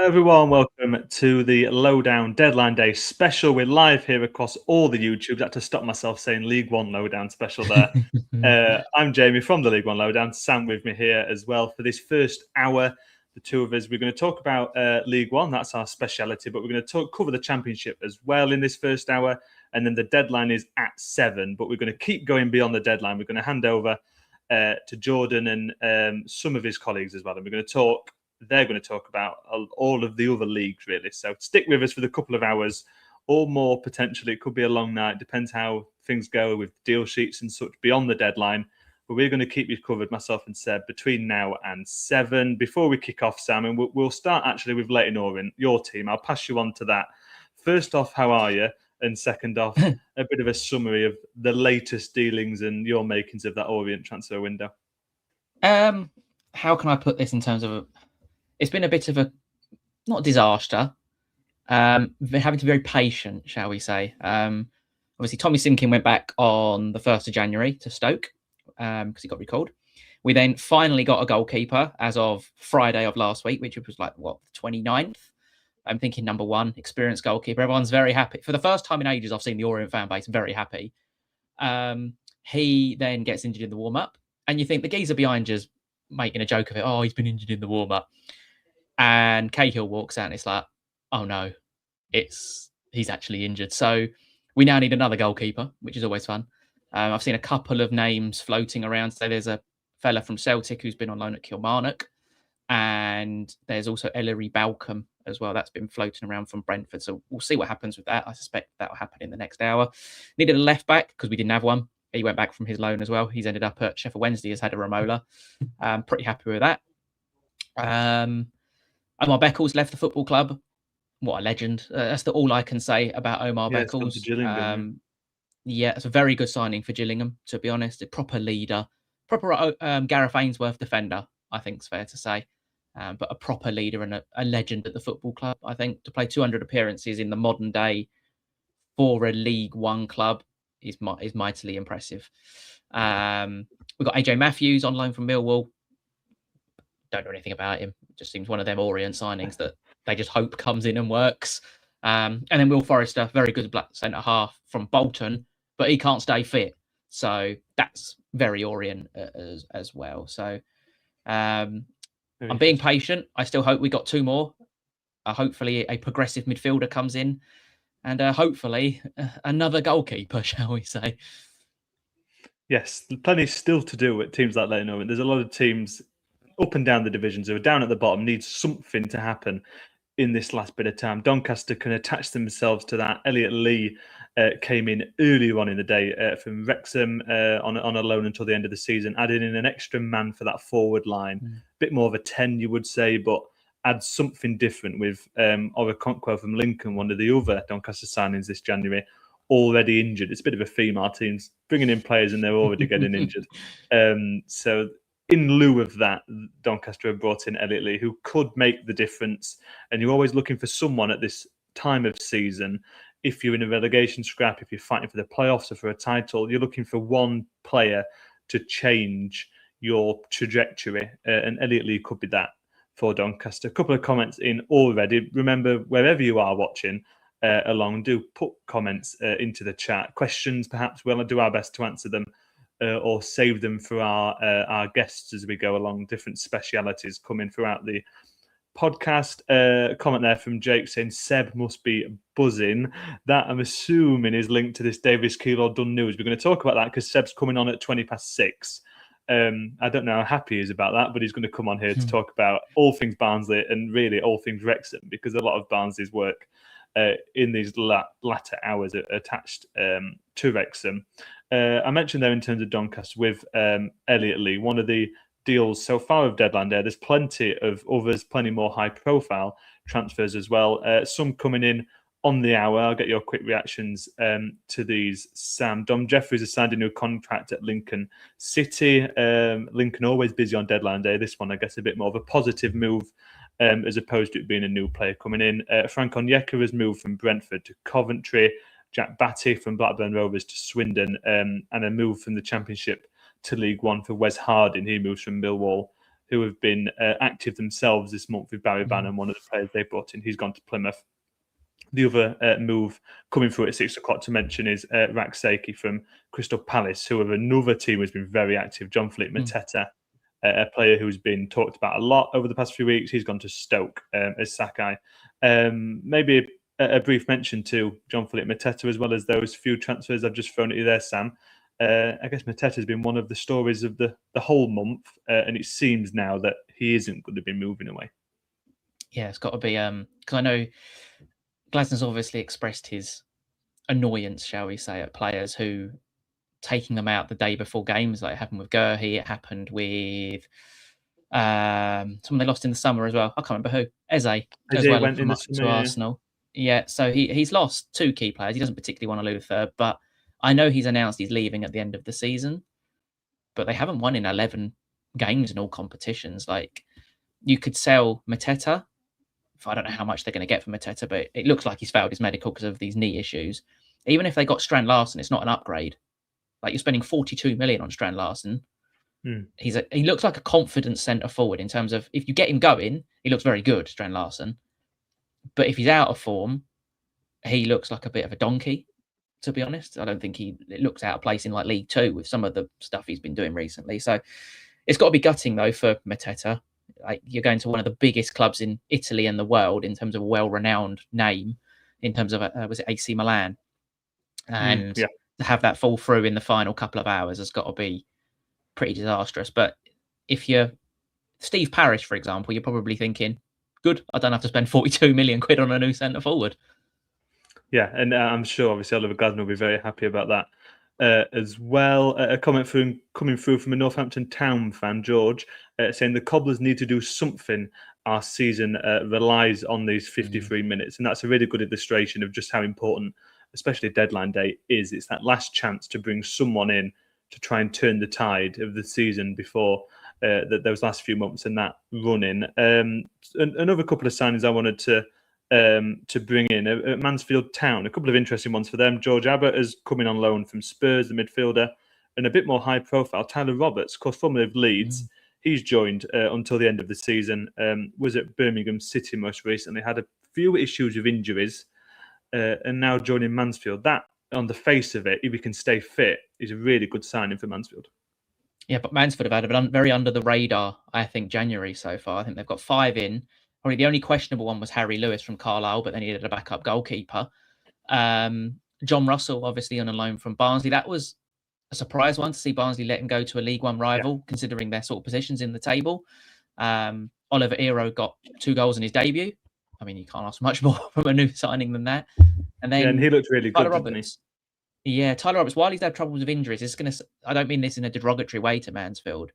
everyone, welcome to the Lowdown Deadline Day special. We're live here across all the YouTubes. I had to stop myself saying League One Lowdown special there. I'm Jamie from the League One Lowdown. Sam with me here as well for this first hour. The two of us, we're going to talk about League One. That's our speciality, but we're going to cover the Championship as well in this first hour. And then the deadline is at 7, but we're going to keep going beyond the deadline. We're going to hand over to Jordan and some of his colleagues as well. And we're going to talk. They're going to talk about all of the other leagues, really. So stick with us for the couple of hours or more, potentially. It could be a long night. Depends how things go with deal sheets and such beyond the deadline. But we're going to keep you covered, myself and Seb, between now and 7. Before we kick off, Sam, and we'll start actually with Leyton Orient, your team. I'll pass you on to that. First off, how are you? And second off, a bit of a summary of the latest dealings and your makings of that Orient transfer window. How can I put this in terms of... It's been a bit of a, not disaster, having to be very patient, shall we say. Obviously, Tommy Simkin went back on the 1st of January to Stoke because he got recalled. We then finally got a goalkeeper as of Friday of last week, which was like, the 29th? I'm thinking number 1, experienced goalkeeper. Everyone's very happy. For the first time in ages, I've seen the Orient fan base very happy. He then gets injured in the warm-up. And you think the geezer behind you's making a joke of it. Oh, he's been injured in the warm-up. And Cahill walks out and it's like, oh no, he's actually injured. So we now need another goalkeeper, which is always fun. I've seen a couple of names floating around. So there's a fella from Celtic who's been on loan at Kilmarnock. And there's also Ellery Balcom as well. That's been floating around from Brentford. So we'll see what happens with that. I suspect that will happen in the next hour. Needed a left back because we didn't have one. He went back from his loan as well. He's ended up at Sheffield Wednesday, has had a Romola. Pretty happy with that. Omar Beckles left the football club. What a legend. That's all I can say about Omar Beckles. Yeah, it's a very good signing for Gillingham, to be honest. A proper leader. Proper Gareth Ainsworth defender, I think it's fair to say. But a proper leader and a legend at the football club, I think. To play 200 appearances in the modern day for a League One club is mightily impressive. We've got AJ Matthews on loan from Millwall. Don't know anything about him. Just seems one of them Orient signings that they just hope comes in and works. And then Will Forrester, very good black centre half from Bolton, but he can't stay fit. So that's very Orient as well. So I'm being patient. I still hope we got 2 more. Hopefully a progressive midfielder comes in and hopefully another goalkeeper, shall we say. Yes, plenty still to do at teams like Leyton Orient. There's a lot of teams up and down the divisions who are down at the bottom, need something to happen in this last bit of time. Doncaster can attach themselves to that. Elliot Lee came in earlier on in the day from Wrexham on a loan until the end of the season, adding in an extra man for that forward line. Bit more of a 10, you would say, but add something different with Okonkwo from Lincoln, one of the other Doncaster signings this January, already injured. It's a bit of a female team bringing in players and they're already getting injured. So in lieu of that, Doncaster have brought in Elliot Lee, who could make the difference. And you're always looking for someone at this time of season. If you're in a relegation scrap, if you're fighting for the playoffs or for a title, you're looking for one player to change your trajectory. And Elliot Lee could be that for Doncaster. A couple of comments in already. Remember, wherever you are watching along, do put comments into the chat. Questions, perhaps, we'll do our best to answer them. Or save them for our guests as we go along. Different specialities coming throughout the podcast. Comment there from Jake saying Seb must be buzzing. That I'm assuming is linked to this Davis Keillor done news. We're going to talk about that because Seb's coming on at 6:20. I don't know how happy he is about that, but he's going to come on here to talk about all things Barnsley and really all things Wrexham, because a lot of Barnsley's work in these latter hours attached to Wrexham. I mentioned there in terms of Doncaster with Elliot Lee, one of the deals so far of deadline day. There's plenty of others, plenty more high-profile transfers as well. Some coming in on the hour. I'll get your quick reactions to these, Sam. Dom Jeffries has signed a new contract at Lincoln City. Lincoln always busy on deadline day. This one, I guess, a bit more of a positive move as opposed to it being a new player coming in. Frank Onyeka has moved from Brentford to Coventry. Jack Batty from Blackburn Rovers to Swindon, and a move from the Championship to League One for Wes Harding. He moves from Millwall who have been active themselves this month with Barry Bannon, one of the players they brought in. He's gone to Plymouth. The other move coming through at 6 o'clock to mention is Raksaki from Crystal Palace, who are another team who's been very active. John Philip Mateta, a player who's been talked about a lot over the past few weeks. He's gone to Stoke as Sakai. Maybe a brief mention to John Philip Mateta, as well as those few transfers I've just thrown at you there, Sam. I guess Mateta has been one of the stories of the whole month, and it seems now that he isn't going to be moving away. Yeah, it's got to be because I know Glasner's obviously expressed his annoyance, shall we say, at players who taking them out the day before games, like it happened with Gurhey, it happened with someone they lost in the summer as well. I can't remember who. Eze as well went from in up the to summer, Arsenal. Yeah, so he's lost 2 key players. He doesn't particularly want to lose a third, but I know he's announced he's leaving at the end of the season. But they haven't won in 11 games in all competitions. Like, you could sell Mateta. I don't know how much they're going to get for Mateta, but it looks like he's failed his medical because of these knee issues. Even if they got Strand Larsen, it's not an upgrade. Like, you're spending 42 million on Strand Larsen. He looks like a confident centre forward in terms of, if you get him going, he looks very good, Strand Larsen. But if he's out of form, he looks like a bit of a donkey, to be honest. I don't think it looks out of place in like League Two with some of the stuff he's been doing recently. So it's got to be gutting though for Mateta. Like, you're going to one of the biggest clubs in Italy and the world in terms of a well-renowned name, in terms of was it AC Milan, and to have that fall through in the final couple of hours has got to be pretty disastrous. But if you're Steve Parish, for example, you're probably thinking, good, I don't have to spend 42 million quid on a new centre forward. Yeah, and I'm sure obviously Oliver Glasner will be very happy about that as well. A comment coming through from a Northampton Town fan, George, saying the Cobblers need to do something. Our season relies on these 53 minutes, and that's a really good illustration of just how important, especially deadline day, is. It's that last chance to bring someone in to try and turn the tide of the season before those last few months and that run-in. Another couple of signings I wanted to bring in at Mansfield Town. A couple of interesting ones for them. George Abbott is coming on loan from Spurs, the midfielder, and a bit more high profile, Tyler Roberts, of course, formerly of Leeds. He's joined until the end of the season. Was at Birmingham City most recently. Had a few issues with injuries, and now joining Mansfield. That, on the face of it, if he can stay fit, is a really good signing for Mansfield. Yeah, but Mansfield have had a very under the radar, I think, January so far. I think they've got 5 in. Probably the only questionable one was Harry Lewis from Carlisle, but they needed a backup goalkeeper. John Russell, obviously on a loan from Barnsley. That was a surprise one to see Barnsley let him go to a League One rival, considering their sort of positions in the table. Oliver Ero got 2 goals in his debut. I mean, you can't ask much more from a new signing than that. And then and he looked really Tyler good, Roberts. Yeah, Tyler Roberts, while he's had troubles with injuries, I don't mean this in a derogatory way to Mansfield.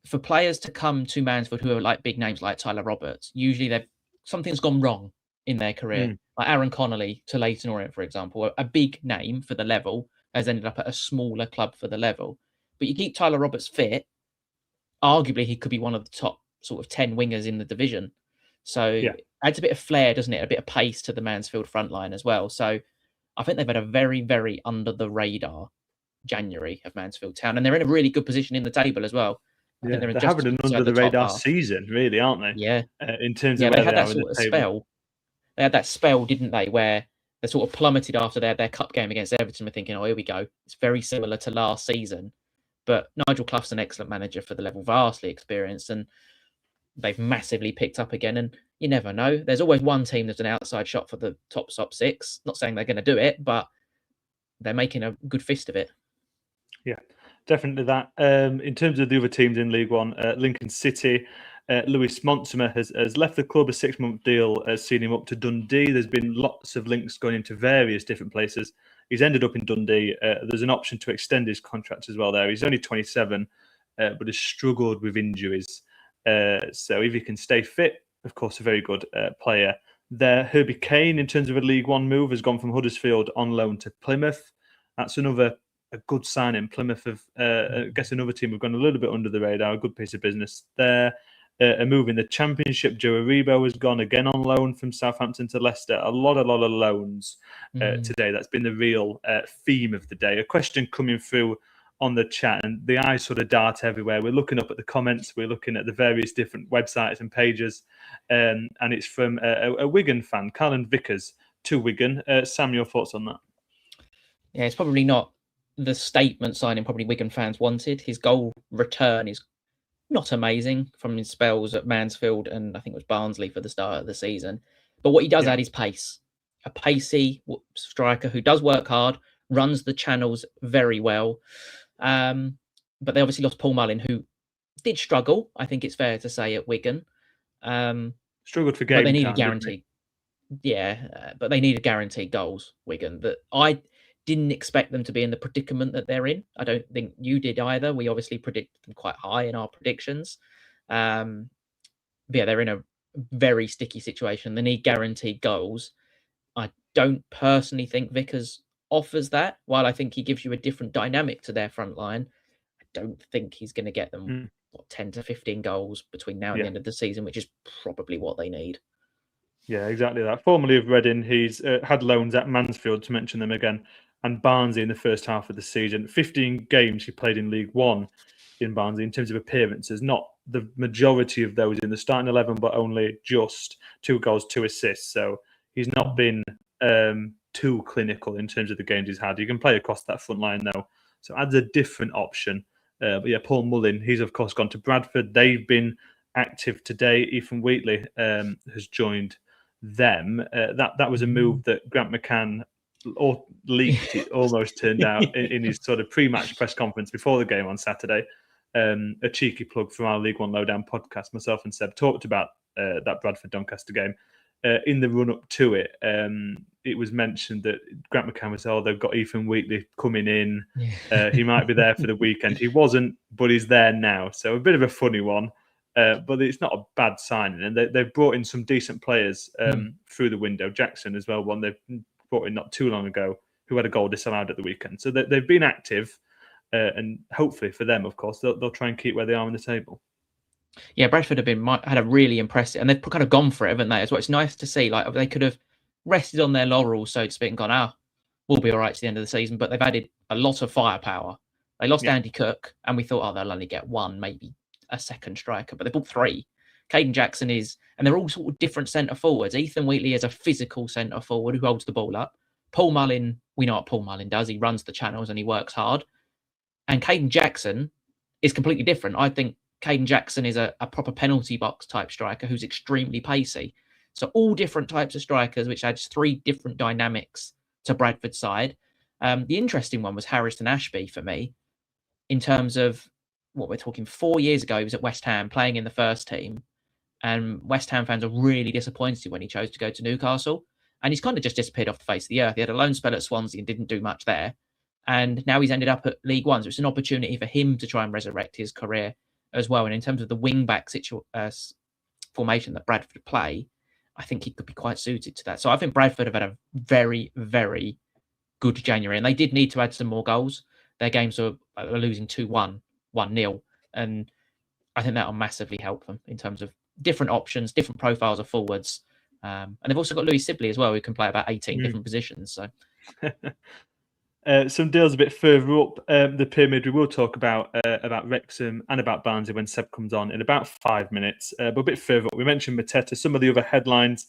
For players to come to Mansfield who are like big names like Tyler Roberts, usually something's gone wrong in their career. Like Aaron Connolly to Leyton Orient, for example, a big name for the level, has ended up at a smaller club for the level. But you keep Tyler Roberts fit, arguably he could be one of the top sort of 10 wingers in the division. So it adds a bit of flair, doesn't it? A bit of pace to the Mansfield front line as well. So I think they've had a very, very under the radar January of Mansfield Town, and they're in a really good position in the table as well. I think they're having an under the radar season, really, aren't they? Yeah. In terms of where they had that sort of spell. They had that spell, didn't they, where they sort of plummeted after their cup game against Everton. We're thinking, oh, here we go. It's very similar to last season. But Nigel Clough's an excellent manager for the level, vastly experienced, and they've massively picked up again. And you never know. There's always one team that's an outside shot for the top 6. Not saying they're going to do it, but they're making a good fist of it. Yeah, definitely that. In terms of the other teams in League One, Lincoln City, Louis Montsemer has left the club. A 6-month deal has seen him up to Dundee. There's been lots of links going into various different places. He's ended up in Dundee. There's an option to extend his contract as well there. He's only 27, but has struggled with injuries. So if he can stay fit, of course, a very good player there. Herbie Kane, in terms of a League One move, has gone from Huddersfield on loan to Plymouth. That's a good signing. Plymouth have, I guess, another team have gone a little bit under the radar. A good piece of business there. A move in the Championship. Joe Aribo has gone again on loan from Southampton to Leicester. A lot of loans today. That's been the real theme of the day. A question coming through on the chat, and the eyes sort of dart everywhere. We're looking up at the comments, we're looking at the various different websites and pages, and it's from a Wigan fan, Carlin Vickers, to Wigan. Sam, your thoughts on that? Yeah, it's probably not the statement signing probably Wigan fans wanted. His goal return is not amazing from his spells at Mansfield and I think it was Barnsley for the start of the season. But what he does add is pace. A pacey striker who does work hard, runs the channels very well. But they obviously lost Paul Mullin, who did struggle, I think it's fair to say, at Wigan. Struggled for game but they needed time, guaranteed. But they needed guaranteed goals, Wigan. But I didn't expect them to be in the predicament that they're in. I don't think you did either. We obviously predicted them quite high in our predictions. But yeah, they're in a very sticky situation. They need guaranteed goals. I don't personally think Vickers offers that. While I think he gives you a different dynamic to their front line, I don't think he's going to get them 10 to 15 goals between now and the end of the season, which is probably what they need. Yeah, exactly that. Formerly of Reading, he's had loans at Mansfield, to mention them again, and Barnsley in the first half of the season. 15 games he played in League One in Barnsley in terms of appearances, not the majority of those in the starting 11, but only just 2 goals, 2 assists. So he's not been too clinical in terms of the games he's had. You can play across that front line, though. So adds a different option. But yeah, Paul Mullin, he's of course gone to Bradford. They've been active today. Ethan Wheatley has joined them. That was a move that Grant McCann leaked. It almost turned out in his sort of pre-match press conference before the game on Saturday. A cheeky plug for our League One Lowdown podcast. Myself and Seb talked about that Bradford Doncaster game. In the run-up to it, it was mentioned that Grant McCann was, they've got Ethan Wheatley coming in. He might be there for the weekend. He wasn't, but he's there now. So a bit of a funny one. But it's not a bad signing. And they've brought in some decent players through the window. Jackson as well, one they've brought in not too long ago, who had a goal disallowed at the weekend. So they've been active. And hopefully for them, of course, they'll try and keep where they are on the table. Yeah, Bradford had a really impressive, and they've kind of gone for it, haven't they? As well, it's nice to see. Like they could have rested on their laurels, so to speak, and gone, we'll be all right to the end of the season. But they've added a lot of firepower. They lost Andy Cook, and we thought, they'll only get one, maybe a second striker, but they bought 3. Caden Jackson and they're all sort of different centre forwards. Ethan Wheatley is a physical centre forward who holds the ball up. Paul Mullin, we know what Paul Mullin does. He runs the channels and he works hard. And Caden Jackson is completely different. I think Caden Jackson is a proper penalty box type striker who's extremely pacey. So all different types of strikers, which adds 3 different dynamics to Bradford's side. The interesting one was Harrison Ashby for me, in terms of what we're talking. 4 years ago, he was at West Ham playing in the first team, and West Ham fans are really disappointed when he chose to go to Newcastle. And he's kind of just disappeared off the face of the earth. He had a loan spell at Swansea and didn't do much there. And now he's ended up at League One. So it's an opportunity for him to try and resurrect his career as well. And in terms of the wing-back formation that Bradford play, I think he could be quite suited to that. So I think Bradford have had a very, very good January. And they did need to add some more goals. Their games are losing 2-1, 1-0. And I think that will massively help them in terms of different options, different profiles of forwards. And they've also got Louis Sibley as well, who can play about 18 different positions. So some deals a bit further up the pyramid. We will talk about Wrexham and about Barnsley when Seb comes on in about 5 minutes. But a bit further up, we mentioned Mateta. Some of the other headlines: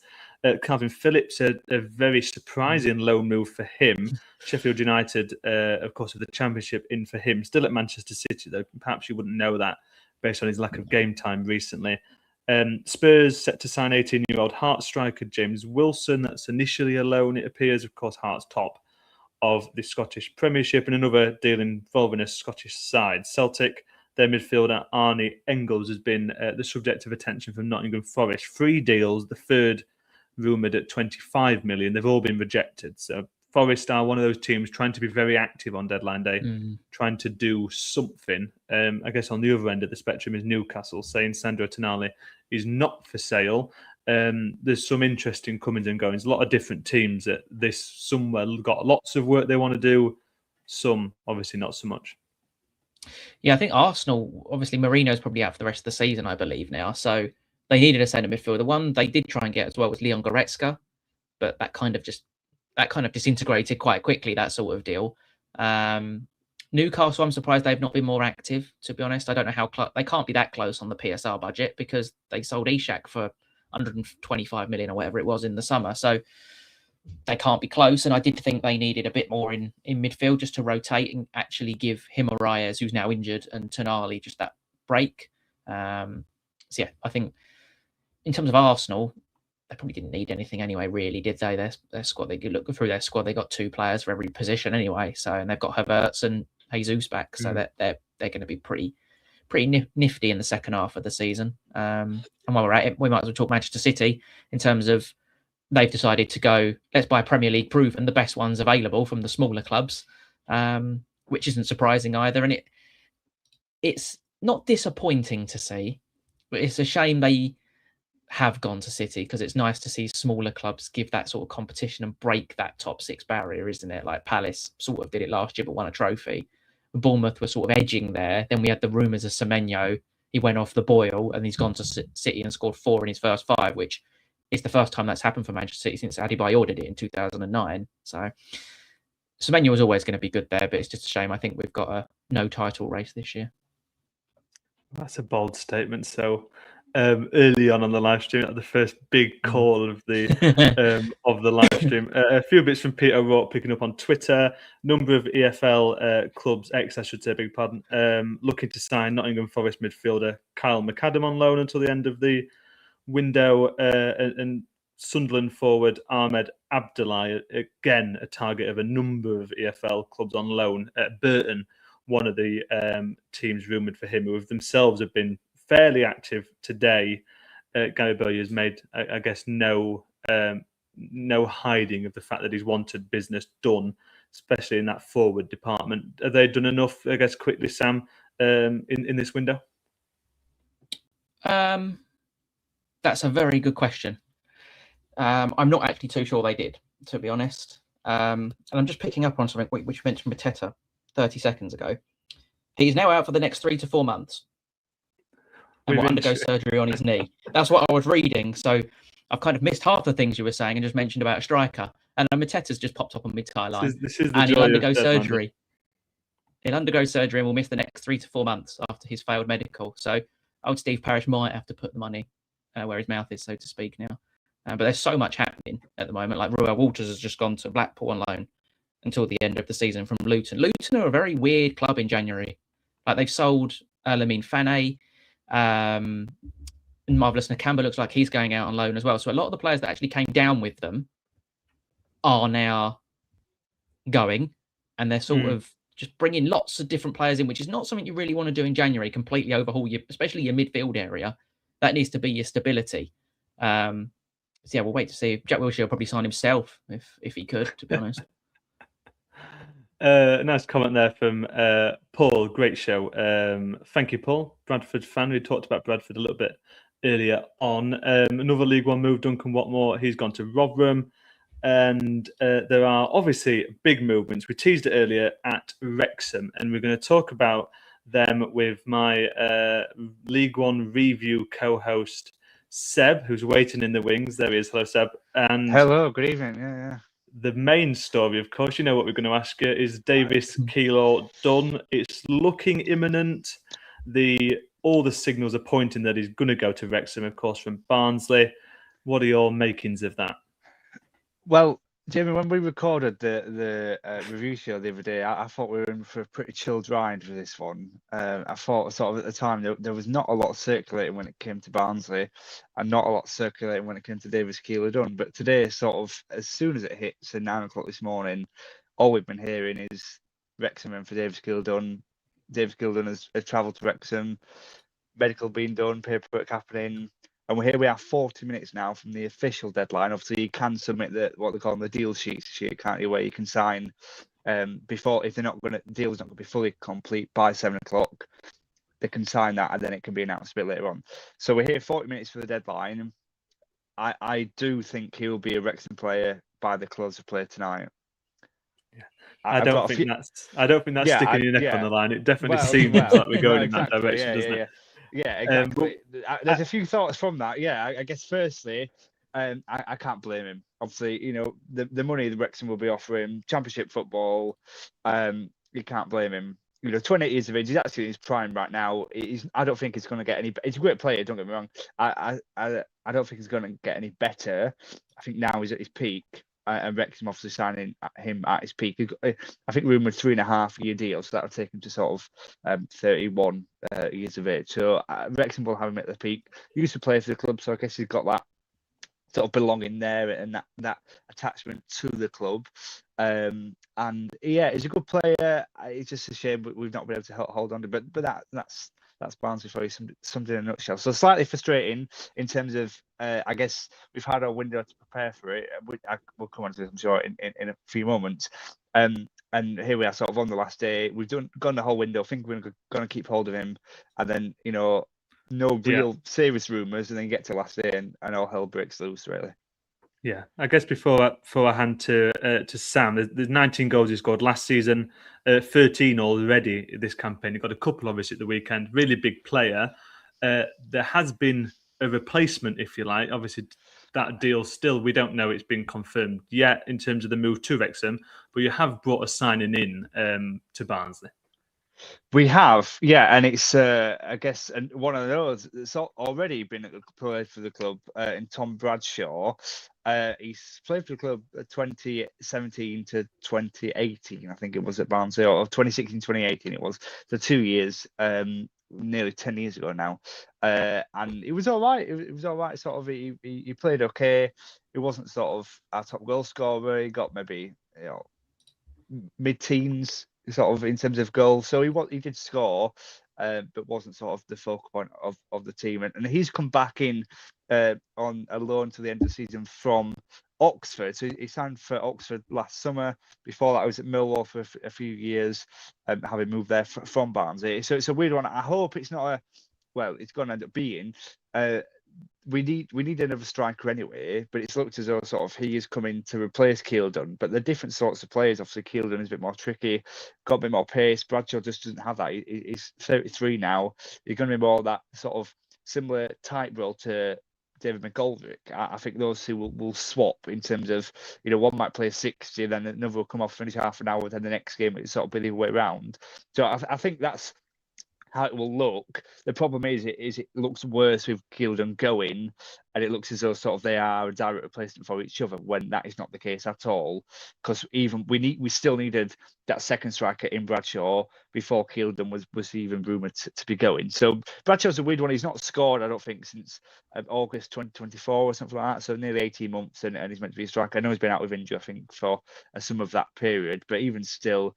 Calvin Phillips, a very surprising loan move for him. Sheffield United, of course, with the Championship in for him. Still at Manchester City, though. Perhaps you wouldn't know that based on his lack of game time recently. Spurs set to sign 18-year-old Hearts striker James Wilson. That's initially a loan, it appears. Of course, Hearts top of the Scottish Premiership, and another deal involving a Scottish side. Celtic, their midfielder Arnie Engels has been the subject of attention from Nottingham Forest. 3 deals, the third rumoured at 25 million. They've all been rejected. So Forest are one of those teams trying to be very active on deadline day, trying to do something. I guess on the other end of the spectrum is Newcastle, saying Sandro Tonali is not for sale. There's some interesting comings and goings. A lot of different teams at this. Some got lots of work they want to do. Some obviously not so much. Yeah, I think Arsenal, obviously Marino's probably out for the rest of the season, I believe now. So they needed a centre midfielder. The one they did try and get as well was Leon Goretzka, but that kind of disintegrated quite quickly, that sort of deal. Newcastle, I'm surprised they've not been more active, to be honest. I don't know how they can't be that close on the PSR budget because they sold Ishak for 125 million or whatever it was in the summer. So they can't be close. And I did think they needed a bit more in midfield just to rotate and actually give him Arias, who's now injured, and Tonali just that break. So yeah, I think in terms of Arsenal, they probably didn't need anything anyway, really, did they? Their squad, they could look through their squad. They got 2 players for every position anyway. So, and they've got Havertz and Jesus back. So they're going to be pretty nifty in the second half of the season. And while we're at it, we might as well talk Manchester City in terms of they've decided to go, let's buy Premier League proven, the best ones available from the smaller clubs, which isn't surprising either. And it's not disappointing to see, but it's a shame they have gone to City because it's nice to see smaller clubs give that sort of competition and break that top 6 barrier, isn't it? Like Palace sort of did it last year but won a trophy. Bournemouth were sort of edging there. Then we had the rumours of Semenyo. He went off the boil and he's gone to City and scored 4 in his first 5, which is the first time that's happened for Manchester City since Adebayor did it in 2009. So Semenyo was always going to be good there, but it's just a shame. I think we've got a no title race this year. That's a bold statement. So early on the live stream, the first big call of the live stream. A few bits from Peter O'Rourke picking up on Twitter. Number of EFL clubs, I should say, big pardon, looking to sign Nottingham Forest midfielder Kyle McAdam on loan until the end of the window, and Sunderland forward Ahmed Abdullahi, again a target of a number of EFL clubs on loan. Burton, one of the teams rumoured for him, who themselves have been fairly active today. Gary Bowyer has made, I guess, no hiding of the fact that he's wanted business done, especially in that forward department. Have they done enough, I guess, quickly, Sam, in this window? That's a very good question. I'm not actually too sure they did, to be honest. And I'm just picking up on something which you mentioned Mateta 30 seconds ago. He's now out for the next 3 to 4 months and will undergo surgery on his knee. That's what I was reading. So I've kind of missed half the things you were saying and just mentioned about a striker. And Mateta's just popped up on mid-tie line. And he'll undergo surgery. He'll undergo surgery and will miss the next 3 to 4 months after his failed medical. So old Steve Parish might have to put the money where his mouth is, so to speak, now. But there's so much happening at the moment. Like Roy Walters has just gone to Blackpool on loan until the end of the season from Luton. Luton are a very weird club in January. Like they've sold Lamine Fane, and Marvelous Nakamba looks like he's going out on loan as well. So a lot of the players that actually came down with them are now going, and they're sort of just bringing lots of different players in, which is not something you really want to do in January. Completely overhaul especially your midfield area. That needs to be your stability. So yeah, we'll wait to see. Jack Wilshere will probably sign himself if he could, to be honest. Nice comment there from Paul. Great show. Thank you, Paul. Bradford fan. We talked about Bradford a little bit earlier on. Another League One move, Duncan Watmore. He's gone to Rotherham. And there are obviously big movements. We teased it earlier at Wrexham, and we're going to talk about them with my League One review co-host, Seb, who's waiting in the wings. There he is. Hello, Seb. And hello, good evening. Yeah. The main story, of course, you know what we're going to ask you, is Davis Keeler done? It's looking imminent. All the signals are pointing that he's going to go to Wrexham, of course, from Barnsley. What are your makings of that? Well, Jamie, when we recorded the review show the other day, I thought we were in for a pretty chilled ride for this one. I thought sort of at the time there was not a lot circulating when it came to Barnsley and not a lot circulating when it came to Davis Keeler-Dunn. But today, sort of, as soon as it hits at 9 o'clock this morning, all we've been hearing is Wrexham and for Davis Keeler-Dunn. Davis Keeler-Dunn has travelled to Wrexham, medical being done, paperwork happening. And we are 40 minutes now from the official deadline. Obviously, you can submit what they call the deal sheet, can't you? Where you can sign before, if the deal's not going to be fully complete by 7 o'clock, they can sign that, and then it can be announced a bit later on. So we're here 40 minutes for the deadline. I do think he will be a Wrexham player by the close of play tonight. Yeah. I don't think that's sticking your neck on the line. It definitely seems like we're going in that direction, doesn't it? Yeah, exactly. There's a few thoughts from that. Yeah, I guess firstly, I can't blame him. Obviously, you know, the money the Wrexham will be offering, Championship football, you can't blame him. 28 years of age. He's actually in his prime right now. I don't think he's going to get any. He's a great player. Don't get me wrong. I don't think he's going to get any better. I think now he's at his peak, and Wrexham obviously signing him at his peak. I think rumored 3.5-year deal, so that'll take him to sort of 31 years of age. So Wrexham will have him at the peak. He used to play for the club, so I guess he's got that sort of belonging there and that attachment to the club. And yeah, he's a good player. It's just a shame we've not been able to hold on to. But that's Barnsley for you, something in a nutshell. So slightly frustrating in terms of I guess we've had our window to prepare for it. We'll come on to this, I'm sure, in a few moments. And here we are, sort of on the last day. We've gone the whole window. I think we're going to keep hold of him, and then no real serious rumours, and then get to last day and all hell breaks loose, really. Yeah, I guess before I hand to Sam, there's 19 goals he scored last season, 13 already this campaign. He got a couple obviously at the weekend. Really big player. There has been a replacement, if you like. Obviously, that deal still, we don't know it's been confirmed yet in terms of the move to Wrexham, but you have brought a signing in to Barnsley. We have, yeah, and it's I guess and one of those that's already been played for the club in Tom Bradshaw. He's played for the club 2017 to 2018, I think it was at Barnsley, or 2016, 2018 it was. So 2 years, nearly 10 years ago now. And it was all right. It was all right. Sort of, he played okay. He wasn't sort of our top goal scorer. He got maybe mid-teens sort of in terms of goals. So he did score, but wasn't sort of the focal point of the team. And he's come back in on a loan to the end of the season from Oxford. So he signed for Oxford last summer. Before that, I was at Millwall for a few years, having moved there from Barnsley. So it's a weird one. I hope it's not it's going to end up being. We need another striker anyway, but it's looked as though sort of he is coming to replace Keeldon. But they're different sorts of players. Obviously, Keeldon is a bit more tricky, got a bit more pace. Bradshaw just doesn't have that. He's 33 now. He's going to be more that sort of similar type role to David McGoldrick. I think those two will swap in terms of, one might play 60, then another will come off, finish half an hour, then the next game it's sort of be the way around. So I think that's how it will look. The problem is it looks worse with Keeldon going, and it looks as though sort of they are a direct replacement for each other when that is not the case at all. Because even we still needed that second striker in Bradshaw before Keeldon was even rumoured to be going. So Bradshaw's a weird one. He's not scored, I don't think, since August 2024 or something like that. So nearly 18 months, and he's meant to be a striker. I know he's been out with injury, I think, for some of that period, but even still.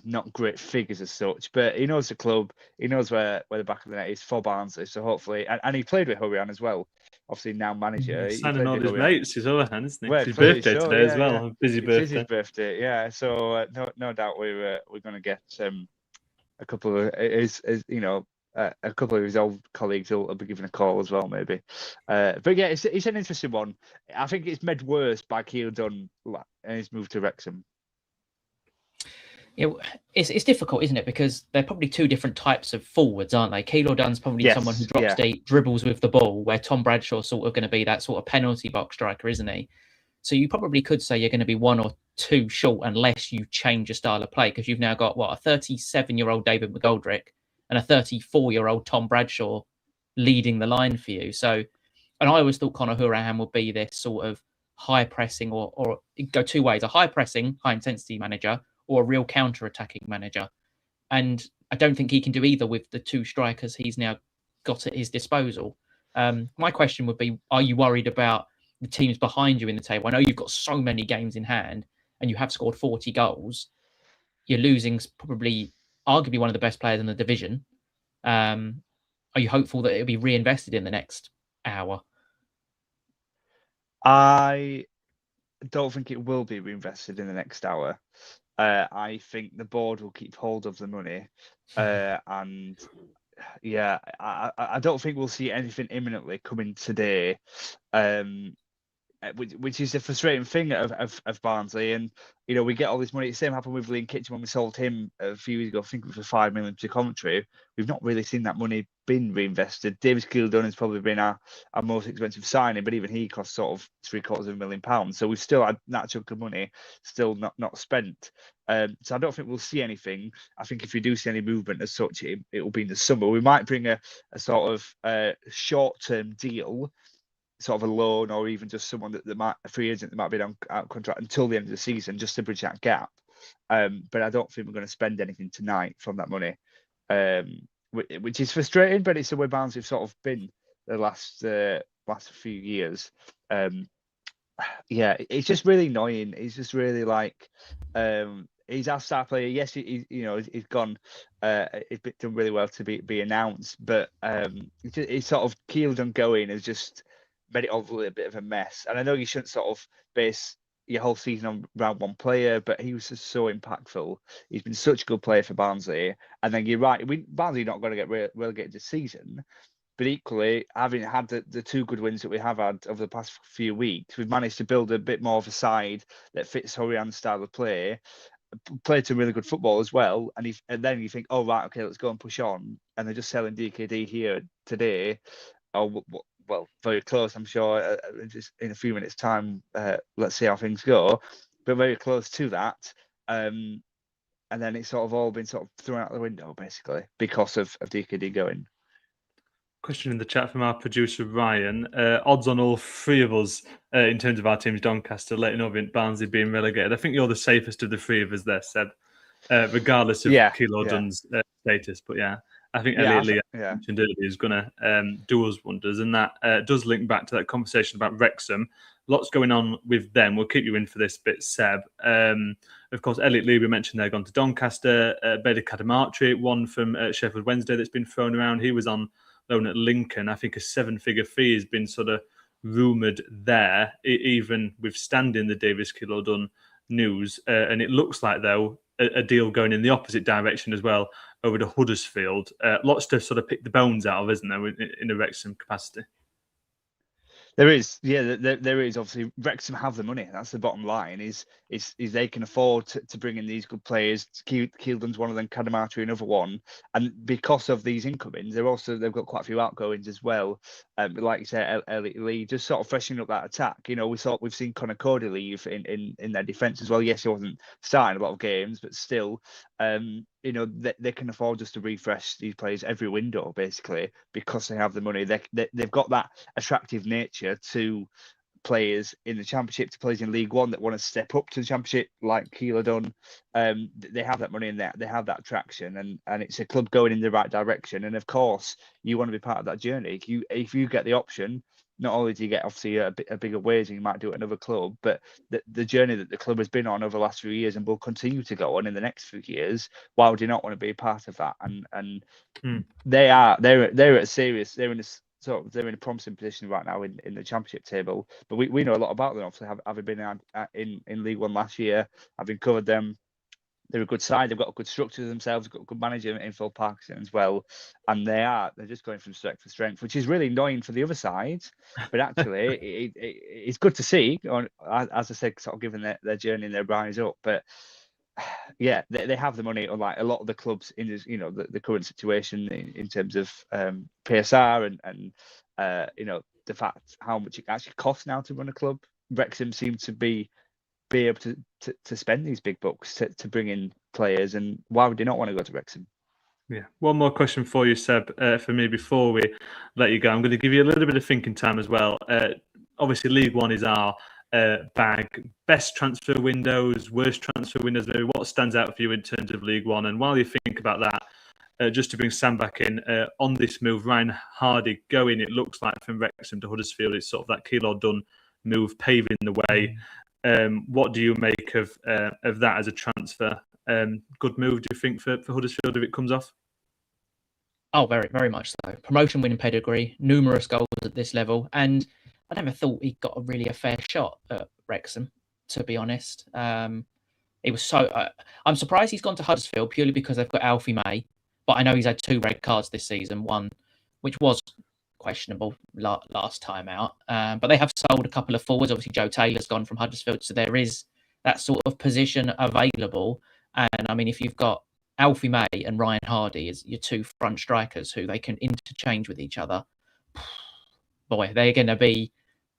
Not great figures as such, but he knows the club. He knows where the back of the net is for Barnsley. So hopefully, and he played with Hurrian as well. Obviously now manager. Signing all his mates is other hand, isn't it? Well, it's his birthday today as well. Yeah. Busy It birthday. is his birthday, yeah. So no doubt we're going to get a couple of a couple of his old colleagues will be given a call as well, maybe. But yeah, it's an interesting one. I think it's made worse by Keeldon and his move to Wrexham. Yeah, it's difficult, isn't it? Because they're probably two different types of forwards, aren't they? Keelan Dunn's probably someone who drops deep, dribbles with the ball, where Tom Bradshaw's sort of going to be that sort of penalty box striker, isn't he? So you probably could say you're going to be one or two short unless you change your style of play, because you've now got, a 37-year-old David McGoldrick and a 34-year-old Tom Bradshaw leading the line for you. So, and I always thought Conor Hourihane would be this sort of high pressing or go two ways, a high pressing, high intensity manager, or a real counter-attacking manager. And I don't think he can do either with the two strikers he's now got at his disposal. My question would be, are you worried about the teams behind you in the table? I know you've got so many games in hand and you have scored 40 goals. You're losing probably arguably one of the best players in the division. Are you hopeful that it'll be reinvested in the next hour? I don't think it will be reinvested in the next hour. I think the board will keep hold of the money, and I don't think we'll see anything imminently coming today. which is the frustrating thing of Barnsley. And we get all this money. The same happened with Liam Kitchen when we sold him a few years ago. I think it was for $5 million to Coventry. We've not really seen that money been reinvested. Davis Keeldon has probably been our most expensive signing, but even he cost sort of £750,000. So we've still had that chunk of money still not spent. So I don't think we'll see anything. I think if we do see any movement as such, it will be in the summer. We might bring a sort of short-term deal, sort of a loan, or even just someone that might, a free agent that might be on out contract until the end of the season, just to bridge that gap. But I don't think we're going to spend anything tonight from that money, which is frustrating. But it's the way Barnsley have sort of been the last few years. Yeah, it's just really annoying. It's just really like, he's our star player. Yes, he's gone. He's done really well to be announced, but he's sort of keeled on going has just made it all a little bit of a mess. And I know you shouldn't sort of base your whole season on around one player, but he was just so impactful. He's been such a good player for Barnsley. And then you're right, Barnsley not going to get relegated this season. But equally, having had the two good wins that we have had over the past few weeks, we've managed to build a bit more of a side that fits Horian's style of play some really good football as well. And then you think, oh, right, okay, let's go and push on. And they're just selling DKD here today. Oh, well, very close, I'm sure. Just in a few minutes' time, let's see how things go. But very close to that. And then it's sort of all been sort of thrown out the window, basically, because of DKD going. Question in the chat from our producer Ryan. Odds on all three of us in terms of our teams: Doncaster, Leyton Orient, Barnsley being relegated. I think you're the safest of the three of us there, Seb, regardless of Keelan Dunn's status. But yeah, I think Elliot Lee mentioned earlier is going to do us wonders, and that does link back to that conversation about Wrexham. Lots going on with them. We'll keep you in for this bit, Seb. Of course, Elliot Lee, we mentioned they're gone to Doncaster. Beda Kadamarchi, one from Sheffield Wednesday that's been thrown around. He was on loan at Lincoln. I think a 7-figure fee has been sort of rumoured there, even withstanding the Davis Keeldon news. And it looks like, though, a deal going in the opposite direction as well over to Huddersfield. Lots to sort of pick the bones out of, isn't there, in a Wrexham capacity? There is, there is. Obviously, Wrexham have the money. That's the bottom line. Is they can afford to bring in these good players. Keeldon's one of them, Kadamarchi another one, and because of these incomings, they've got quite a few outgoings as well. Like you said, Elliot Lee just sort of freshening up that attack. We've seen Conor Cody leave in their defence as well. Yes, he wasn't starting a lot of games, but still, they can afford just to refresh these players every window, basically, because they have the money. They've got that attractive nature to players in the Championship, to players in League One that want to step up to the Championship, like Keeler done. They have that money in there. They have that traction, and it's a club going in the right direction. And of course, you want to be part of that journey. If you get the option, not only do you get obviously a bigger wage and you might do it at another club, but the journey that the club has been on over the last few years and will continue to go on in the next few years, why would you not want to be a part of that? And they're at serious. They're in a promising position right now in the Championship table. But we know a lot about them. Obviously, having been in League One last year, having covered them. They're a good side. They've got a good structure themselves. They've got a good manager in Phil Parkinson as well, and they're just going from strength to strength, which is really annoying for the other side. But actually, it's good to see. As I said, sort of given their journey and their rise up. But yeah, they have the money, unlike a lot of the clubs in this, the current situation in terms of PSR and the fact how much it actually costs now to run a club. Wrexham seem to be able to spend these big bucks to bring in players, and why would you not want to go to Wrexham? Yeah. One more question for you, Seb, for me before we let you go. I'm going to give you a little bit of thinking time as well. Obviously, League One is our bag. Best transfer windows, worst transfer windows, maybe what stands out for you in terms of League One? And while you think about that, just to bring Sam back in, on this move, Ryan Hardy going, it looks like from Wrexham to Huddersfield, it's sort of that Keeler Dunn move paving the way. What do you make of that as a transfer? Good move, do you think, for Huddersfield if it comes off? Oh, very, very much so. Promotion winning pedigree, numerous goals at this level, and I never thought he got a fair shot at Wrexham, to be honest. He was so. I'm surprised he's gone to Huddersfield purely because they've got Alfie May, but I know he's had 2 red cards this season. One, which was questionable last time out. But they have sold a couple of forwards. Obviously, Joe Taylor's gone from Huddersfield, so there is that sort of position available. And I mean, if you've got Alfie May and Ryan Hardy as your two front strikers who they can interchange with each other, boy, they're going to be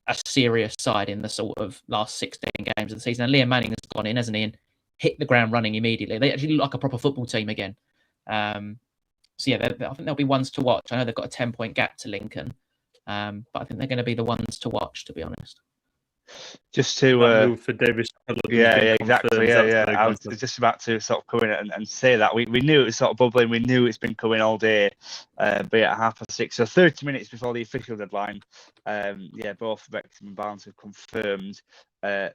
a serious side in the sort of last 16 games of the season. And Liam Manning has gone in, hasn't he, and hit the ground running immediately. They actually look like a proper football team again. So yeah, I think they'll be ones to watch. I know they've got a 10-point gap to Lincoln, but I think they're going to be the ones to watch, to be honest. Just to move for Davis. Yeah, exactly. Yeah. I was just about to sort of come in and say that we knew it was sort of bubbling. We knew it's been coming all day, but at 6:30, so 30 minutes before the official deadline, both Wrexham and Barnes have confirmed for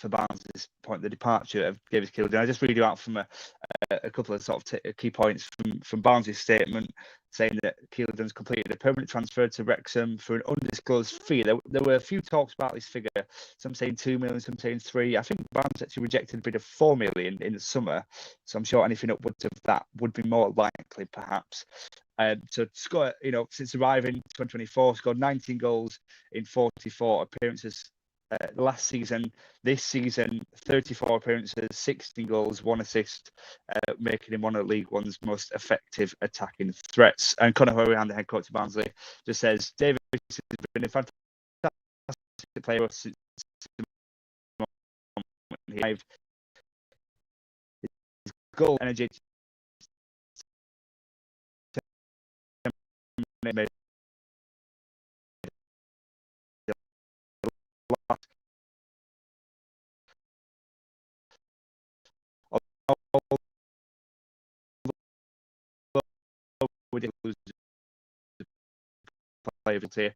Barnes' point, the departure of Davis Keeldon. I just read you out from a couple of sort of key points from Barnes' statement, saying that Keeldon's completed a permanent transfer to Wrexham for an undisclosed fee. There were a few talks about this figure, some saying 2 million, some saying 3. I think Barnes actually rejected a bid of 4 million in the summer, so I'm sure anything upwards of that would be more likely, perhaps. So score, since arriving in 2024, scored 19 goals in 44 appearances last season. This season, 34 appearances, 16 goals, 1 assist, making him one of League One's most effective attacking threats. And Conor Hourihan, the head coach of Barnsley, just says, Davis has been a fantastic player since he arrived. His goal energy here.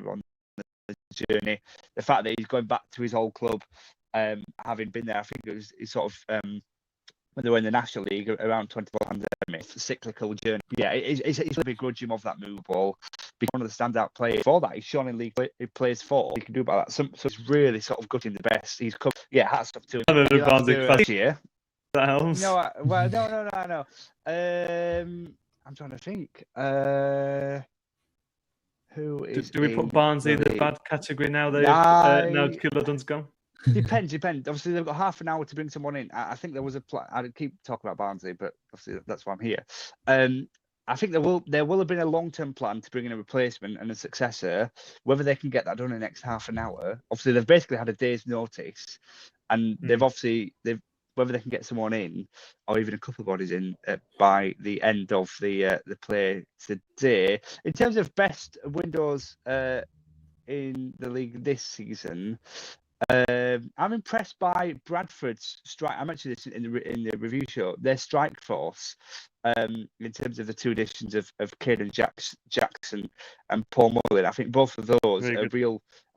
On the journey, the fact that he's going back to his old club, having been there, I think it's sort of when they were in the National League around 24 pandemic, cyclical journey. Yeah, it's going to begrudge him of that move ball. Because one of the standout players for that, he's shown in league he plays for. He can do about that. So it's really sort of gutting the best. He's come. Yeah, hats off to him. This year. That helps. No, no. I'm trying to think. Who is? Do we put Barnsley in the bad category now? Now Keeldon's gone. Depends. Obviously, they've got half an hour to bring someone in. I think there was a plan. I keep talking about Barnsley, but obviously that's why I'm here. I think there will have been a long-term plan to bring in a replacement and a successor. Whether they can get that done in the next half an hour, obviously they've basically had a day's notice, and they've whether they can get someone in or even a couple of bodies in by the end of the play today. In terms of best windows in the league this season, I'm impressed by Bradford's strike. I mentioned this in the review show. Their strike force, in terms of the two additions of Caden Jackson and Paul Mullin. I think both of those are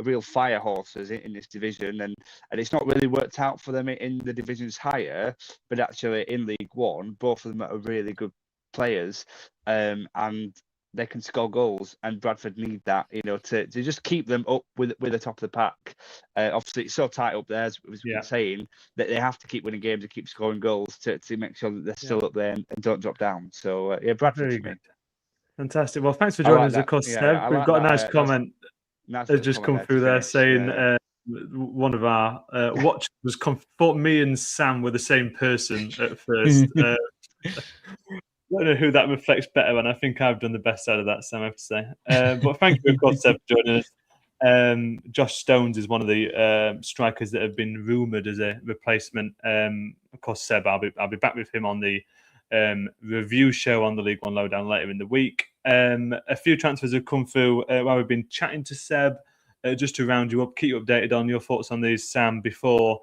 real fire horses in this division, and it's not really worked out for them in the divisions higher, but actually in League One, both of them are really good players, and they can score goals, and Bradford need that, to just keep them up with the top of the pack. Obviously, it's so tight up there, as we've been saying, that they have to keep winning games and keep scoring goals to make sure that they're still up there and don't drop down. So, Bradford Very for me. good. Fantastic. Well, thanks for joining us, of course, Seb. We've got a nice comment that's just come through there saying one of our watchers thought me and Sam were the same person at first. I don't know who that reflects better, and I think I've done the best out of that, Sam, I have to say. But thank you, of course, Seb, for joining us. Josh Stones is one of the strikers that have been rumoured as a replacement. Of course, Seb, I'll be back with him on the review show on the League One Lowdown later in the week. A few transfers have come through while we've been chatting to Seb. Just to round you up, keep you updated on your thoughts on these, Sam, before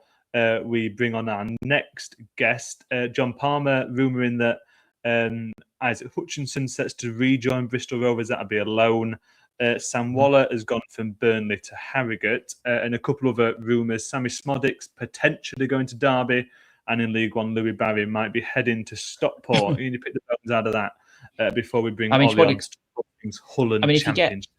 we bring on our next guest. John Palmer rumouring that Isaac Hutchinson sets to rejoin Bristol Rovers. That'll be a loan. Sam Waller has gone from Burnley to Harrogate, and a couple other rumours. Sammy Smodix potentially going to Derby, and in League One, Louis Barry might be heading to Stockport. You need to pick the bones out of that before we bring Ollie on to things Hull and Championship.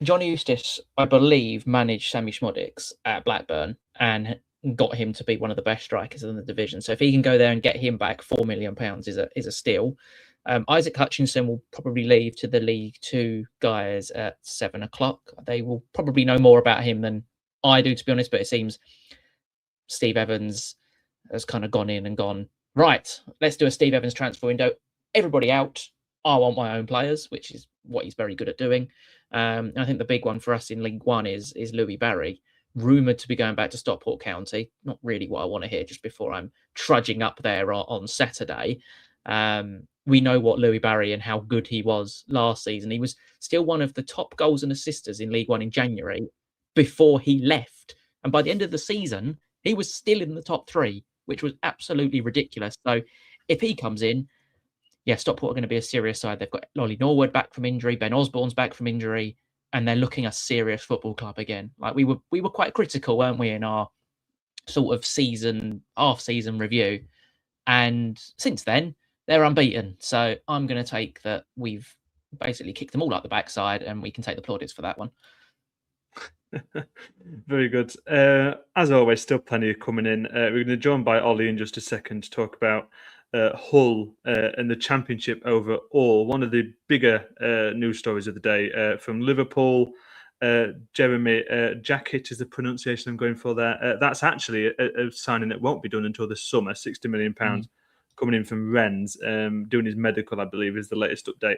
John Eustace, I believe, managed Sammy Smodix at Blackburn and got him to be one of the best strikers in the division. So if he can go there and get him back, £4 million is a steal. Isaac Hutchinson will probably leave to the League Two guys at 7 o'clock. They will probably know more about him than I do, to be honest, but it seems Steve Evans has kind of gone in and gone, right, let's do a Steve Evans transfer window. Everybody out. I want my own players, which is what he's very good at doing. I think the big one for us in League One is Louis Barry, rumoured to be going back to Stockport County. Not really what I want to hear just before I'm trudging up there on Saturday. We know what Louis Barry and how good he was last season. He was still one of the top goals and assisters in League One in January before he left. And by the end of the season, he was still in the top three, which was absolutely ridiculous. So if he comes in, yeah, Stockport are going to be a serious side. They've got Lolly Norwood back from injury, Ben Osborne's back from injury, and they're looking a serious football club again. Like we were quite critical, weren't we, in our sort of half-season review. And since then, they're unbeaten. So I'm going to take that we've basically kicked them all out the backside, and we can take the plaudits for that one. Very good. As always, still plenty coming in. We're going to join by Ollie in just a second to talk about Hull and the Championship overall. One of the bigger news stories of the day from Liverpool. Jeremy Jacket is the pronunciation I'm going for there. That's actually a signing that won't be done until the summer. £60 million coming in from Rennes, doing his medical, I believe, is the latest update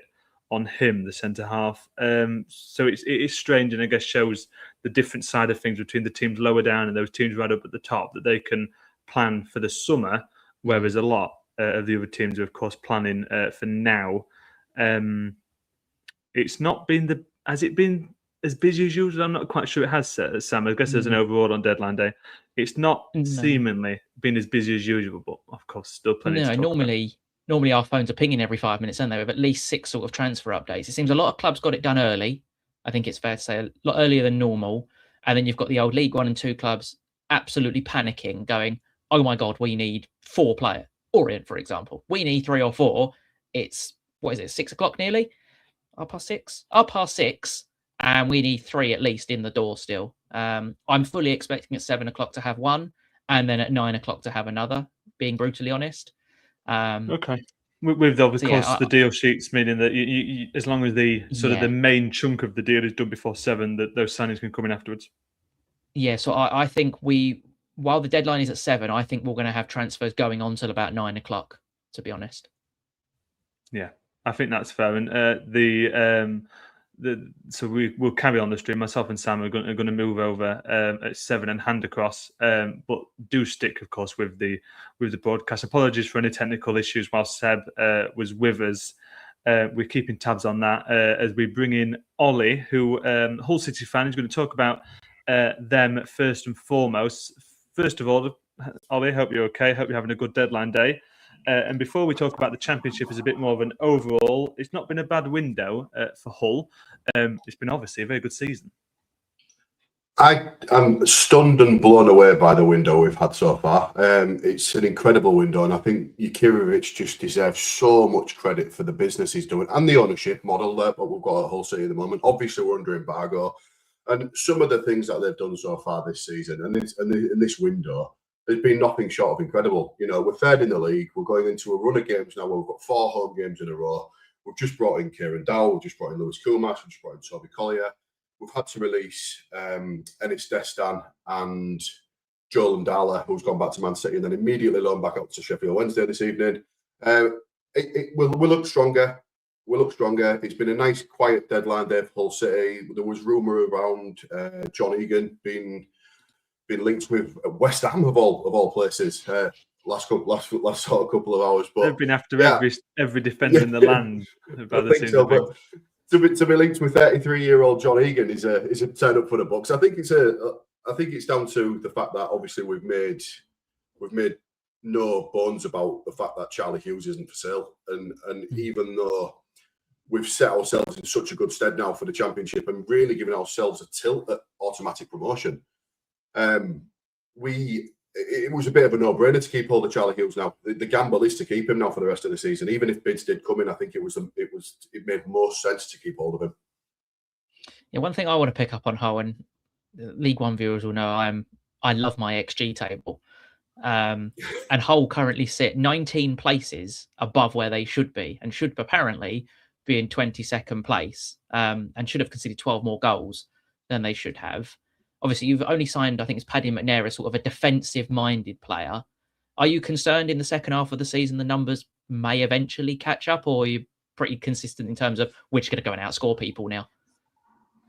on him, the centre half. So it is strange, and I guess shows the different side of things between the teams lower down and those teams right up at the top, that they can plan for the summer, whereas a lot of the other teams are, of course, planning for now. It's not been has it been as busy as usual? I'm not quite sure it has, Sam. I guess there's an overall on deadline day. It's not seemingly been as busy as usual, but of course, still plenty to talk about. Normally our phones are pinging every 5 minutes, and they have at least 6 sort of transfer updates. It seems a lot of clubs got it done early. I think it's fair to say a lot earlier than normal. And then you've got the old League 1 and 2 clubs absolutely panicking, going, oh my God, we need 4 players. Orient, for example. We need 3 or 4. It's, 6 o'clock nearly? 6:30? 6:30. And we need 3 at least in the door still. I'm fully expecting at 7 o'clock to have one, and then at 9 o'clock to have another, being brutally honest. Okay. With of course the deal sheets, meaning that you, as long as the sort of the main chunk of the deal is done before 7, that those signings can come in afterwards. Yeah, so I think while the deadline is at 7, I think we're going to have transfers going on till about 9 o'clock, to be honest. Yeah, I think that's fair. And so we'll carry on the stream. Myself and Sam are going to move over at 7 and hand across, but do stick, of course, with the broadcast. Apologies for any technical issues while Seb was with us. We're keeping tabs on that as we bring in Ollie, who Hull City fan, is going to talk about them first and foremost. First of all, Ollie, hope you're okay. Hope you're having a good deadline day. And before we talk about the Championship as a bit more of an overall, it's not been a bad window for Hull. It's been obviously a very good season. I am stunned and blown away by the window we've had so far. It's an incredible window, and I think Jurkiewicz just deserves so much credit for the business he's doing and the ownership model that we've got at Hull City at the moment. Obviously, we're under embargo, and some of the things that they've done so far this season and in this window, there's been nothing short of incredible. You know, we're third in the league. We're going into a run of games now where we've got 4 home games in a row. We've just brought in Kieran Dowell. We've just brought in Lewis Kumas. We've just brought in Toby Collier. We've had to release Enis Destan and Joel Ndala, who's gone back to Man City, and then immediately loaned back up to Sheffield Wednesday this evening. We'll look stronger. We'll look stronger. It's been a nice, quiet deadline day for Hull City. There was rumour around John Egan being linked with West Ham of all places. last sort of couple of hours. But they've been after every defender in the Yeah. land. By I the think seems so. of things. But to be linked with 33-year-old John Egan is a turn up for the Bucks. I think it's down to the fact that obviously we've made no bones about the fact that Charlie Hughes isn't for sale, and even though we've set ourselves in such a good stead now for the championship and really given ourselves a tilt at automatic promotion, it was a bit of a no-brainer to keep hold of Charlie Hughes now. The gamble is to keep him now for the rest of the season. Even if bids did come in, I think it made most sense to keep hold of him. Yeah, one thing I want to pick up on, Hull, and League One viewers will know I love my XG table. And Hull currently sit 19 places above where they should be, and should apparently be in 22nd place, and should have conceded 12 more goals than they should have. Obviously, you've only signed, I think it's Paddy McNair, as sort of a defensive-minded player. Are you concerned in the second half of the season the numbers may eventually catch up, or are you pretty consistent in terms of we're just going to go and outscore people now?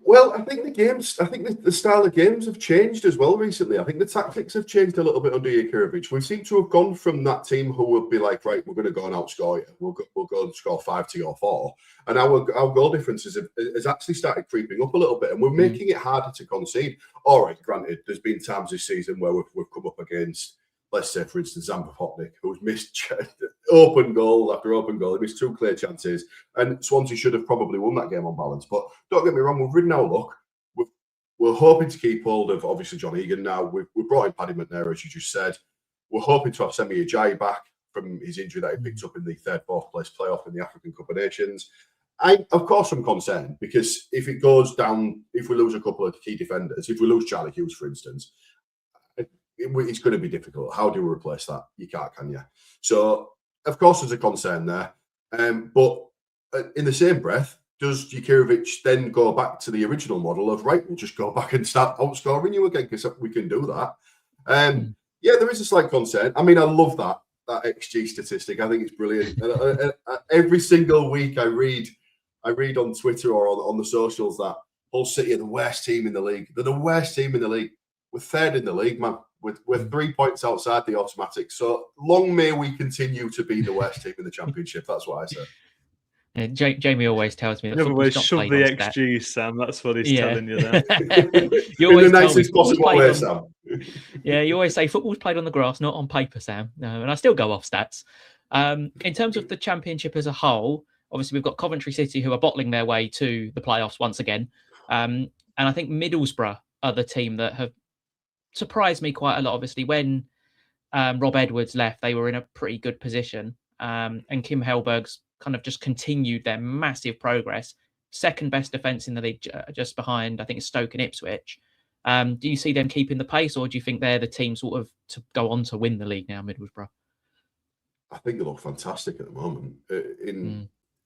Well, I think the style of games have changed as well recently. I think the tactics have changed a little bit under Jurkovic. We seem to have gone from that team who would be like, right, we're going to go and outscore you. We'll go and score 5 to your 4. And our goal differences has actually started creeping up a little bit, and we're making it harder to concede. All right, granted, there's been times this season where we've come up against, let's say, for instance, Zampa Popnik, who's missed open goal after open goal. He missed 2 clear chances, and Swansea should have probably won that game on balance. But don't get me wrong, we've ridden our luck. We're hoping to keep hold of, obviously, John Egan now. We've brought in Paddy McNair, as you just said. We're hoping to have Semi Ajayi back from his injury that he picked up in the 3rd, 4th place playoff in the African Cup of Nations. Of course, I'm concerned, because if it goes down, if we lose a couple of key defenders, if we lose Charlie Hughes, for instance, it's going to be difficult. How do you replace that? You can't, can you? So, of course, there's a concern there. But in the same breath, does Jurkovic then go back to the original model of, right, we'll just go back and start outscoring you again because we can do that? Yeah, there is a slight concern. I mean, I love that XG statistic. I think it's brilliant. And every single week I read on Twitter or on the socials that Hull City are the worst team in the league. They're the worst team in the league. We're 3rd in the league, man. We're 3 points outside the automatic. So long may we continue to be the worst team in the championship. That's what I say. Yeah, Jamie always tells me that Never way football's shove not the played on XG, Sam. That's what he's telling you there. You always in the tell me nicest football's possible played way, on, Sam. Yeah, you always say football's played on the grass, not on paper, Sam. And I still go off stats. In terms of the championship as a whole, obviously we've got Coventry City who are bottling their way to the playoffs once again. And I think Middlesbrough are the team that have surprised me quite a lot. Obviously, when Rob Edwards left, they were in a pretty good position. And Kim Hellberg's kind of just continued their massive progress. 2nd best defence in the league, just behind, I think, Stoke and Ipswich. Do you see them keeping the pace, or do you think they're the team sort of to go on to win the league now, Middlesbrough? I think they look fantastic at the moment.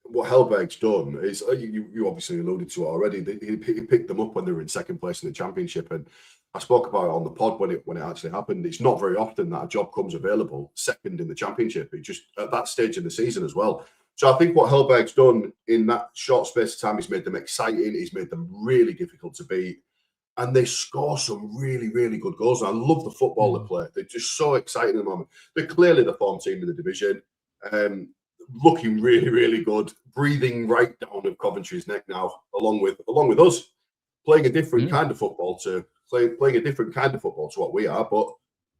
What Hellberg's done is, you obviously alluded to it already, he picked them up when they were in 2nd place in the championship. And I spoke about it on the pod when it actually happened. It's not very often that a job comes available 2nd in the championship. It just at that stage in the season as well. So I think what Hellberg's done in that short space of time, he's made them exciting. He's made them really difficult to beat. And they score some really, really good goals. And I love the football they play. They're just so exciting at the moment. They're clearly the form team in the division. Looking really, really good. Breathing right down of Coventry's neck now, along with us. Playing a different kind of football to what we are. But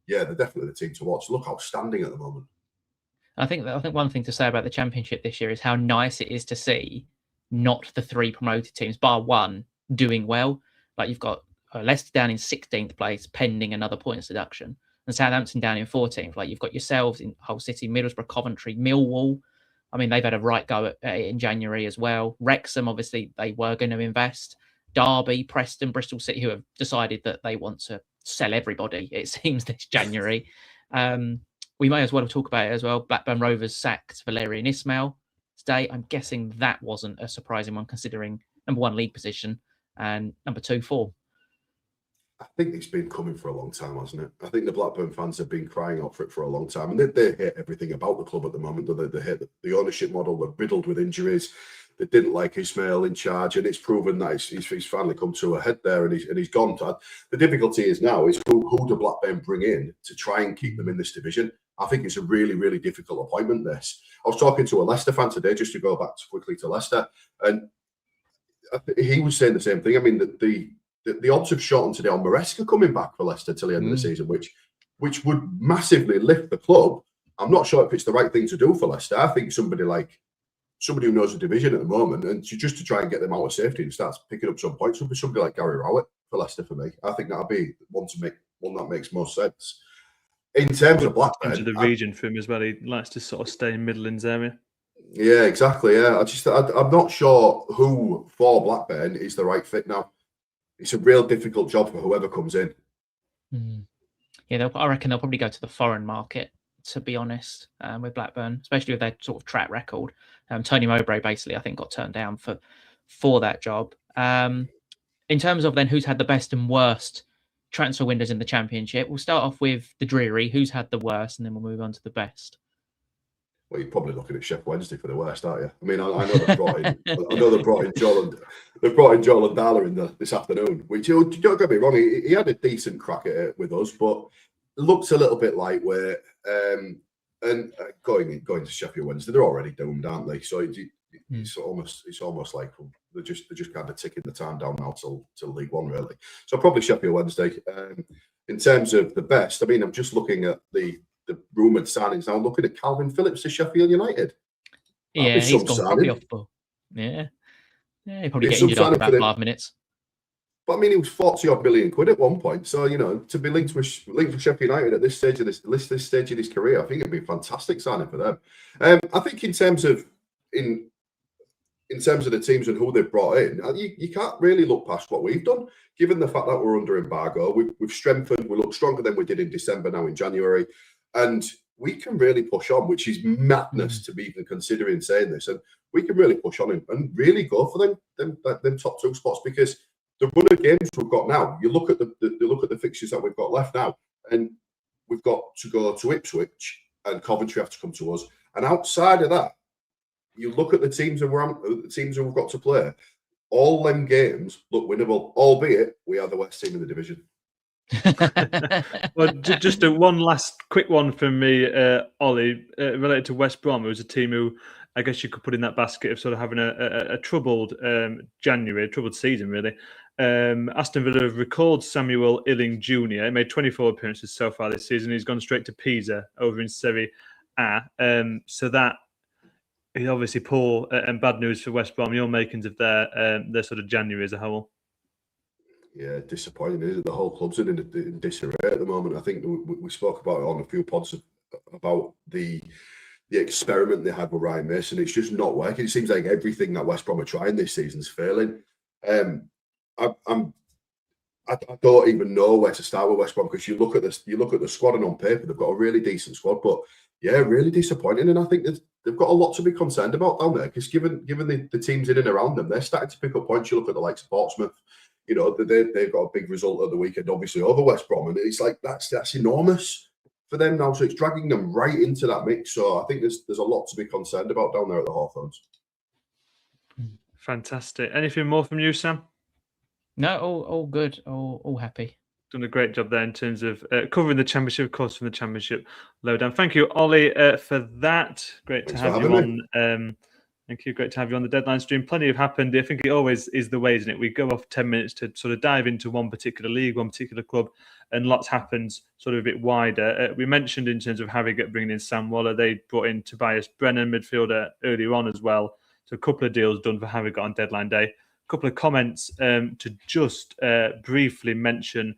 yeah, they're definitely the team to watch. Look outstanding at the moment. I think one thing to say about the championship this year is how nice it is to see not the 3 promoted teams, bar one, doing well. Like you've got Leicester down in 16th place, pending another points deduction, and Southampton down in 14th. Like you've got yourselves in Hull City, Middlesbrough, Coventry, Millwall. I mean, they've had a right go at it in January as well. Wrexham, obviously, they were going to invest. Derby, Preston, Bristol City, who have decided that they want to sell everybody, it seems, this January. We may as well talk about it as well. Blackburn Rovers sacked Valerian Ismail today. I'm guessing that wasn't a surprising one, considering number 1 league position and number 2 form. I think it's been coming for a long time, hasn't it? I think the Blackburn fans have been crying out for it for a long time. And they hate everything about the club at the moment. They hate the ownership model. They're riddled with injuries. They didn't like Ismail in charge. And it's proven that he's finally come to a head there and he's gone. The difficulty is now is who do Blackburn bring in to try and keep them in this division? I think it's a really, really difficult appointment, this. I was talking to a Leicester fan today, just to go back quickly to Leicester, and he was saying the same thing. I mean, the odds have shortened today on Maresca coming back for Leicester till the end of the season, which would massively lift the club. I'm not sure if it's the right thing to do for Leicester. I think somebody who knows the division at the moment, and just to try and get them out of safety and start picking up some points, would be somebody like Gary Rowett for Leicester for me. I think that'll be one that makes most sense. In terms of Blackburn, into the region for him as well. He likes to sort of stay in Midlands area. Yeah, exactly. Yeah, I'm not sure who for Blackburn is the right fit now. It's a real difficult job for whoever comes in. Yeah, I reckon they'll probably go to the foreign market, to be honest, with Blackburn, especially with their sort of track record. Tony Mowbray basically, I think, got turned down for that job. In terms of then who's had the best and worst transfer windows in the Championship, we'll start off with the dreary, who's had the worst, and then we'll move on to the best. Well, you're probably looking at Chef Wednesday for the worst, aren't you? I mean, I know they brought in, Joel and Darla in this afternoon. Which, don't get me wrong, he had a decent crack at it with us, but looks a little bit lightweight. And going to Sheffield Wednesday, they're already doomed, aren't they? So it's almost like they're just kind of ticking the time down now till League One, really. So probably Sheffield Wednesday. In terms of the best, I mean, I'm just looking at the rumoured signings now. Looking at Calvin Phillips to Sheffield United. Yeah, he's gone probably off the ball. Yeah, he probably get injured after about 5 minutes. But I mean, he was 40-odd million quid at one point. So, to be linked with Sheffield United at this stage of his career, I think it'd be a fantastic signing for them. I think in terms of the teams and who they've brought in, you can't really look past what we've done. Given the fact that we're under embargo, we've strengthened. We look stronger than we did in December, now in January, and we can really push on, which is madness to be even considering saying this. And we can really push on and really go for them top 2 spots, because the run of games we've got now, you look at the fixtures that we've got left now, and we've got to go to Ipswich, and Coventry have to come to us. And outside of that, you look at the teams who we've got to play. All them games look winnable, albeit we are the worst team in the division. Well, just one last quick one from me, Ollie, related to West Brom. It was a team who I guess you could put in that basket of sort of having a troubled January, a troubled season, really. Aston Villa have recalled Samuel Illing Jr. He made 24 appearances so far this season. He's gone straight to Pisa over in Serie A. So that is obviously poor and bad news for West Brom. Your makings of their sort of January as a whole. Yeah, disappointing, isn't it? The whole club's in disarray at the moment. I think we spoke about it on a few pods about the experiment they had with Ryan Mason. It's just not working. It seems like everything that West Brom are trying this season's failing. I don't even know where to start with West Brom, because you look at the squad, and on paper they've got a really decent squad, but yeah, really disappointing. And I think they've got a lot to be concerned about down there, because given the teams in and around them, they're starting to pick up points. You look at the likes of Portsmouth. They've got a big result at the weekend, obviously, over West Brom, and it's like that's enormous for them now. So it's dragging them right into that mix. So I think there's a lot to be concerned about down there at the Hawthorns. Fantastic. Anything more from you, Sam? No, all good, all happy. Done a great job there in terms of covering the Championship, of course, from the Championship Lowdown. Thank you, Ollie, for that. Great to have you on. Thank you. Great to have you on the Deadline stream. Plenty have happened. I think it always is the way, isn't it? We go off 10 minutes to sort of dive into one particular league, one particular club, and lots happens sort of a bit wider. We mentioned in terms of Harrogate bringing in Sam Waller, they brought in Tobias Brennan, midfielder, earlier on as well. So a couple of deals done for Harrogate on deadline day. A couple of comments to just briefly mention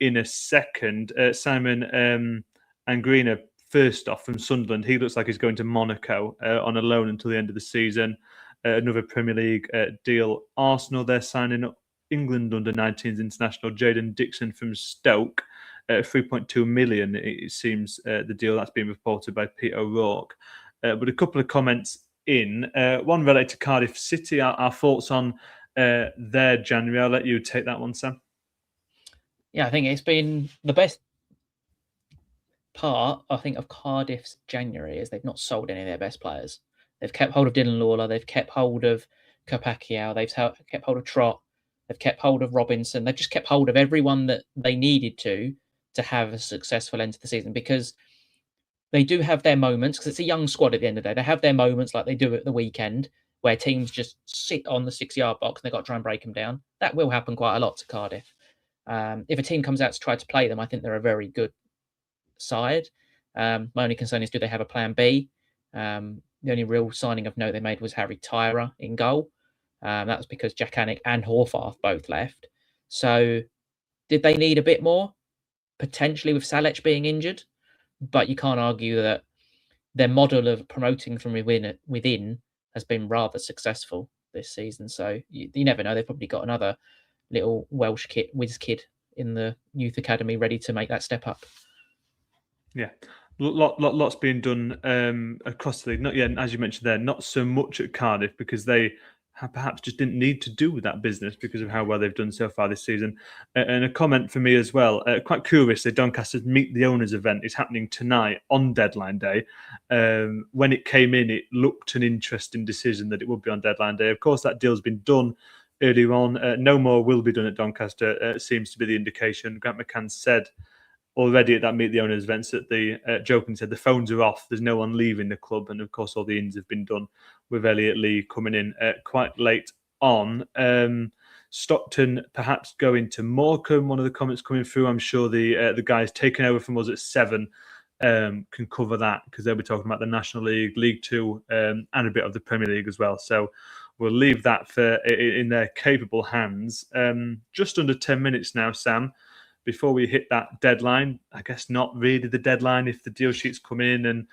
in a second. Simon Angrina, first off, from Sunderland, he looks like he's going to Monaco on a loan until the end of the season. Another Premier League deal. Arsenal, they're signing up England under-19s international Jayden Dixon from Stoke. 3.2 million, it seems, the deal that's been reported by Peter O'Rourke. But a couple of comments in. One related to Cardiff City. Our thoughts on their January. I'll let you take that one, Sam. Yeah, I think it's been the best part, I think, of Cardiff's January is they've not sold any of their best players. They've kept hold of Dylan Lawler, they've kept hold of Kopakiao, they've kept hold of Trott, they've kept hold of Robinson, they've just kept hold of everyone that they needed to have a successful end to the season, because they do have their moments because it's a young squad at the end of the day. They have their moments like they do at the weekend where teams just sit on the 6-yard box and they've got to try and break them down. That will happen quite a lot to Cardiff. If a team comes out to try to play them, I think they're a very good side. My only concern is, do they have a plan B? The only real signing of note they made was Harry Tyra in goal. That was because Jack Anick and Horvath both left. So did they need a bit more? Potentially with Salech being injured. But you can't argue that their model of promoting from within has been rather successful this season. So you never know. They've probably got another little Welsh whiz kid in the youth academy ready to make that step up. Yeah, lots being done across the league. Not yet, as you mentioned there, not so much at Cardiff because they perhaps just didn't need to do that business because of how well they've done so far this season. And a comment for me as well, quite curiously, Doncaster's Meet the Owners event is happening tonight on deadline day. When it came in, it looked an interesting decision that it would be on deadline day. Of course, that deal's been done earlier on. No more will be done at Doncaster, seems to be the indication. Grant McCann said already at that Meet the Owners events that the joking said the phones are off. There's no one leaving the club, and of course all the ins have been done with Elliot Lee coming in quite late on. Stockton perhaps going to Morecambe. One of the comments coming through. I'm sure the guys taking over from us at 7 can cover that because they'll be talking about the National League, League Two, and a bit of the Premier League as well. So we'll leave that in their capable hands. Just under 10 minutes now, Sam. Before we hit that deadline, I guess not really the deadline if the deal sheets come in, and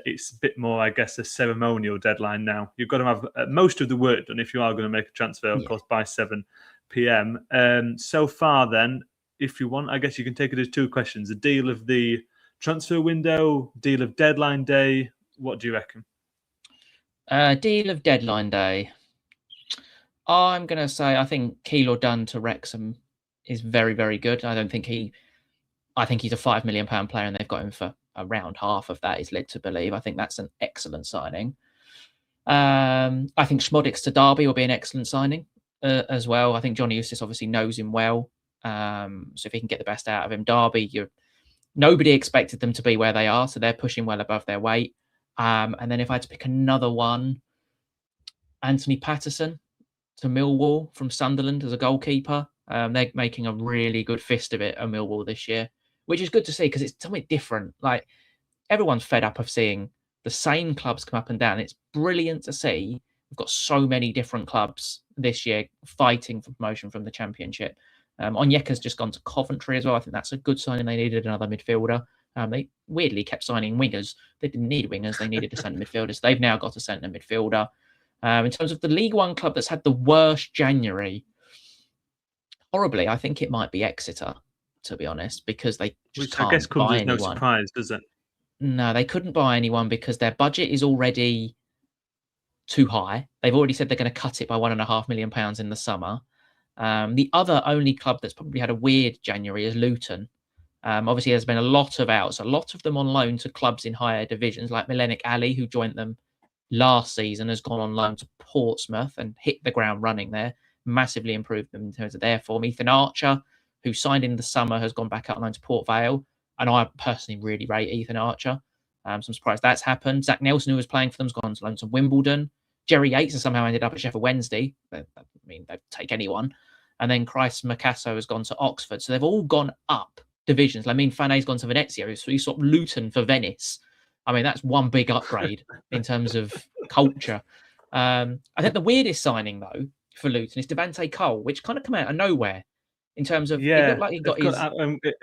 it's a bit more, I guess, a ceremonial deadline now. You've got to have most of the work done if you are going to make a transfer, of course, by 7 p.m. So far, then, if you want, I guess you can take it as 2 questions. A deal of the transfer window, deal of deadline day. What do you reckon? Deal of deadline day. I'm going to say I think Keylor Dunn to Wrexham is very, very good. I think he's a £5 million player and they've got him for around half of that is led to believe. I think that's an excellent signing. I think Schmodix to Derby will be an excellent signing as well. I think Johnny Eustace obviously knows him well. So if he can get the best out of him, Derby, nobody expected them to be where they are. So they're pushing well above their weight. And then if I had to pick another one, Anthony Patterson to Millwall from Sunderland as a goalkeeper. They're making a really good fist of it at Millwall this year, which is good to see because it's something different. Like everyone's fed up of seeing the same clubs come up and down. It's brilliant to see. We've got so many different clubs this year fighting for promotion from the Championship. Onyeka's just gone to Coventry as well. I think that's a good signing. They needed another midfielder. They weirdly kept signing wingers. They didn't need wingers. They needed a centre midfielder. So they've now got a centre midfielder. In terms of the League One club that's had the worst January, horribly, I think it might be Exeter, to be honest, because they just can't I guess comes buy as no anyone. surprise, does it? No, they couldn't buy anyone because their budget is already too high. They've already said they're going to cut it by £1.5 million in the summer. The other only club that's probably had a weird January is Luton. Obviously, there's been a lot of outs, a lot of them on loan to clubs in higher divisions, like Milenik Ali, who joined them last season, has gone on loan to Portsmouth and hit the ground running there. Massively improved them in terms of their form. Ethan Archer, who signed in the summer, has gone back out on loan to Port Vale. And I personally really rate Ethan Archer. So I'm surprised that's happened. Zach Nelson, who was playing for them, has gone on loan to Wimbledon. Jerry Yates has somehow ended up at Sheffield Wednesday. I mean, they'd take anyone. And then Christ Macasso has gone to Oxford. So they've all gone up divisions. I mean, Fane's gone to Venezia. So you swapped Luton for Venice. I mean, that's one big upgrade in terms of culture. I think the weirdest signing, though, for Luton is Devante Cole, which kind of come out of nowhere in terms of it looked like he got his.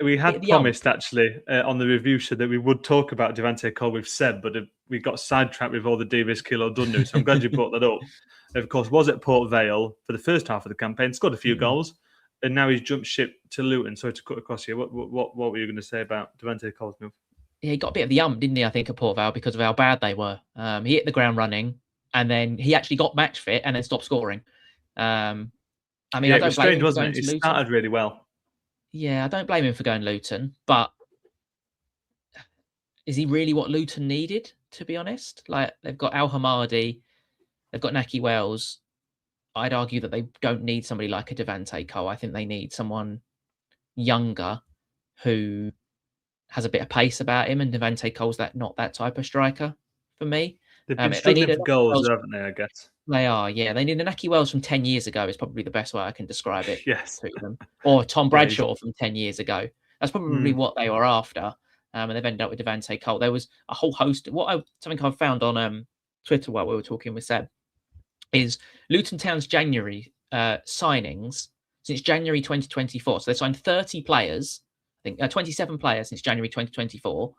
We had promised actually on the review show that we would talk about Devante Cole with Seb, but we got sidetracked with all the Davis Keylor Dunn news. So I'm glad you brought that up. Of course, was at Port Vale for the first half of the campaign, scored a few goals, and now he's jumped ship to Luton. Sorry to cut across here. What were you going to say about Devante Cole's move? Yeah, he got a bit of the didn't he? I think at Port Vale because of how bad they were. He hit the ground running, and then he actually got match fit, and then stopped scoring. I mean, I don't blame him for going to Luton. It started really well. Yeah, I don't blame him for going Luton, but is he really what Luton needed? To be honest, like they've got Al Hamadi, they've got Naki Wells. I'd argue that they don't need somebody like a Devante Cole. I think they need someone younger who has a bit of pace about him, and Devante Cole's not that type of striker for me. They've been They struggling need for a goals, haven't they? I guess. They are, yeah. They need an Naki Wells from 10 years ago is probably the best way I can describe it Yes. to them. Or Tom Yeah, Bradshaw from 10 years ago. That's probably Mm. what they were after. And they've ended up with Devante Cole. There was a whole host. Something I found on Twitter while we were talking with Seb is Luton Town's January signings since January 2024. So they signed 30 players, I think 27 players since January 2024.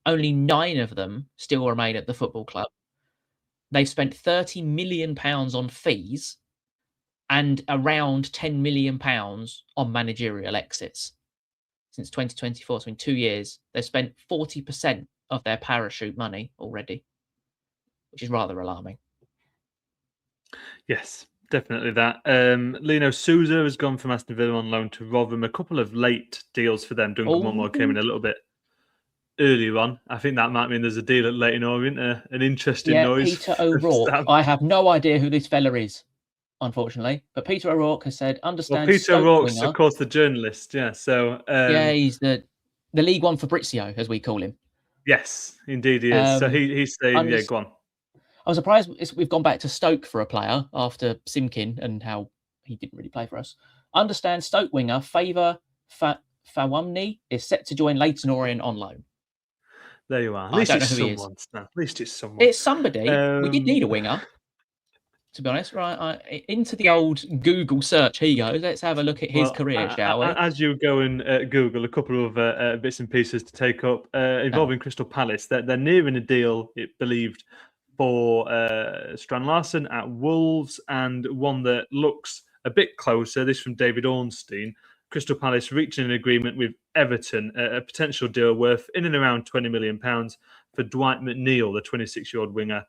Only 9 of them still remain at the football club. They've spent £30 million on fees and around £10 million on managerial exits since 2024. So in 2 years, they've spent 40% of their parachute money already, which is rather alarming. Yes, definitely that. Lino Souza has gone from Aston Villa on loan to Rotherham. A couple of late deals for them. Duncan Moore came in a little bit earlier on. I think that might mean there's a deal at Leyton Orient, an interesting noise. Peter O'Rourke. I have no idea who this fella is, unfortunately. But Peter O'Rourke has said, understand. Well, Peter O'Rourke's, of course, the journalist. Yeah, so he's the League One Fabrizio, as we call him. Yes, indeed he is. So he's saying, yeah, go on. I was surprised we've gone back to Stoke for a player after Simkin and how he didn't really play for us. Understand Stoke winger Favour Fawamni is set to join Leyton Orient on loan. There you are. At least it's someone. At least it's someone. It's somebody. We did need a winger, to be honest. Right, into the old Google search. Here he goes. Let's have a look at his career, shall we? As you go and Google a couple of bits and pieces to take up involving Crystal Palace, they're nearing a deal, it believed, for Strand Larsen at Wolves, and one that looks a bit closer. This from David Ornstein. Crystal Palace reaching an agreement with Everton, a potential deal worth in and around £20 million for Dwight McNeil, the 26-year-old winger,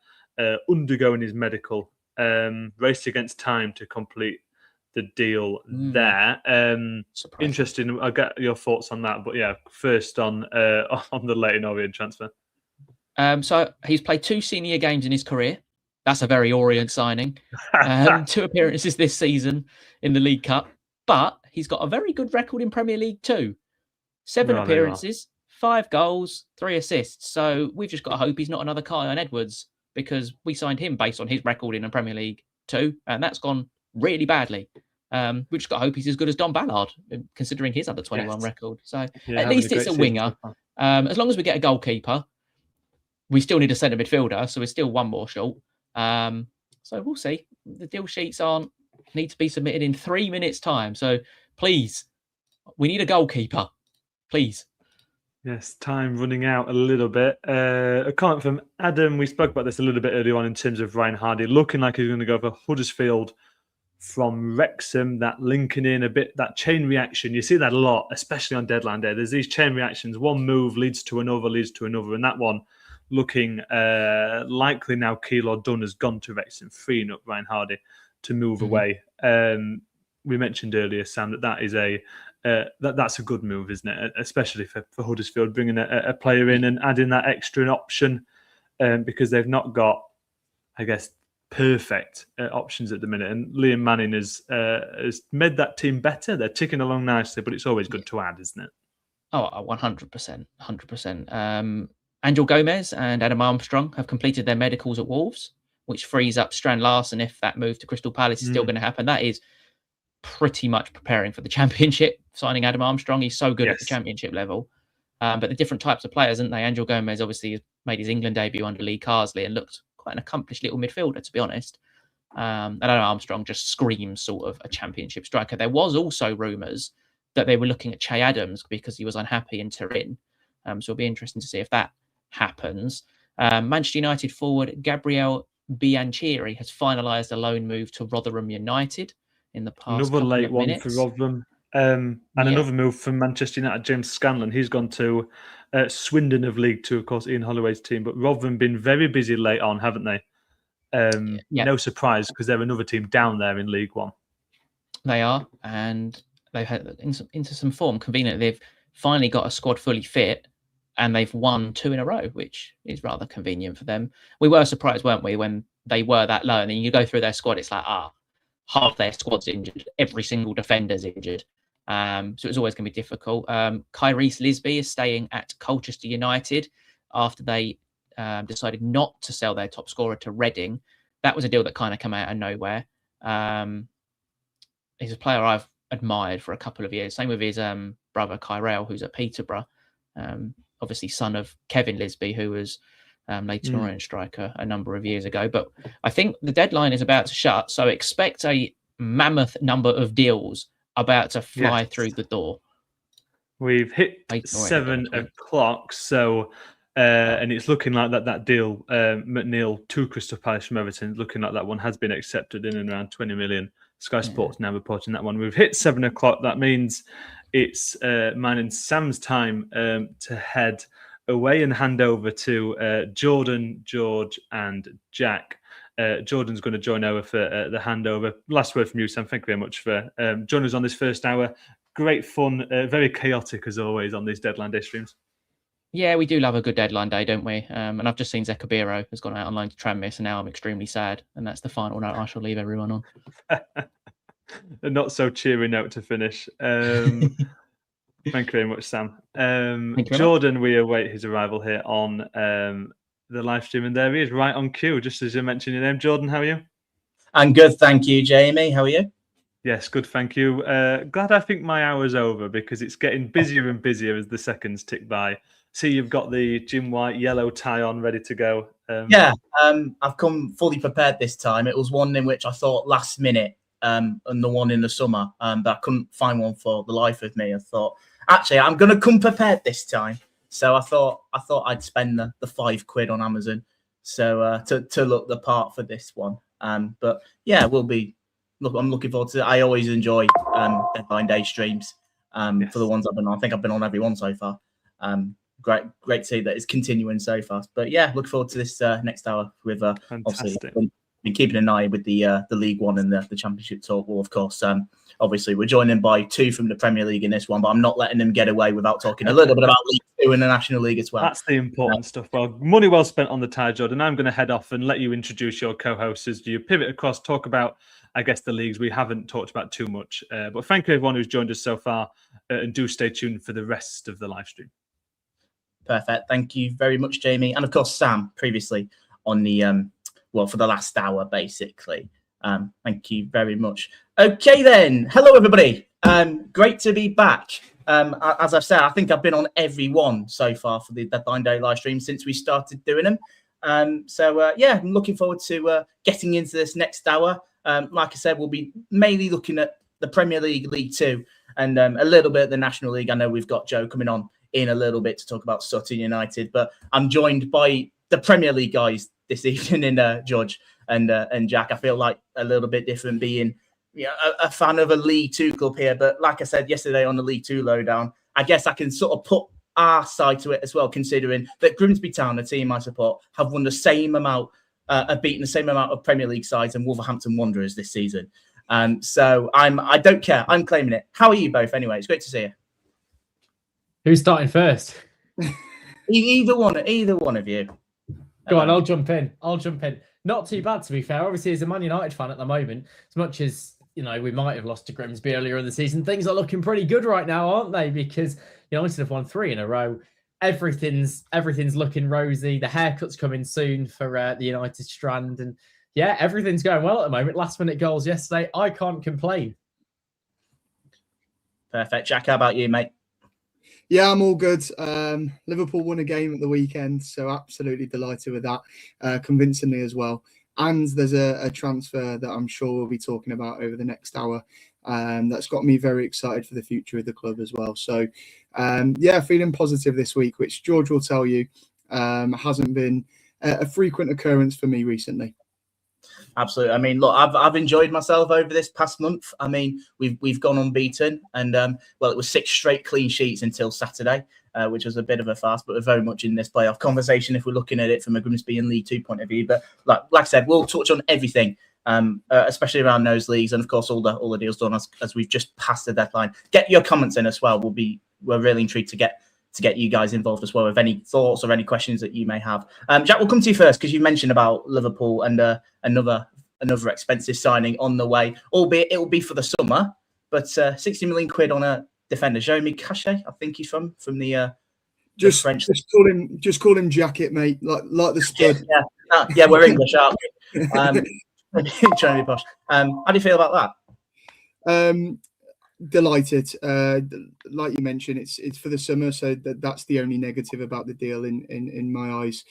undergoing his medical. Raced against time to complete the deal there. Interesting. I'll get your thoughts on that. But yeah, first on the Leyton Orient transfer. So he's played 2 senior games in his career. That's a very Orient signing. 2 appearances this season in the League Cup. But he's got a very good record in Premier League too. 7 appearances, 5 goals, 3 assists. So we've just got to hope he's not another Kyan Edwards, because we signed him based on his record in the Premier League too, and that's gone really badly. We've just got to hope he's as good as Don Ballard, considering his under 21 record. So at least it's a winger. As long as we get a goalkeeper, we still need a centre midfielder, so we're still 1 more short. So we'll see. The deal sheets need to be submitted in 3 minutes' time. So please, we need a goalkeeper. Please. Yes, time running out a little bit. A comment from Adam. We spoke about this a little bit earlier on in terms of Ryan Hardy looking like he's going to go for Huddersfield from Wrexham. That linking in a bit, that chain reaction. You see that a lot, especially on deadline day. There's these chain reactions. One move leads to another, and that one looking likely now Keylor Dunn has gone to Wrexham, freeing up Ryan Hardy to move away. We mentioned earlier, Sam, that is that's a good move, isn't it? Especially for Huddersfield, bringing a player in and adding that extra option, because they've not got, I guess, perfect options at the minute. And Liam Manning has made that team better. They're ticking along nicely, but it's always good to add, isn't it? Oh, 100%. 100%. Angel Gomez and Adam Armstrong have completed their medicals at Wolves, which frees up Strand Larsen if that move to Crystal Palace is still going to happen. That is pretty much preparing for the Championship, signing Adam Armstrong. He's so good at the Championship level. But the different types of players, aren't they? Angel Gomez obviously made his England debut under Lee Carsley and looked quite an accomplished little midfielder, to be honest. And Adam Armstrong just screams sort of a Championship striker. There was also rumours that they were looking at Che Adams because he was unhappy in Turin. So it'll be interesting to see if that happens. Manchester United forward Gabriel Bianchiri has finalised a loan move to Rotherham United in the past. Another late one for Rotherham. And another move from Manchester United, James Scanlon. He's gone to Swindon of League Two, of course, Ian Holloway's team. But Rotherham been very busy late on, haven't they? No surprise, because they're another team down there in League One. They are, and they've had into some form. Conveniently, they've finally got a squad fully fit, and they've won 2 in a row, which is rather convenient for them. We were surprised, weren't we, when they were that low, and then you go through their squad, it's like, half their squad's injured, every single defender's injured. So it's always going to be difficult. Kyrese Lisby is staying at Colchester United after they decided not to sell their top scorer to Reading. That was a deal that kind of came out of nowhere. He's a player I've admired for a couple of years. Same with his brother Kyrell, who's at Peterborough. Obviously son of Kevin Lisby, who was Leighton Orient striker a number of years ago. But I think the deadline is about to shut, so expect a mammoth number of deals about to fly through the door. We've hit 7 o'clock, so and it's looking like that deal, McNeil to Crystal Palace from Everton, looking like that one has been accepted in and around 20 million. Sky Sports now reporting that one. We've hit 7 o'clock. That means it's mine and Sam's time to head away and hand over to Jordan, George, and Jack. Jordan's going to join over for the handover. Last word from you, Sam. Thank you very much for joining us on this first hour. Great fun, very chaotic as always on these deadline day streams. Yeah, we do love a good deadline day, don't we? And I've just seen Zekabiro has gone out online to Tranmere, and now I'm extremely sad. And that's the final note I shall leave everyone on. A not so cheery note to finish. Thank you very much, Sam. Jordan, we await his arrival here on the live stream, and there he is, right on cue, just as you mentioned your name. Jordan, how are you? I'm good, thank you, Jamie. How are you? Yes, good, thank you. Glad I think my hour's over because it's getting busier and busier as the seconds tick by. See, you've got the Jim White yellow tie on, ready to go. I've come fully prepared this time. It was one in which I thought last minute, and the one in the summer, but I couldn't find one for the life of me. I thought, actually, I'm going to come prepared this time. So I thought I'd spend the £5 on Amazon, so to look the part for this one. But yeah, I'm looking forward to it. I always enjoy deadline day streams for the ones I've been on. I think I've been on every one so far. Great to see that it's continuing so fast. But yeah, look forward to this next hour with obviously been keeping an eye with the League One and the Championship talk. Well, of course, obviously we're joining by 2 from the Premier League in this one, but I'm not letting them get away without talking a little bit about League 2 and the National League as well. That's the important stuff. Well, money well spent on the tie, Jordan. I'm going to head off and let you introduce your co-hosts as you pivot across, talk about, I guess, the leagues we haven't talked about too much. But thank you everyone who's joined us so far, and do stay tuned for the rest of the live stream. Perfect. Thank you very much, Jamie. And of course, Sam, previously on the, for the last hour, basically. Thank you very much. Okay, then. Hello, everybody. Great to be back. As I've said, I think I've been on every one so far for the Deadline Day live stream since we started doing them. I'm looking forward to getting into this next hour. Like I said, we'll be mainly looking at the Premier League, League 2, and a little bit of the National League. I know we've got Joe coming on in a little bit to talk about Sutton United, but I'm joined by the Premier League guys this evening in George and Jack. I feel like a little bit different being a fan of a League 2 club here, but like I said yesterday on the League 2 lowdown, I guess I can sort of put our side to it as well, considering that Grimsby Town, the team I support, have won the same amount, have beaten the same amount of Premier League sides and Wolverhampton Wanderers this season. So I don't care. I'm claiming it. How are you both anyway? It's great to see you. Who's starting first? Either one of you. Go on, I'll jump in. Not too bad, to be fair. Obviously, as a Man United fan at the moment, as much as we might have lost to Grimsby earlier in the season, things are looking pretty good right now, aren't they? Because United have won 3 in a row. Everything's looking rosy. The haircut's coming soon for the United strand, and yeah, everything's going well at the moment. Last minute goals yesterday. I can't complain. Perfect. Jack, how about you, mate? Yeah, I'm all good. Liverpool won a game at the weekend, so absolutely delighted with that, convincingly as well. And there's a transfer that I'm sure we'll be talking about over the next hour. That's got me very excited for the future of the club as well. So, feeling positive this week, which George will tell you hasn't been a frequent occurrence for me recently. Absolutely. I mean, look, I've enjoyed myself over this past month. I mean, we've gone unbeaten, and it was 6 straight clean sheets until Saturday, which was a bit of a farce, but we're very much in this playoff conversation if we're looking at it from a Grimsby and League 2 point of view. But like I said, we'll touch on everything, especially around those leagues, and of course all the deals done as we've just passed the deadline. Get your comments in as well. We're really intrigued to get you guys involved as well with any thoughts or any questions that you may have. Jack, we'll come to you first because you mentioned about Liverpool and another expensive signing on the way, albeit it will be for the summer. But 60 million quid on a defender, Jeremy Cachet, I think he's from the French. Just call him Jacket, mate. Like the stud. Yeah, we're English, aren't we? Trying to be posh. How do you feel about that? Delighted. Like you mentioned, it's for the summer, so that's the only negative about the deal in my eyes.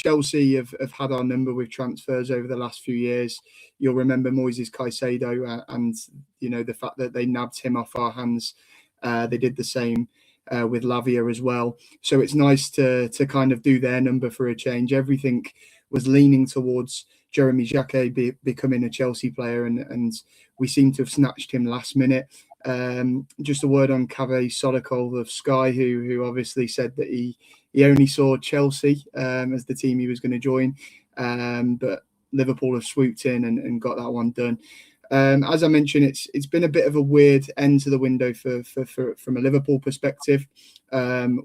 Chelsea have had our number with transfers over the last few years. You'll remember Moises Caicedo and the fact that they nabbed him off our hands. They did the same with Lavia as well. So it's nice to kind of do their number for a change. Everything was leaning towards Jeremy Jacquet becoming a Chelsea player, and we seem to have snatched him last minute. Just a word on Kaveh Solokol of Sky, who obviously said that he only saw Chelsea as the team he was going to join, but Liverpool have swooped in and got that one done. As I mentioned, it's been a bit of a weird end to the window for from a Liverpool perspective.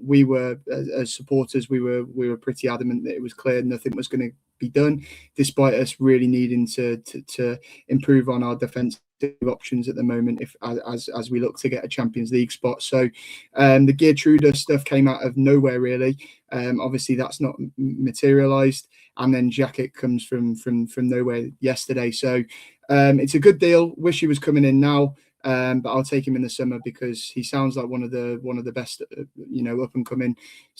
We were, as supporters, we were pretty adamant that it was clear nothing was going to be done, despite us really needing to improve on our defensive options at the moment as we look to get a Champions League spot. So the Geertruida stuff came out of nowhere, really. Obviously that's not materialized, and then Jacket comes from nowhere yesterday. So it's a good deal. Wish he was coming in now, but I'll take him in the summer because he sounds like one of the best up and coming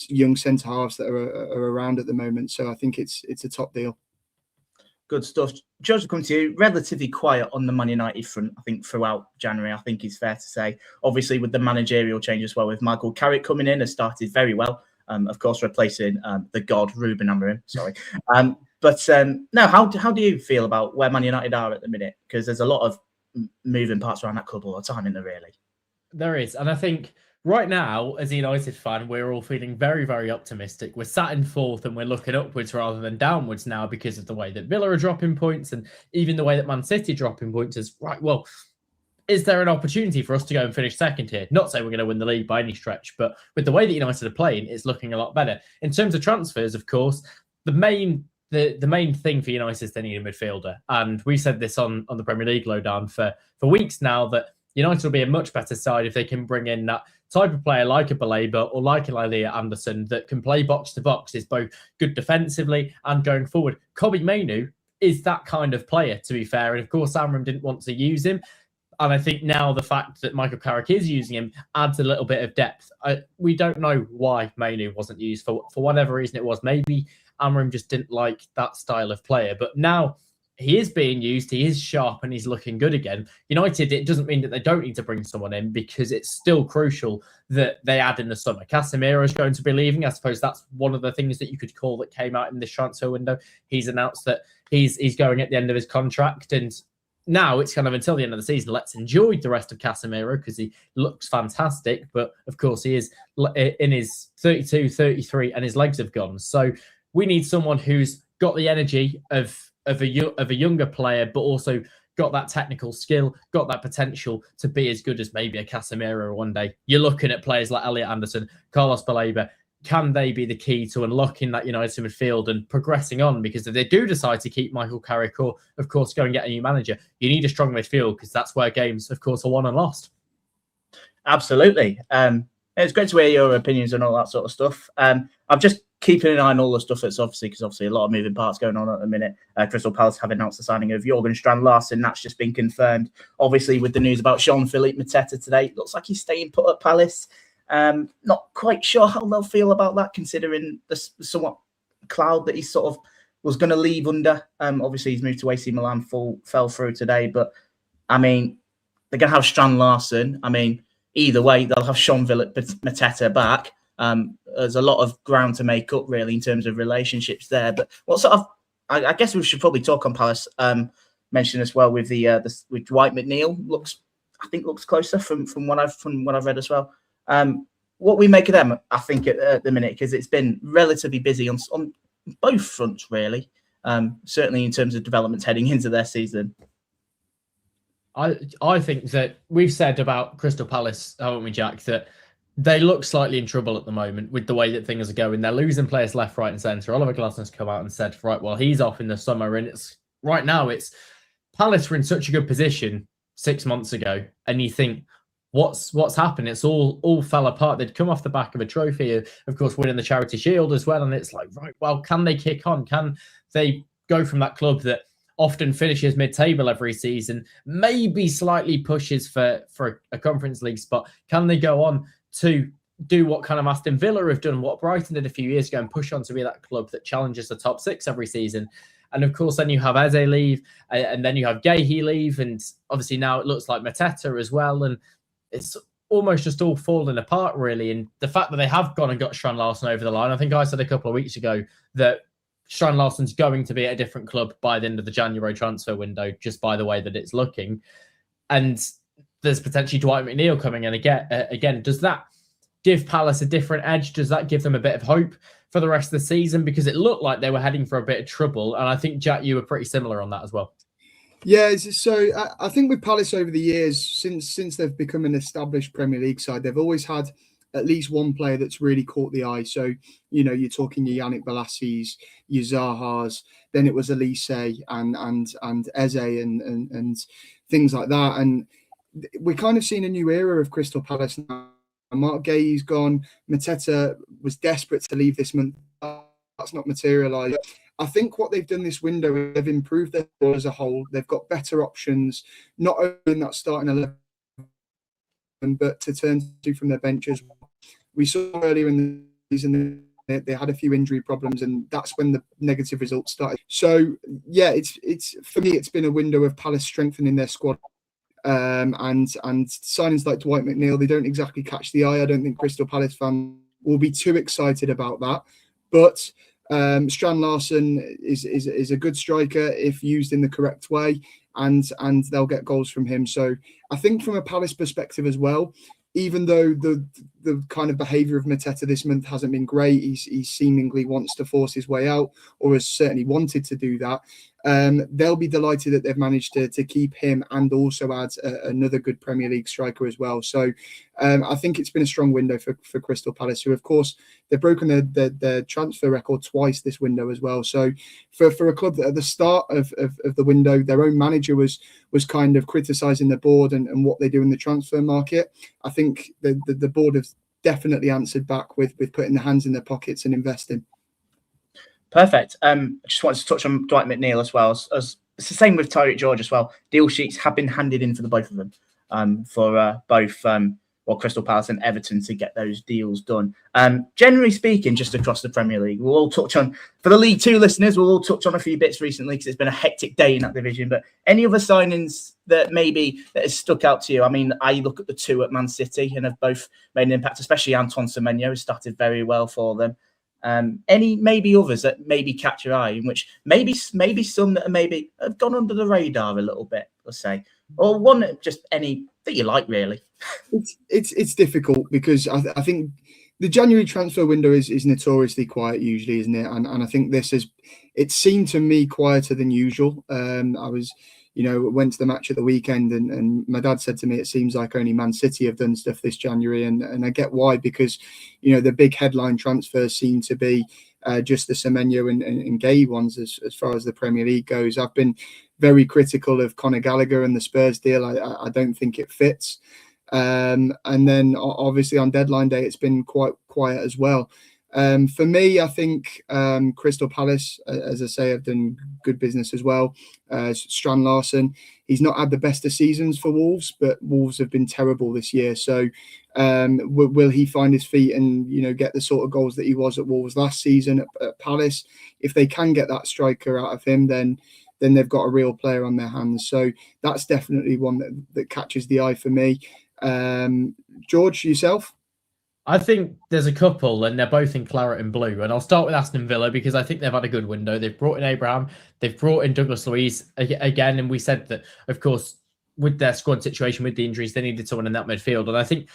young centre halves that are around at the moment. So I think it's a top deal. Good stuff. George, will come to you. Relatively quiet on the Man United front, I think, throughout January, I think it's fair to say. Obviously, with the managerial change as well, with Michael Carrick coming in, has started very well. Of course, replacing the god, Ruben Amorim. Sorry. No, how do you feel about where Man United are at the minute? Because there's a lot of moving parts around that club all the time, isn't there, really? There is. And I think right now, as a United fan, we're all feeling very, very optimistic. We're sat in fourth and we're looking upwards rather than downwards now because of the way that Villa are dropping points and even the way that Man City dropping points is right. Well, is there an opportunity for us to go and finish second here? Not saying we're going to win the league by any stretch, but with the way that United are playing, it's looking a lot better. In terms of transfers, of course, the main thing for United is they need a midfielder. And we said this on the Premier League Lowdown for weeks now, that United will be a much better side if they can bring in that type of player like a Baleba or like an Elliot Anderson that can play box to box, is both good defensively and going forward. Kobbie Mainoo is that kind of player, to be fair. And of course, Amorim didn't want to use him. And I think now the fact that Michael Carrick is using him adds a little bit of depth. We don't know why Mainoo wasn't used for whatever reason it was. Maybe Amorim just didn't like that style of player. But now he is being used. He is sharp and he's looking good again. United, it doesn't mean that they don't need to bring someone in because it's still crucial that they add in the summer. Casemiro is going to be leaving. I suppose that's one of the things that you could call that came out in this transfer window. He's announced that he's going at the end of his contract, and now it's kind of until the end of the season. Let's enjoy the rest of Casemiro because he looks fantastic. But of course, he is in his 32, 33 and his legs have gone. So we need someone who's got the energy of a younger player, but also got that technical skill, got that potential to be as good as maybe a Casemiro one day. You're looking at players like Elliot Anderson, Carlos Baleba. Can they be the key to unlocking that United midfield and progressing on? Because if they do decide to keep Michael Carrick or, of course, go and get a new manager, you need a strong midfield because that's where games, of course, are won and lost. Absolutely. It's great to hear your opinions and all that sort of stuff. I'm just keeping an eye on all the stuff that's obviously a lot of moving parts going on at the minute. Crystal Palace have announced the signing of Jurgen Strand Larsen. That's just been confirmed. Obviously, with the news about Jean-Philippe Mateta today, it looks like he's staying put at Palace. Not quite sure how they'll feel about that, considering the somewhat cloud that he sort of was going to leave under. Obviously, he's moved to AC Milan, fell through today. But, I mean, they're going to have Strand Larsen. I mean, either way, they'll have Jean-Philippe Mateta back. There's a lot of ground to make up, really, in terms of relationships there. But what sort of, I guess we should probably talk on Palace. Mention as well with with Dwight McNeil looks closer from what I've read as well. What we make of them, I think, at the minute, because it's been relatively busy on both fronts, really. Certainly in terms of developments heading into their season. I think that we've said about Crystal Palace, haven't we, Jack, that they look slightly in trouble at the moment with the way that things are going. They're losing players left, right, and centre. Oliver Glasner's come out and said, right, well, he's off in the summer, and right now it's Palace are in such a good position 6 months ago, and you think, what's happened? It's all fell apart. They'd come off the back of a trophy, of course, winning the Charity Shield as well, and it's like, right, well, can they kick on? Can they go from that club that often finishes mid-table every season, maybe slightly pushes for a Conference League spot? Can they go on to do what kind of Aston Villa have done, what Brighton did a few years ago, and push on to be that club that challenges the top 6 every season? And of course, then you have Eze leave, and then you have Gahey leave, and obviously now it looks like Mateta as well, and it's almost just all falling apart, really. And the fact that they have gone and got Strand Larsen over the line, I think I said a couple of weeks ago that Strand Larsen's going to be at a different club by the end of the January transfer window, just by the way that it's looking. And there's potentially Dwight McNeil coming in again. Does that give Palace a different edge? Does that give them a bit of hope for the rest of the season? Because it looked like they were heading for a bit of trouble. And I think, Jack, you were pretty similar on that as well. Yeah, so I think with Palace over the years, since they've become an established Premier League side, they've always had at least one player that's really caught the eye. So, you know, you're talking your Yannick Bolassis, your Zahas, then it was Elise and Eze and things like that. And we're kind of seeing a new era of Crystal Palace now. Mark Gay's gone. Mateta was desperate to leave this month. That's not materialised. I think what they've done this window, they've improved their ball as a whole. They've got better options, not only in that starting 11, but to turn to from their bench as well. We saw earlier in the season they had a few injury problems, and that's when the negative results started. So yeah, it's for me, it's been a window of Palace strengthening their squad. And signings like Dwight McNeil, they don't exactly catch the eye. I don't think Crystal Palace fans will be too excited about that. But Strand Larsen is a good striker if used in the correct way, and they'll get goals from him. So I think from a Palace perspective as well, even though the kind of behaviour of Mateta this month hasn't been great, he seemingly wants to force his way out, or has certainly wanted to do that. They'll be delighted that they've managed to keep him and also add another good Premier League striker as well. So I think it's been a strong window for Crystal Palace, who of course they've broken their transfer record twice this window as well. So for a club that at the start of the window, their own manager was kind of criticising the board and what they do in the transfer market, I think the board have definitely answered back with putting their hands in their pockets and investing. Perfect. I just wanted to touch on Dwight McNeil as well. As it's the same with Tyreek George as well. Deal sheets have been handed in for the both of them, for both Crystal Palace and Everton to get those deals done. Generally speaking, just across the Premier League, we'll all touch on, for the League Two listeners, we'll all touch on a few bits recently because it's been a hectic day in that division. But any other signings that has stuck out to you? I mean, I look at the two at Man City and have both made an impact, especially Antoine Semenyo has started very well for them. Any maybe others that maybe catch your eye, in which maybe some that have gone under the radar a little bit, let's say, or one just any that you like really. It's difficult because I think the January transfer window is notoriously quiet usually, isn't it? And I think it seemed to me quieter than usual. I was, went to the match at the weekend and my dad said to me, it seems like only Man City have done stuff this January. And I get why, because, the big headline transfers seem to be just the Semenyo and Gay ones as far as the Premier League goes. I've been very critical of Conor Gallagher and the Spurs deal. I don't think it fits. And then obviously on deadline day, it's been quite quiet as well. For me, I think Crystal Palace, as I say, have done good business as well. Strand Larsen, he's not had the best of seasons for Wolves, but Wolves have been terrible this year. So will he find his feet and get the sort of goals that he was at Wolves last season at Palace? If they can get that striker out of him, then they've got a real player on their hands. So that's definitely one that catches the eye for me. George, yourself? I think there's a couple, and they're both in claret and blue. And I'll start with Aston Villa because I think they've had a good window. They've brought in Abraham, they've brought in Douglas Luiz again, and we said that, of course, with their squad situation, with the injuries, they needed someone in that midfield. And I think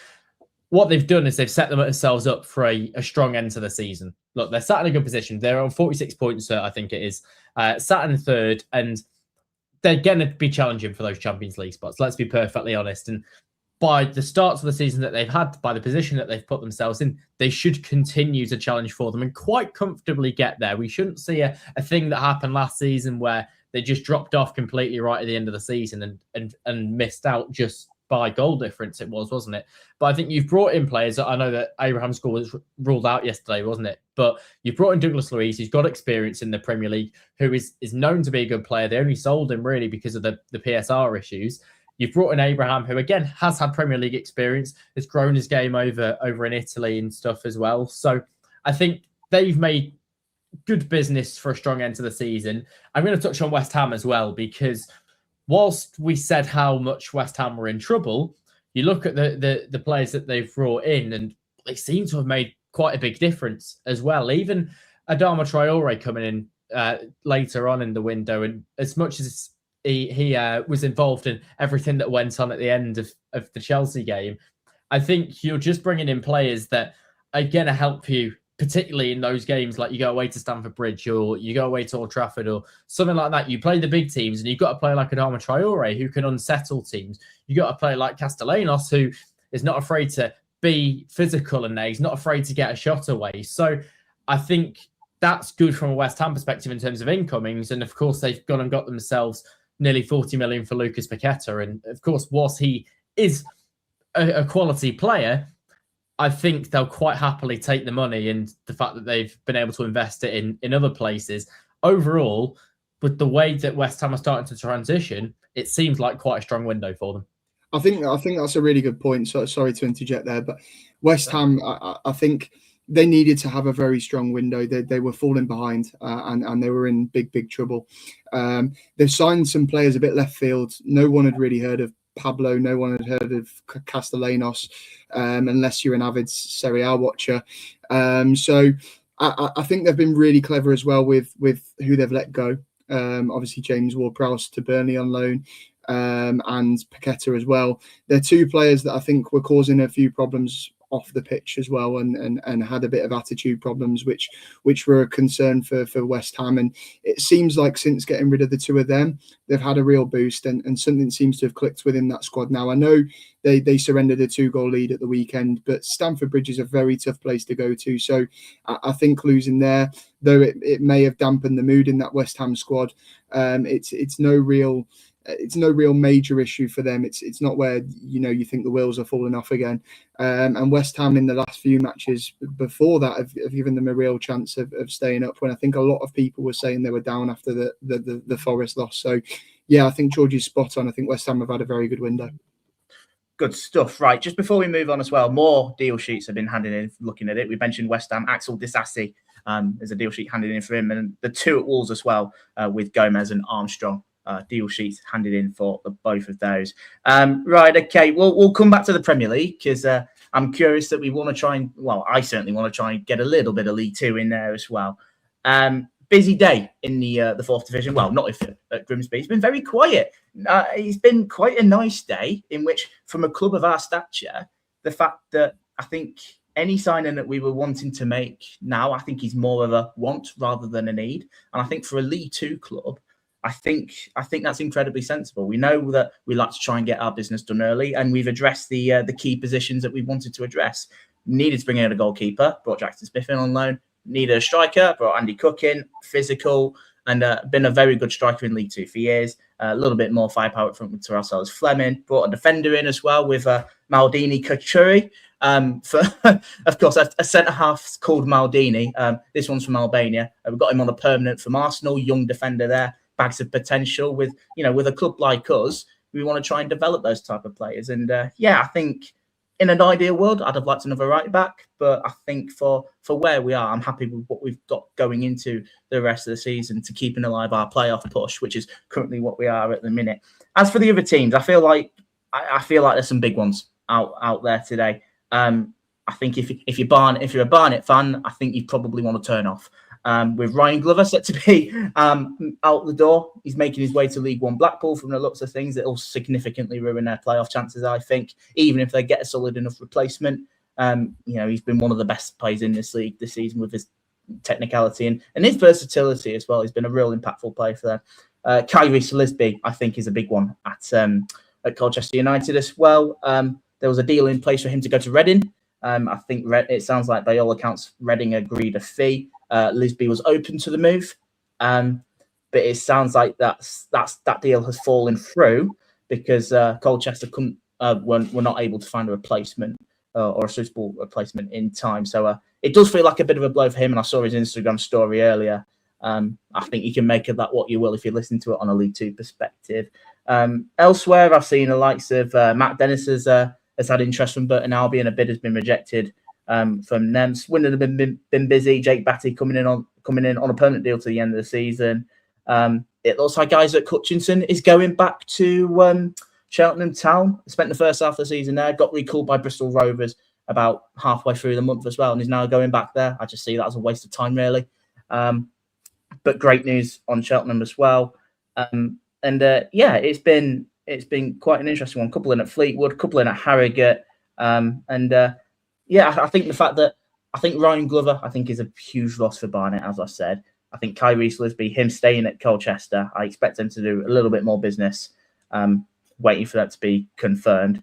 what they've done is they've set themselves up for a strong end to the season. Look, they're sat in a good position. They're on 46 points, I think it is, sat in third, and they're going to be challenging for those Champions League spots. Let's be perfectly honest. And by the starts of the season that they've had, by the position that they've put themselves in, they should continue to challenge for them and quite comfortably get there. We shouldn't see a thing that happened last season where they just dropped off completely right at the end of the season and missed out just by goal difference. It was, wasn't it? But I think you've brought in players. I know that Abraham Score was ruled out yesterday, wasn't it? But you've brought in Douglas Luiz, who's got experience in the Premier League, who is known to be a good player. They only sold him really because of the PSR issues. You've brought in Abraham, who again has had Premier League experience, has grown his game over in Italy and stuff as well. So I think they've made good business for a strong end to the season. I'm going to touch on West Ham as well, because whilst we said how much West Ham were in trouble, you look at the players that they've brought in, and they seem to have made quite a big difference as well. Even Adama Traore coming in later on in the window, and as much as he was involved in everything that went on at the end of the Chelsea game, I think you're just bringing in players that are going to help you, particularly in those games like you go away to Stamford Bridge or you go away to Old Trafford or something like that. You play the big teams, and you've got to play like Adama Traore, who can unsettle teams. You got to play like Castellanos, who is not afraid to be physical, and he's not afraid to get a shot away. So I think that's good from a West Ham perspective in terms of incomings. And of course, they've gone and got themselves nearly 40 million for Lucas Paqueta. And of course, whilst he is a quality player, I think they'll quite happily take the money, and the fact that they've been able to invest it in other places. Overall, with the way that West Ham are starting to transition, it seems like quite a strong window for them. I think that's a really good point. So sorry to interject there, but West Ham, I think they needed to have a very strong window. They were falling behind, and they were in big trouble. They've signed some players a bit left field. No one had really heard of Pablo. No one had heard of Castellanos, unless you're an avid Serie A watcher. So I think they've been really clever as well with who they've let go. Obviously, James Ward-Prowse to Burnley on loan, and Paqueta as well. They're two players that I think were causing a few problems off the pitch as well, and had a bit of attitude problems, which were a concern for West Ham. And it seems like since getting rid of the two of them, they've had a real boost, and something seems to have clicked within that squad now. I know they surrendered a 2-goal lead at the weekend, but Stamford Bridge is a very tough place to go to. So I think losing there, though it may have dampened the mood in that West Ham squad, it's no real major issue for them. It's not where you think the wheels are falling off again. And West Ham in the last few matches before that have given them a real chance of staying up, when I think a lot of people were saying they were down after the Forest loss. So yeah, I think George is spot on. I think West Ham have had a very good window. Good stuff. Right, just before we move on as well, more deal sheets have been handed in. Looking at it, we mentioned West Ham, Axel Disasi. There's a deal sheet handed in for him, and the two at Wolves as well, with Gomez and Armstrong. Deal sheets handed in for both of those. Right, okay, we'll come back to the Premier League, because I'm curious that we want to try and, well, I certainly want to try and get a little bit of League Two in there as well. Busy day in the fourth division. Well, not if at Grimsby. It's been very quiet. It's been quite a nice day in which, from a club of our stature, the fact that I think any signing that we were wanting to make now, I think is more of a want rather than a need. And I think for a League Two club, I think that's incredibly sensible. We know that we like to try and get our business done early, and we've addressed the key positions that we wanted to address. Needed to bring in a goalkeeper, brought Jackson Smith in on loan. Needed a striker, brought Andy Cook in, physical, and been a very good striker in League Two for years. A little bit more firepower up front with Terrell Sellers-Fleming. Brought a defender in as well with Maldini Kachuri. Of course, a centre-half called Maldini. This one's from Albania. We've got him on a permanent from Arsenal, young defender there. Bags of potential with a club like us, we want to try and develop those type of players. And I think in an ideal world, I'd have liked another right back, but I think for where we are, I'm happy with what we've got going into the rest of the season to keeping alive our playoff push, which is currently what we are at the minute. As for the other teams, I feel like there's some big ones out there today. I think if you're a Barnet fan, I think you probably want to turn off. With Ryan Glover set to be out the door. He's making his way to League One Blackpool. From the looks of things, it'll significantly ruin their playoff chances, I think, even if they get a solid enough replacement. He's been one of the best players in this league this season with his technicality and his versatility as well. He's been a real impactful player for them. Kyrie Salisbury, I think, is a big one at Colchester United as well. There was a deal in place for him to go to Reading. I think it sounds like by all accounts, Reading agreed a fee. Lisby was open to the move. but it sounds like that deal has fallen through because Colchester were not able to find a replacement or a suitable replacement in time. So it does feel like a bit of a blow for him. And I saw his Instagram story earlier. I think you can make of that what you will if you listen to it on a League Two perspective. Elsewhere, I've seen the likes of Matt Dennis has had interest from Burton Albion. A bid has been rejected from them. Swindon have been busy. Jake Batty coming in on a permanent deal to the end of the season. It looks like Isaac Hutchinson is going back to Cheltenham Town. Spent the first half of the season there. Got recalled by Bristol Rovers about halfway through the month as well, and is now going back there. I just see that as a waste of time, really. But great news on Cheltenham as well. It's been quite an interesting one. Couple in at Fleetwood, couple in at Harrogate, I think the fact that Ryan Glover is a huge loss for Barnet, as I said. I think Kyrie Slisby, him staying at Colchester, I expect him to do a little bit more business, waiting for that to be confirmed.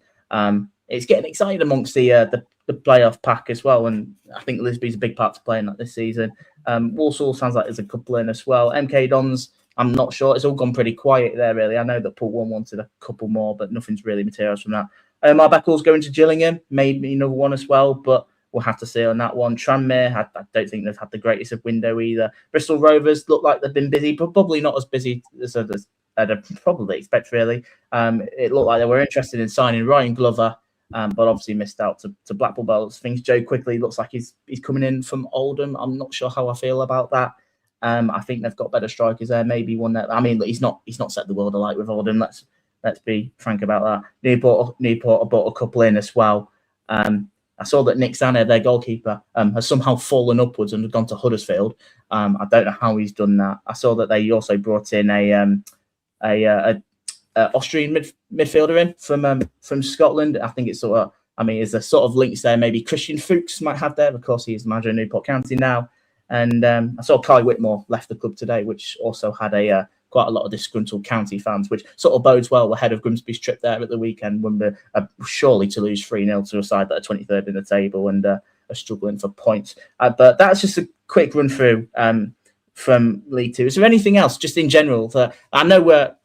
It's getting excited amongst the playoff pack as well, and I think Lisby's a big part to play in that this season. Walsall sounds like there's a couple in as well. MK Dons, I'm not sure. It's all gone pretty quiet there, really. I know that Pool 1 wanted a couple more, but nothing's really materialised from that. Beckles going to Gillingham, maybe another one as well, but we'll have to see on that one. Tranmere, I don't think they've had the greatest of window either. Bristol Rovers look like they've been busy, but probably not as busy as I'd probably expect, really. It looked like they were interested in signing Ryan Glover, but obviously missed out to Blackpool Bells. Things Joe Quickly looks like he's coming in from Oldham. I'm not sure how I feel about that. I think they've got better strikers there. Maybe one that he's not set the world alight with Oldham. Let's be frank about that. Newport bought a couple in as well. I saw that Nick Zaner, their goalkeeper, has somehow fallen upwards and gone to Huddersfield. I don't know how he's done that. I saw that they also brought in a Austrian midfielder in from Scotland. I think it's there's a sort of links there. Maybe Christian Fuchs might have there. Of course, he's the manager of Newport County now. And I saw Kai Whitmore left the club today, which also had quite a lot of disgruntled county fans, which sort of bodes well ahead of Grimsby's trip there at the weekend when we're surely to lose 3-0 to a side that are 23rd in the table and are struggling for points. But that's just a quick run through from League Two. Is there anything else, just in general? I know we're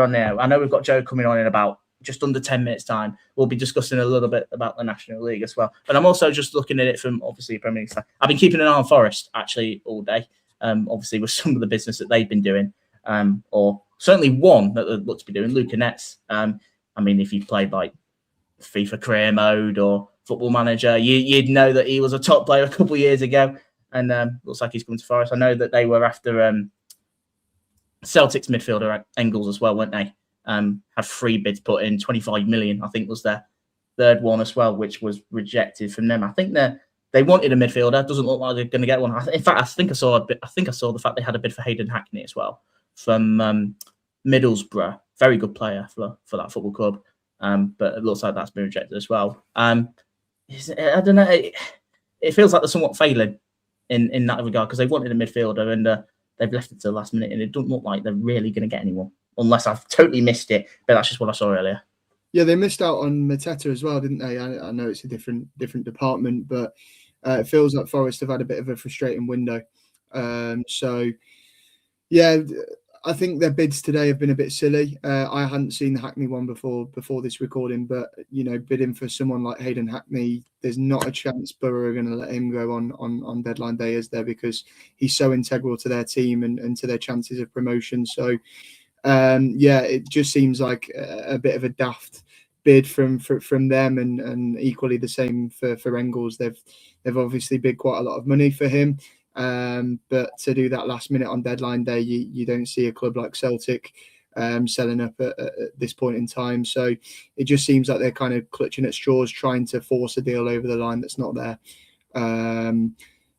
on there. I know we've got Joe coming on in about just under 10 minutes time. We'll be discussing a little bit about the National League as well. But I'm also just looking at it from obviously Premier League side. I've been keeping an eye on Forest actually all day. Obviously with some of the business that they've been doing, or certainly one that they look to be doing, Luca Nets. If you played like FIFA career mode or Football Manager, you'd know that he was a top player a couple of years ago, and looks like he's coming to Forest. I know that they were after Celtics midfielder Engels as well, weren't they? Had 3 bids put in, 25 million, I think was their third one as well, which was rejected from them. I think they wanted a midfielder. Doesn't look like they're going to get one. In fact, I think I saw the fact they had a bid for Hayden Hackney as well from Middlesbrough. Very good player for that football club. But it looks like that's been rejected as well. I don't know. It feels like they're somewhat failing in that regard because they wanted a midfielder and they've left it to the last minute, and it doesn't look like they're really going to get anyone. Unless I've totally missed it, but that's just what I saw earlier. Yeah, they missed out on Mateta as well, didn't they? I know it's a different department, but it feels like Forest have had a bit of a frustrating window. I think their bids today have been a bit silly. I hadn't seen the Hackney one before this recording, but bidding for someone like Hayden Hackney, there's not a chance Borough are going to let him go on deadline day, is there? Because he's so integral to their team and to their chances of promotion. So. It just seems like a bit of a daft bid from them, and equally the same for Engels. They've obviously bid quite a lot of money for him, but to do that last minute on deadline day, you don't see a club like Celtic selling up at this point in time. So it just seems like they're kind of clutching at straws, trying to force a deal over the line that's not there.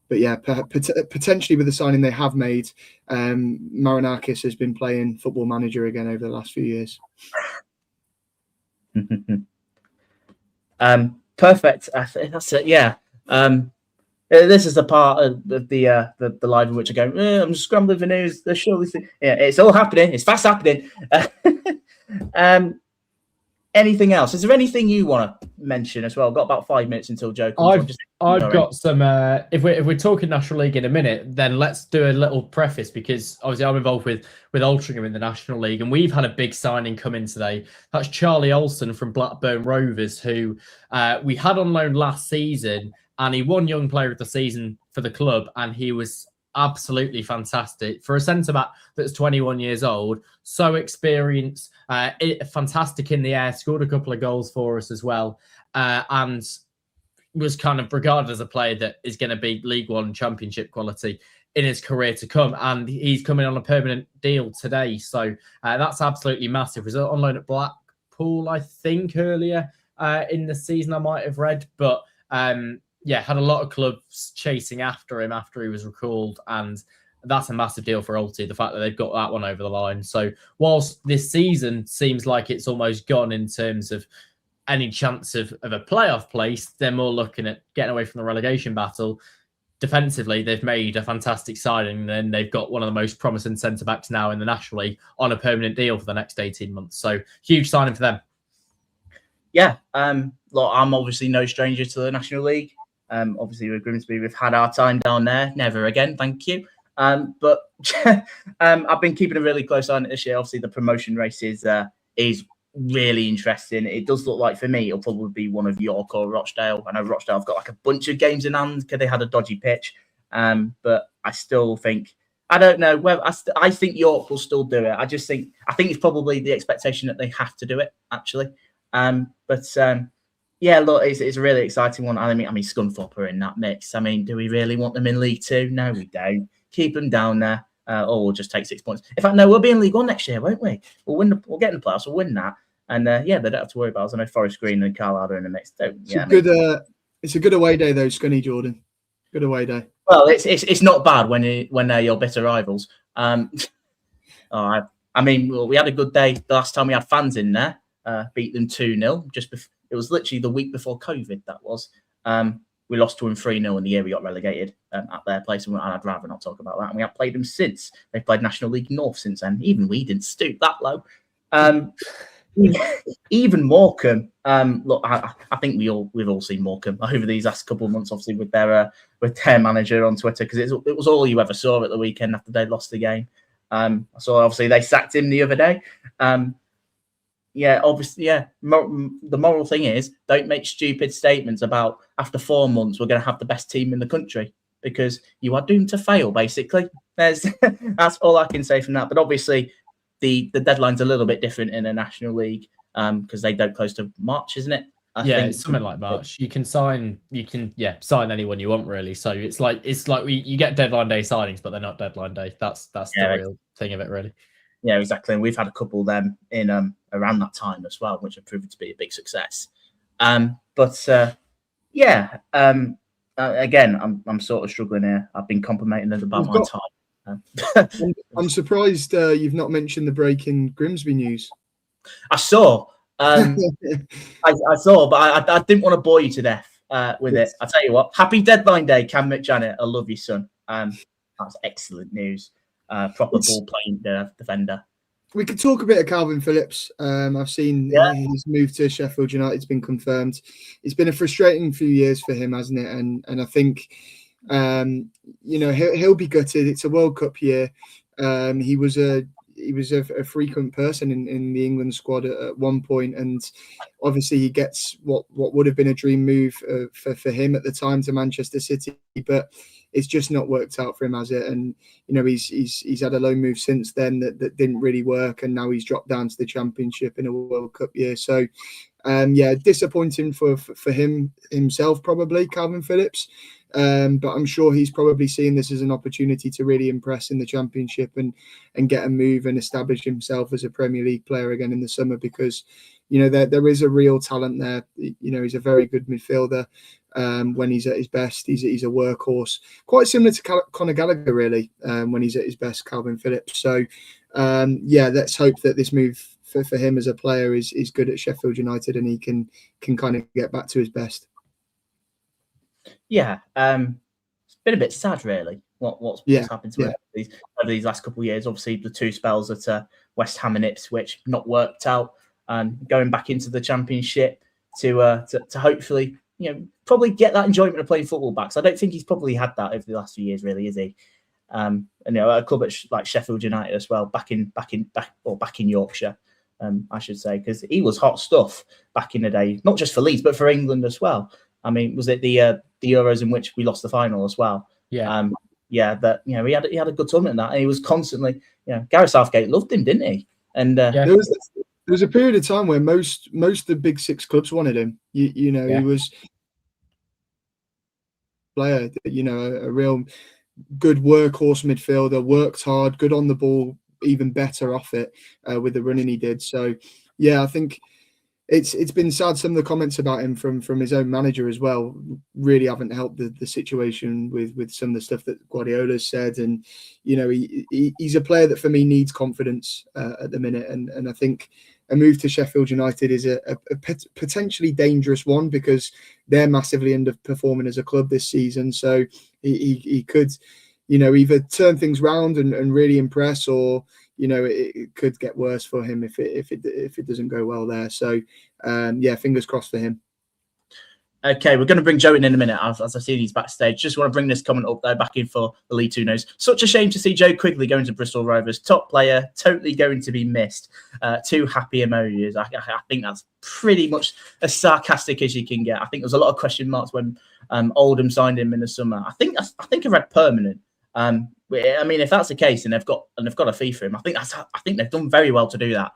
But yeah, potentially with the signing they have made, Marinakis has been playing Football Manager again over the last few years. Perfect. I think that's it. Yeah. This is the part of the live in which I go, I'm scrambling for news. There's surely it's all happening. It's fast happening. anything else? Is there anything you want to mention as well? I've got about 5 minutes until Joe comes. I've got some. If we're talking National League in a minute, then let's do a little preface, because obviously I'm involved with Altrincham in the National League, and we've had a big signing come in today. That's Charlie Olsen from Blackburn Rovers, who we had on loan last season, and he won Young Player of the Season for the club, and he was absolutely fantastic for a centre back that's 21 years old, so experienced, fantastic in the air, scored a couple of goals for us as well, and was kind of regarded as a player that is going to be League One Championship quality in his career to come. And he's coming on a permanent deal today, so that's absolutely massive. Was on loan at Blackpool, I think, earlier in the season, I might have read, but yeah, had a lot of clubs chasing after him after he was recalled, and that's a massive deal for Alty, the fact that they've got that one over the line. So whilst this season seems like it's almost gone in terms of any chance of a playoff place, they're more looking at getting away from the relegation battle. Defensively, they've made a fantastic signing, and they've got one of the most promising centre-backs now in the National League on a permanent deal for the next 18 months. So huge signing for them. Yeah, look, I'm obviously no stranger to the National League. Obviously with Grimsby, we've had our time down there. Never again, thank you. But I've been keeping a really close eye on it this year. Obviously, the promotion race is really interesting. It does look like, for me, it'll probably be one of York or Rochdale. I know Rochdale have got like a bunch of games in hand because they had a dodgy pitch. But I still think, I don't know. Well, I think York will still do it. I think it's probably the expectation that they have to do it, actually. Yeah, look, it's a really exciting one. I mean, Scunthorpe are in that mix. I mean, do we really want them in League Two? No, we don't. Keep them down there, or we'll just take 6 points. In fact, no, we'll be in League One next year, won't we? We'll get in the playoffs. We'll win that, and yeah, they don't have to worry about us. I know Forest Green and Carlisle are in the mix. It's a good away day though, Scunny Jordan. Good away day. Well, it's not bad when they're your bitter rivals. I mean, we had a good day the last time we had fans in there. Beat them 2-0 just before. It was literally the week before COVID, that was. We lost to them 3-0 in the year we got relegated at their place, and I'd rather not talk about that. And we haven't played them since. They've played National League North since then. Even we didn't stoop that low. Even Morecambe. Look, I think we've all seen Morecambe over these last couple of months, obviously with their manager on Twitter, because it was all you ever saw at the weekend after they lost the game. So obviously they sacked him the other day. Yeah, obviously, yeah. The moral thing is, don't make stupid statements about after 4 months we're going to have the best team in the country, because you are doomed to fail. Basically, that's all I can say from that. But obviously, the deadline's a little bit different in a National League because they don't close to March, isn't it? I think it's something like March. You can sign anyone you want, really. So it's like you get deadline day signings, but they're not deadline day. That's the real thing of it, really. Yeah, exactly. And we've had a couple of them in around that time as well, which have proven to be a big success. Again, I'm sort of struggling here. I've been complimenting them about my time. I'm surprised you've not mentioned the break in Grimsby news. I saw. I saw, but I didn't want to bore you to death with it. I'll tell you what. Happy deadline day, Cam McJanet. I love you, son. That's excellent news. Proper ball-playing defender. We could talk a bit of Calvin Phillips. I've seen his move to Sheffield United's been confirmed. It's been a frustrating few years for him, hasn't it? And I think he'll be gutted. It's a World Cup year. He was a frequent person in the England squad at one point, and obviously he gets what would have been a dream move for him at the time to Manchester City, but it's just not worked out for him, has it? And he's had a loan move since then that didn't really work, and now he's dropped down to the Championship in a World Cup year. So disappointing for himself probably, Calvin Phillips. But I'm sure he's probably seeing this as an opportunity to really impress in the Championship and get a move and establish himself as a Premier League player again in the summer, because there is a real talent there. He's a very good midfielder. When he's at his best, he's a workhorse, quite similar to Conor Gallagher, really. When he's at his best, Calvin Phillips. So let's hope that this move for him as a player is good at Sheffield United, and he can kind of get back to his best. Yeah, it's been a bit sad, really. What's happened to him over these last couple of years? Obviously, the two spells at West Ham and Ipswich not worked out. and going back into the Championship to hopefully, probably get that enjoyment of playing football back. So I don't think he's probably had that over the last few years, really, is he? And a club like Sheffield United as well, back in Yorkshire, I should say, because he was hot stuff back in the day, not just for Leeds but for England as well. I mean, was it the Euros in which we lost the final as well? Yeah. He had a good tournament in that, and he was constantly, Gareth Southgate loved him, didn't he? And there was a period of time where most of the big six clubs wanted him. He was player, a real good workhorse midfielder, worked hard, good on the ball, even better off it with the running he did. So yeah, I think it's been sad. Some of the comments about him from his own manager as well really haven't helped the situation with some of the stuff that Guardiola's said. And he's a player that for me needs confidence at the minute, and I think a move to Sheffield United is a potentially dangerous one because they're massively underperforming as a club this season. So he could, either turn things round and really impress, or it could get worse for him if it doesn't go well there. So fingers crossed for him. Okay, we're going to bring Joe in a minute as I see these backstage. Just want to bring this comment up there back in for the League Two News. Such a shame to see Joe Quigley going to Bristol Rovers. Top player, totally going to be missed. 2 happy emojis. I think that's pretty much as sarcastic as you can get. I think there was a lot of question marks when Oldham signed him in the summer. I think I read permanent. I mean, if that's the case, and they've got a fee for him, I think they've done very well to do that.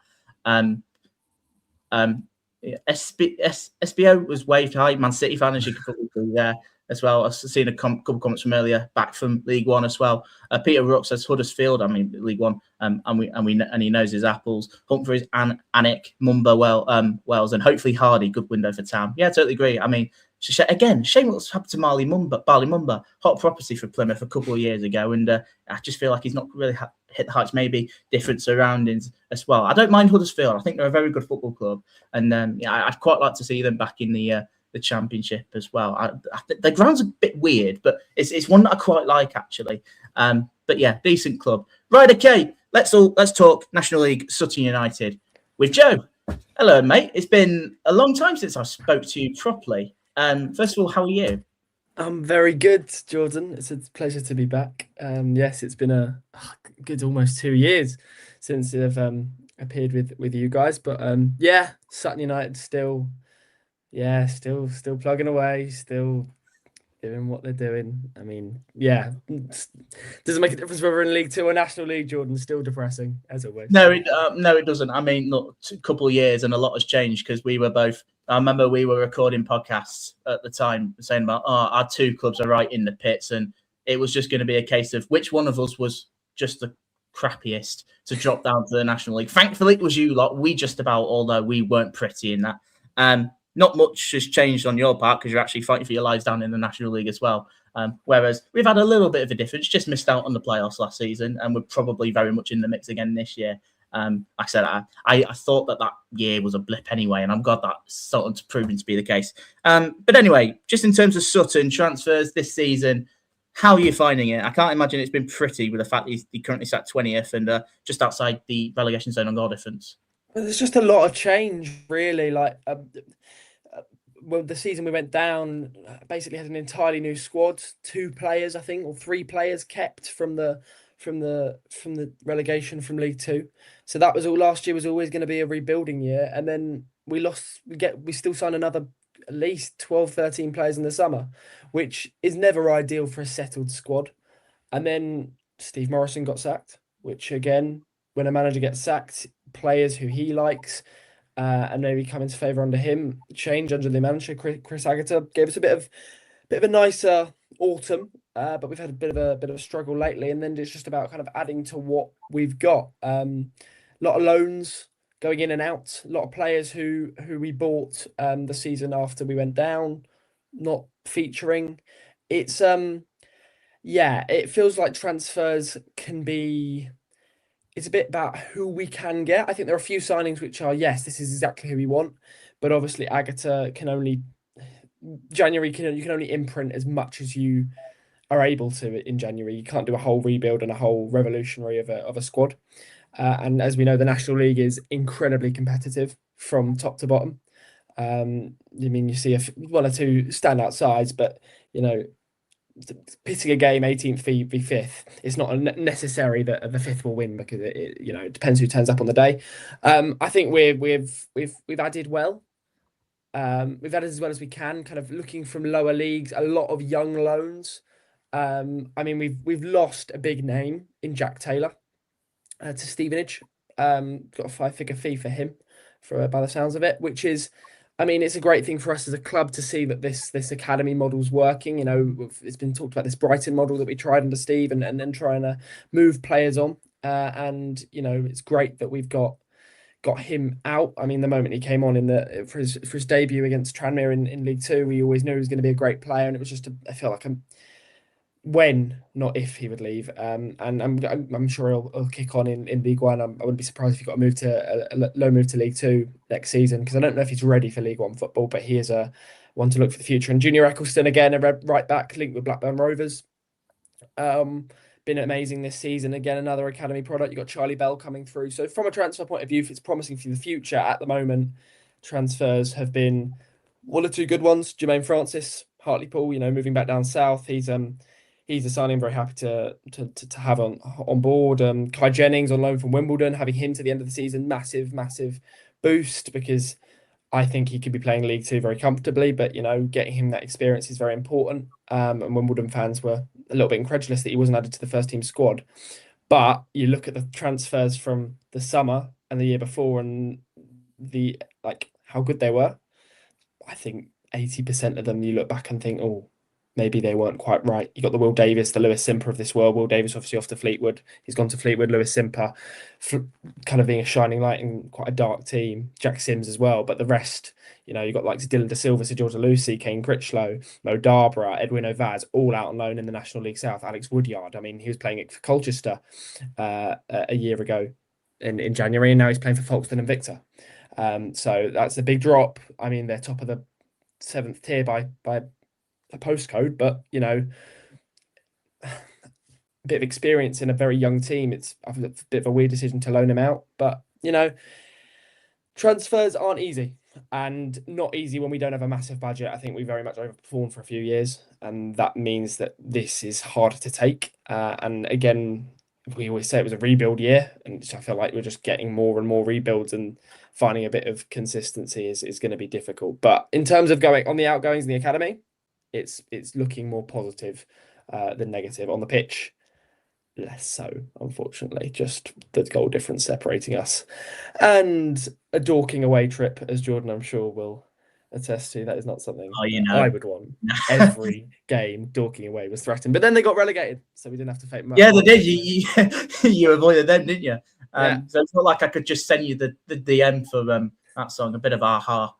SBO was waived high. Man City fan, as you can probably see there as well. I've seen a couple comments from earlier back from League One as well. Peter Rook says Huddersfield. I mean League One, and he knows his apples. Humphreys, Anik, Mumba, Wells, and hopefully Hardy. Good window for Town. Yeah, I totally agree. I mean, again, shame what's happened to Barley Mumba, hot property for Plymouth a couple of years ago, and I just feel like he's not really hit the heights. Maybe different surroundings as well. I don't mind Huddersfield. I think they're a very good football club, and I'd quite like to see them back in the Championship as well. I think the ground's a bit weird, but it's one that I quite like actually. But yeah, decent club. Right, okay. Let's talk National League Sutton United with Joe. Hello, mate. It's been a long time since I spoke to you properly. First of all, how are you? I'm very good, Jordan. It's a pleasure to be back. Yes, it's been a good almost 2 years since I've appeared with you guys. But Sutton United still plugging away, still doing what they're doing. I mean, doesn't make a difference whether we're in League Two or National League, Jordan. Still depressing, as always. No, it doesn't. I mean, look, a couple of years and a lot has changed because we were both. I remember we were recording podcasts at the time saying about, our 2 clubs are right in the pits, and it was just going to be a case of which one of us was just the crappiest to drop down to the National League. Thankfully, it was you lot. We just about, although we weren't pretty in that. Not much has changed on your part because you're actually fighting for your lives down in the National League as well. Whereas we've had a little bit of a difference, just missed out on the playoffs last season, and we're probably very much in the mix again this year. Like I said, I thought that year was a blip anyway, and I'm glad that's sort of proven to be the case. But anyway, just in terms of Sutton transfers this season, how are you finding it? I can't imagine it's been pretty with the fact that he currently sat 20th and just outside the relegation zone on goal difference. Well, there's just a lot of change, really. The season we went down basically had an entirely new squad. 2 players, I think, or 3 players kept from the relegation from League Two. So that was all. Last year was always going to be a rebuilding year, and then we still signed another at least 12, 13 players in the summer, which is never ideal for a settled squad. And then Steve Morrison got sacked, which again, when a manager gets sacked, players who he likes and maybe come into favour under him change under the manager. Chris Agata gave us a bit of a nicer autumn, but we've had a bit of a struggle lately, and then it's just about kind of adding to what we've got. A lot of loans going in and out, a lot of players who we bought the season after we went down, not featuring. It's it feels like transfers can be. It's a bit about who we can get. I think there are a few signings which are, yes, this is exactly who we want, but obviously Agata can only January you can only imprint as much as you are able to in January. You can't do a whole rebuild and a whole revolutionary of a squad. And as we know, the National League is incredibly competitive from top to bottom. I mean, you see one or two standout sides, but pitting a game 18th v 5th, it's not necessary that the 5th will win, because it depends who turns up on the day. I think we've added well. We've added as well as we can, kind of looking from lower leagues, a lot of young loans. I mean, we've lost a big name in Jack Taylor to Stevenage. Got a 5-figure fee for him, by the sounds of it, which is, I mean, it's a great thing for us as a club to see that this academy model's working. It's been talked about, this Brighton model that we tried under Steve, and then trying to move players on. And it's great that we've got him out. I mean, the moment he came on for his debut against Tranmere in League Two, we always knew he was going to be a great player, and it was just I feel like when, not if, he would leave. And I'm sure he'll kick on in League One. I wouldn't be surprised if he got a low move to League Two next season, because I don't know if he's ready for League One football, but he is a one to look for the future. And Junior Eccleston, again, a right back, linked with Blackburn Rovers. Been amazing this season. Again, another academy product. You got Charlie Bell coming through. So from a transfer point of view, if it's promising for the future, at the moment, transfers have been one or two good ones. Jermaine Francis, Hartlepool, moving back down south. He's a signing I'm very happy to have on board. Kai Jennings on loan from Wimbledon, having him to the end of the season, massive boost, because I think he could be playing League Two very comfortably, but getting him that experience is very important. And Wimbledon fans were a little bit incredulous that he wasn't added to the first team squad. But you look at the transfers from the summer and the year before, and how good they were. I think 80% of them, you look back and think, oh, maybe they weren't quite right. You got the Will Davis, the Lewis Simper of this world. Will Davis obviously off to Fleetwood. He's gone to Fleetwood. Lewis Simper kind of being a shining light in quite a dark team. Jack Sims as well. But the rest, you got like Dylan De Silva, Sir George Lucy, Kane Critchlow, Mo Darborough, Edwin Ovaz, all out on loan in the National League South. Alex Woodyard, I mean, he was playing it for Colchester a year ago in January, and now he's playing for Folkestone and Victor. So that's a big drop. I mean, they're top of the 7th tier by a postcode, but a bit of experience in a very young team. It's a bit of a weird decision to loan him out, but transfers aren't easy, and not easy when we don't have a massive budget. I think we very much overperformed for a few years, and that means that this is harder to take. And again, we always say it was a rebuild year, and I feel like we're just getting more and more rebuilds, and finding a bit of consistency is going to be difficult. But in terms of going on the outgoings in the academy, it's looking more positive than negative. On the pitch, less so, unfortunately. Just the goal difference separating us, and a Dorking away trip, as Jordan, I'm sure, will attest to. That is not something I would want. Every game Dorking away was threatened, but then they got relegated, so we didn't have to fake much. Yeah, they did. You avoided them, didn't you? So it's not like I could just send you the DM for that song, a bit of Aha.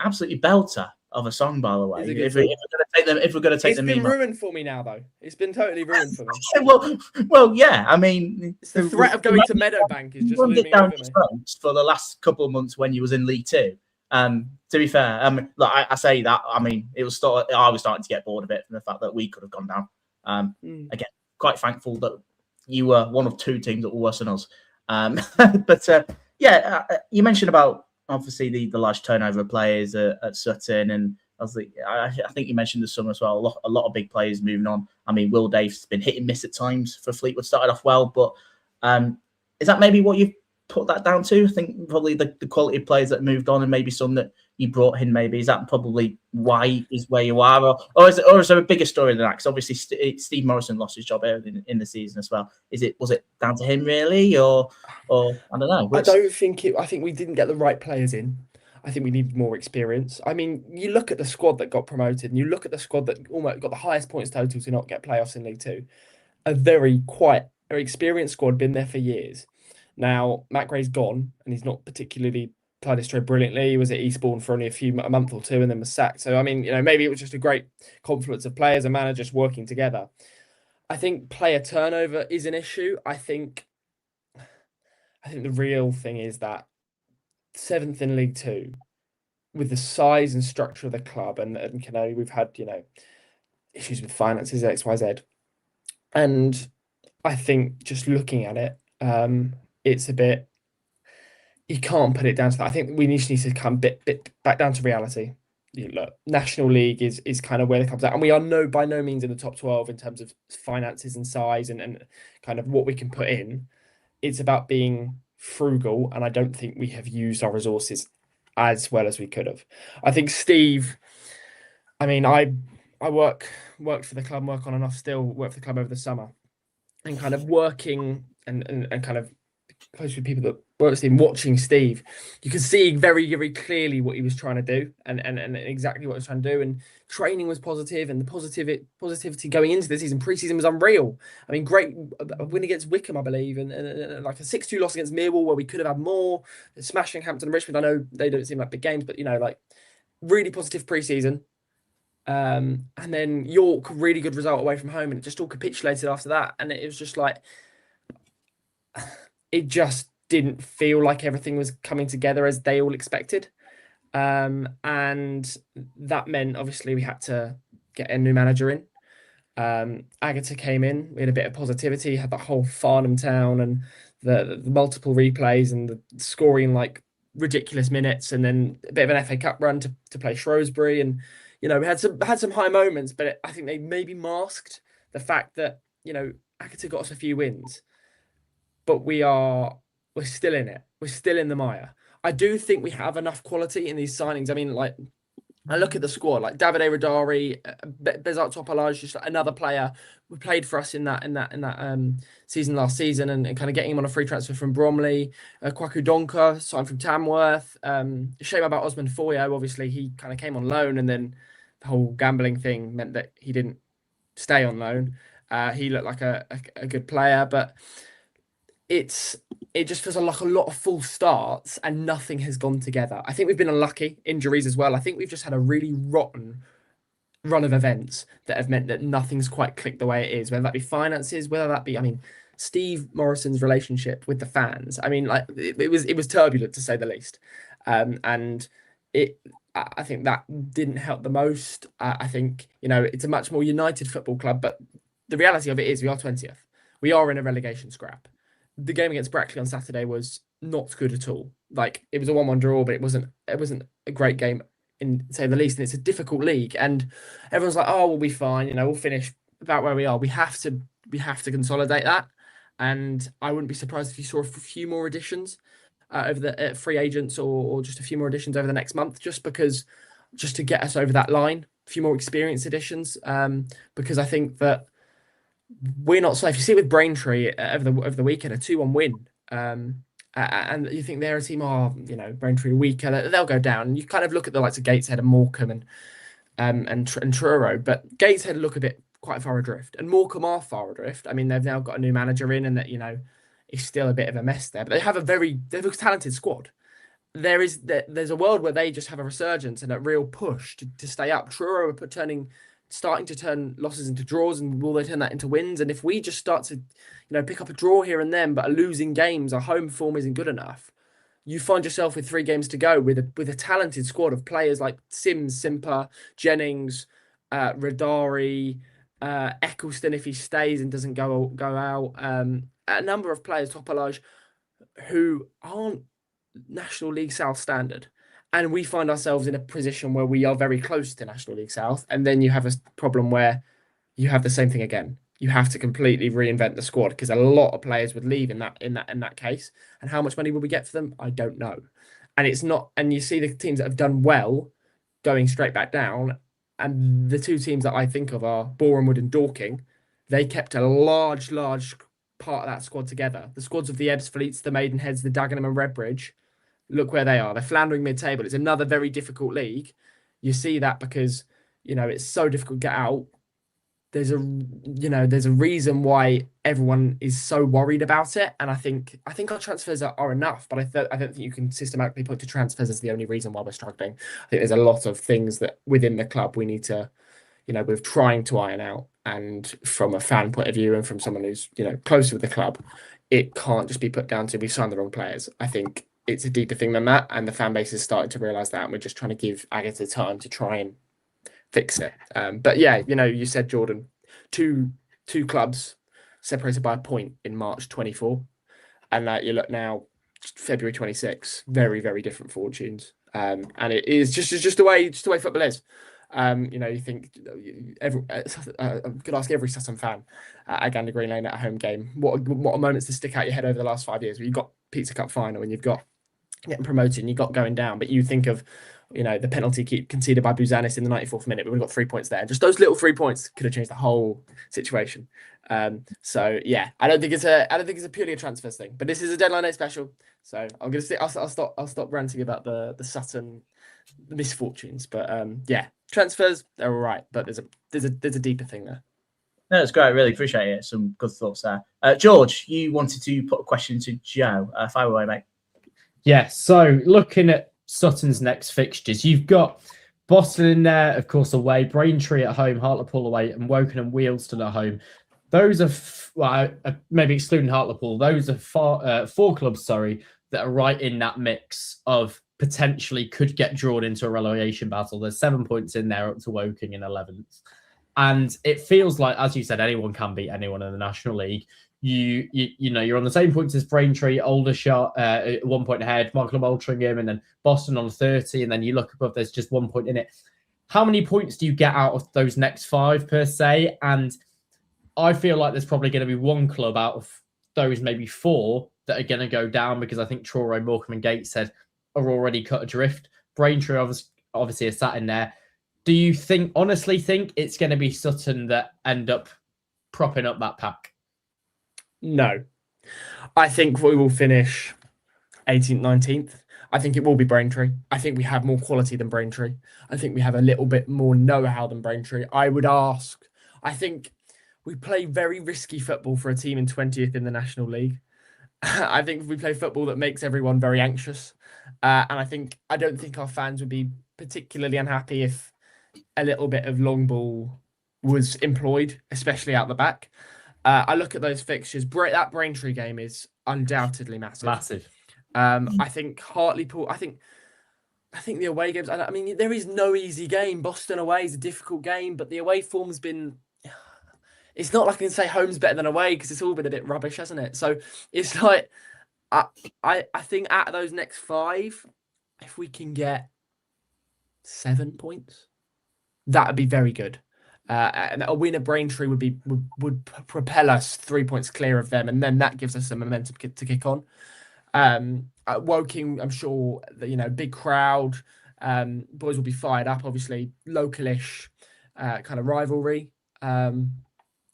Absolutely belter of a song, by the way. If we're going to take them, it's been ruined for me now, though. It's been totally ruined for me. well, yeah. I mean, it's the threat of going to Meadowbank is just looming over me. For the last couple of months when you was in League Two. To be fair, I say that. I mean, I was starting to get bored of it from the fact that we could have gone down. Again, quite thankful that you were one of two teams that were worse than us. But you mentioned about obviously the large turnover of players at Sutton, and I think you mentioned the summer as well. A lot of big players moving on. I mean, Will Dave's been hit and miss at times for Fleetwood. Started off well, but is that maybe what you've put that down to? I think probably the quality of players that moved on, and maybe some that you brought in. Maybe is that probably why is where you are, or is there a bigger story than that? Because obviously Steve Morrison lost his job early in the season as well. Was it down to him really, or I don't know? I don't think it. I think we didn't get the right players in. I think we needed more experience. I mean, you look at the squad that got promoted, and you look at the squad that almost got the highest points total to not get playoffs in League Two. A very experienced squad, been there for years. Now, Matt Gray's gone, and he's not particularly played his trade brilliantly. He was at Eastbourne for only a month or two, and then was sacked. So, I mean, maybe it was just a great confluence of players and managers working together. I think player turnover is an issue. I think the real thing is that 7th in League Two, with the size and structure of the club, and we've had issues with finances, X, Y, Z, and I think just looking at it, it's a bit you can't put it down to that. I think we just need to come bit back down to reality. Look, National League is kind of where it comes out, and we are by no means in the top 12 in terms of finances and size and kind of what we can put in. It's about being frugal, and I don't think we have used our resources as well as we could have. I think Steve, I mean, I worked for the club, work on and off still, work for the club over the summer, and kind of working and kind of close with people that work with him, watching Steve, you could see very, very clearly what he was trying to do and exactly what he was trying to do. And training was positive, and the positivity going into the season, pre-season, was unreal. I mean, great win against Wickham, I believe, and like a 6-2 loss against Millwall where we could have had more, smashing Hampton and Richmond. I know they don't seem like big games, but, you know, like really positive pre-season. And then York, really good result away from home, and it just all capitulated after that. And it was just like, it just didn't feel like everything was coming together as they all expected. And that meant, obviously, we had to get a new manager in. Agatha came in, we had a bit of positivity, had the whole Farnham Town and the multiple replays and the scoring like ridiculous minutes, and then a bit of an FA Cup run to play Shrewsbury. And, you know, we had some high moments, but I think they maybe masked the fact that, you know, Agatha got us a few wins. But we're still in it. We're still in the mire. I do think we have enough quality in these signings. I mean, like, I look at the squad, like Davide Radari, Bezat Topalaj, just another player who played for us in that season last season, and kind of getting him on a free transfer from Bromley. Kwaku Donker signed from Tamworth. Shame about Osman Foyo. Obviously, he kind of came on loan, and then the whole gambling thing meant that he didn't stay on loan. He looked like a good player, but it just feels like a lot of false starts and nothing has gone together. I think we've been unlucky, injuries as well. I think we've just had a really rotten run of events that have meant that nothing's quite clicked the way it is, whether that be finances, whether that be, I mean, Steve Morrison's relationship with the fans. I mean, like, it was turbulent, to say the least. And I think that didn't help the most. I think, you know, it's a much more united football club, but the reality of it is we are 20th. We are in a relegation scrap. The game against Brackley on Saturday was not good at all. Like, it was a 1-1 draw, but it wasn't a great game, in say the least. And it's a difficult league, and everyone's like, "Oh, we'll be fine. You know, we'll finish about where we are." We have to consolidate that, and I wouldn't be surprised if you saw a few more additions over the free agents, or just a few more additions over the next month, just to get us over that line. A few more experienced additions, because I think that we're not safe. You see it with Braintree over the weekend, a 2-1 win. And you think they're a team, you know, Braintree weaker, they'll go down. And you kind of look at the likes of Gateshead and Morecambe and Truro, but Gateshead look a bit quite far adrift, and Morecambe are far adrift. I mean, they've now got a new manager in, and that, you know, it's still a bit of a mess there. But they have a talented squad. There's a world where they just have a resurgence and a real push to stay up. Truro are starting to turn losses into draws, and will they turn that into wins? And if we just start to, you know, pick up a draw here and then, but are losing games, our home form isn't good enough, you find yourself with 3 games to go with a talented squad of players like Sims, Simper, Jennings, Radari, Eccleston if he stays and doesn't go out, a number of players, Topalaj, who aren't National League South standard. And we find ourselves in a position where we are very close to National League South. And then you have a problem where you have the same thing again. You have to completely reinvent the squad, because a lot of players would leave in that case. And how much money will we get for them? I don't know. And it's not. And you see the teams that have done well going straight back down. And the 2 teams that I think of are Borehamwood and Dorking. They kept a large part of that squad together. The squads of the Ebbsfleets, the Maidenheads, the Dagenham and Redbridge. Look where they are. They're floundering mid-table. It's another very difficult league. You see that because, you know, it's so difficult to get out. There's a reason why everyone is so worried about it. And I think our transfers are enough, but I don't think you can systematically put to transfers as the only reason why we're struggling. I think there's a lot of things that within the club we need to, you know, we're trying to iron out. And from a fan point of view, and from someone who's, you know, closer with the club, it can't just be put down to we signed the wrong players. I think it's a deeper thing than that, and the fan base has started to realise that, and we're just trying to give Agatha time to try and fix it. But yeah, you know, you said, Jordan, two clubs separated by a point in March 24, and you look now February 26th. Very, very different fortunes. And it is just the way football is. You think I could ask every Sutton fan at Gander Green Lane at a home game, what are moments to stick out your head over the last 5 years? Where you've got Pizza Cup final and you've got getting promoted and you've got going down, but you think of the penalty conceded by Buzanis in the 94th minute, but we've got 3 points there. Just those little 3 points could have changed the whole situation. So yeah, I don't think it's a purely a transfers thing, but this is a deadline day special. So I'm gonna say I'll stop ranting about the Sutton misfortunes. But yeah, transfers they're all right, but there's a deeper thing there. No, that's great. I really appreciate it. Some good thoughts there. George, you wanted to put a question to Joe. Fire away, mate. Yeah. So looking at Sutton's next fixtures, you've got Boston in there, of course, away, Braintree at home, Hartlepool away, and Woking and Wealdstone at home. Those are, maybe excluding Hartlepool, those are four clubs, that are right in that mix of potentially could get drawn into a relegation battle. There's 7 points in there up to Woking in 11th. And it feels like, as you said, anyone can beat anyone in the National League. You're on the same points as Braintree, Aldershot, 1 point ahead, Michael Altrincham, and then Boston on 30. And then you look above, there's just 1 point in it. How many points do you get out of those next 5 per se? And I feel like there's probably going to be one club out of those maybe 4 that are going to go down, because I think Truro, Morecambe and Gateshead are already cut adrift. Braintree obviously is sat in there. Do you honestly think it's going to be Sutton that end up propping up that pack? No. I think we will finish 18th, 19th. I think it will be Braintree. I think we have more quality than Braintree. I think we have a little bit more know-how than Braintree. I think we play very risky football for a team in 20th in the National League. I think we play football that makes everyone very anxious. And I don't think our fans would be particularly unhappy if a little bit of long ball was employed, especially out the back. I look at those fixtures. That Braintree game is undoubtedly massive. I think Hartlepool. I think the away games. I mean, there is no easy game. Boston away is a difficult game, but the away form's been. It's not like I can say home's better than away, because it's all been a bit rubbish, hasn't it? So it's like I think out of those next 5, if we can get 7 points, that would be very good. And a win at Braintree would propel us 3 points clear of them, and then that gives us some momentum to kick on. At Woking, I'm sure that, big crowd, boys will be fired up. Obviously, localish kind of rivalry.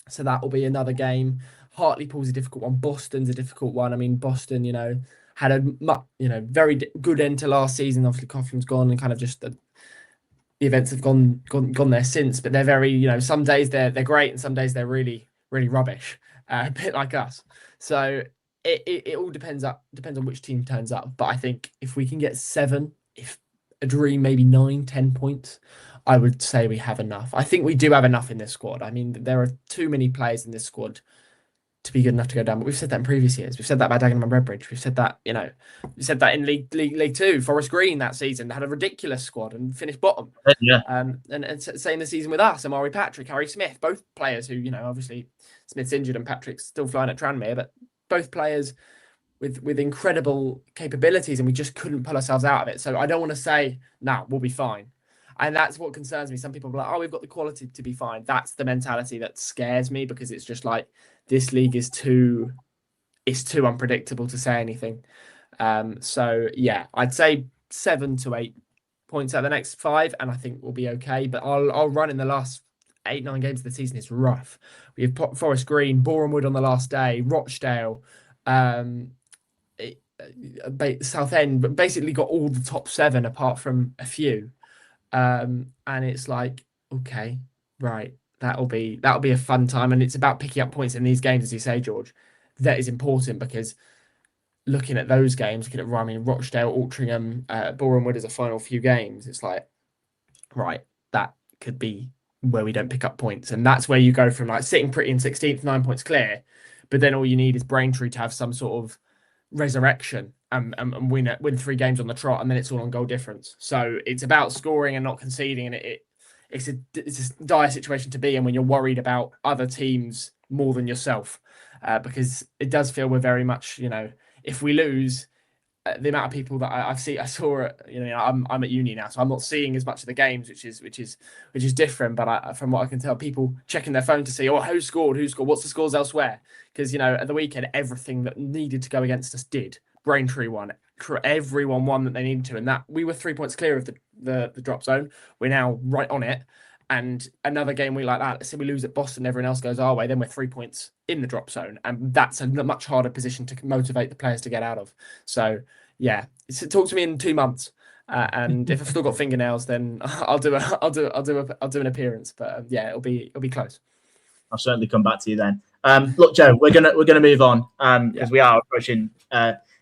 So that will be another game. Hartlepool's a difficult one. Boston's a difficult one. I mean, Boston, had a very good end to last season. Obviously, Coughlin's gone, and kind of just the events have gone there since. But they're very, some days they're great, and some days they're really, really rubbish. A bit like us. So it all depends on which team turns up. But I think if we can get 7, if a dream maybe 9, 10 points, I would say we have enough. I think we do have enough in this squad. I mean, there are too many players in this squad to be good enough to go down. But we've said that in previous years. We've said that about Dagenham and Redbridge. We've said that, we said that in League 2. Forest Green that season had a ridiculous squad and finished bottom. Yeah. And same the season with us. Amari Patrick, Harry Smith, both players who, obviously Smith's injured and Patrick's still flying at Tranmere, but both players with incredible capabilities, and we just couldn't pull ourselves out of it. So I don't want to say, we'll be fine. And that's what concerns me. Some people are like, we've got the quality to be fine. That's the mentality that scares me, because it's just like, this league is too unpredictable to say anything. So yeah, I'd say 7 to 8 points out of the next 5, and I think we'll be okay. But I'll run in the last 8-9 games of the season is rough. We have Forest Green, Borehamwood on the last day, Rochdale, Southend, but basically got all the top 7 apart from a few. And it's like, okay, right, that'll be a fun time, and it's about picking up points in these games, as you say, George. That is important, because looking at those games, looking at Rochdale, Altrincham, Borehamwood as a final few games, it's like, right, that could be where we don't pick up points, and that's where you go from like sitting pretty in 16th, 9 points clear, but then all you need is Braintree to have some sort of resurrection and win 3 games on the trot, and then it's all on goal difference. So it's about scoring and not conceding, and it's a dire situation to be in when you're worried about other teams more than yourself, because it does feel we're very much, if we lose, the amount of people that I saw it, I'm at uni now, so I'm not seeing as much of the games, which is different. But from what I can tell, people checking their phone to see, who scored, what's the scores elsewhere? Because at the weekend, everything that needed to go against us did. Braintree won, everyone won that they needed to, and that we were 3 points clear of the drop zone. We're now right on it. And another game we like that, let's say we lose at Boston, everyone else goes our way, then we're 3 points in the drop zone. And that's a much harder position to motivate the players to get out of. So, yeah, talk to me in 2 months. And if I've still got fingernails, then I'll do an appearance. But yeah, it'll be close. I'll certainly come back to you then. Look, Joe, we're gonna move on because we are approaching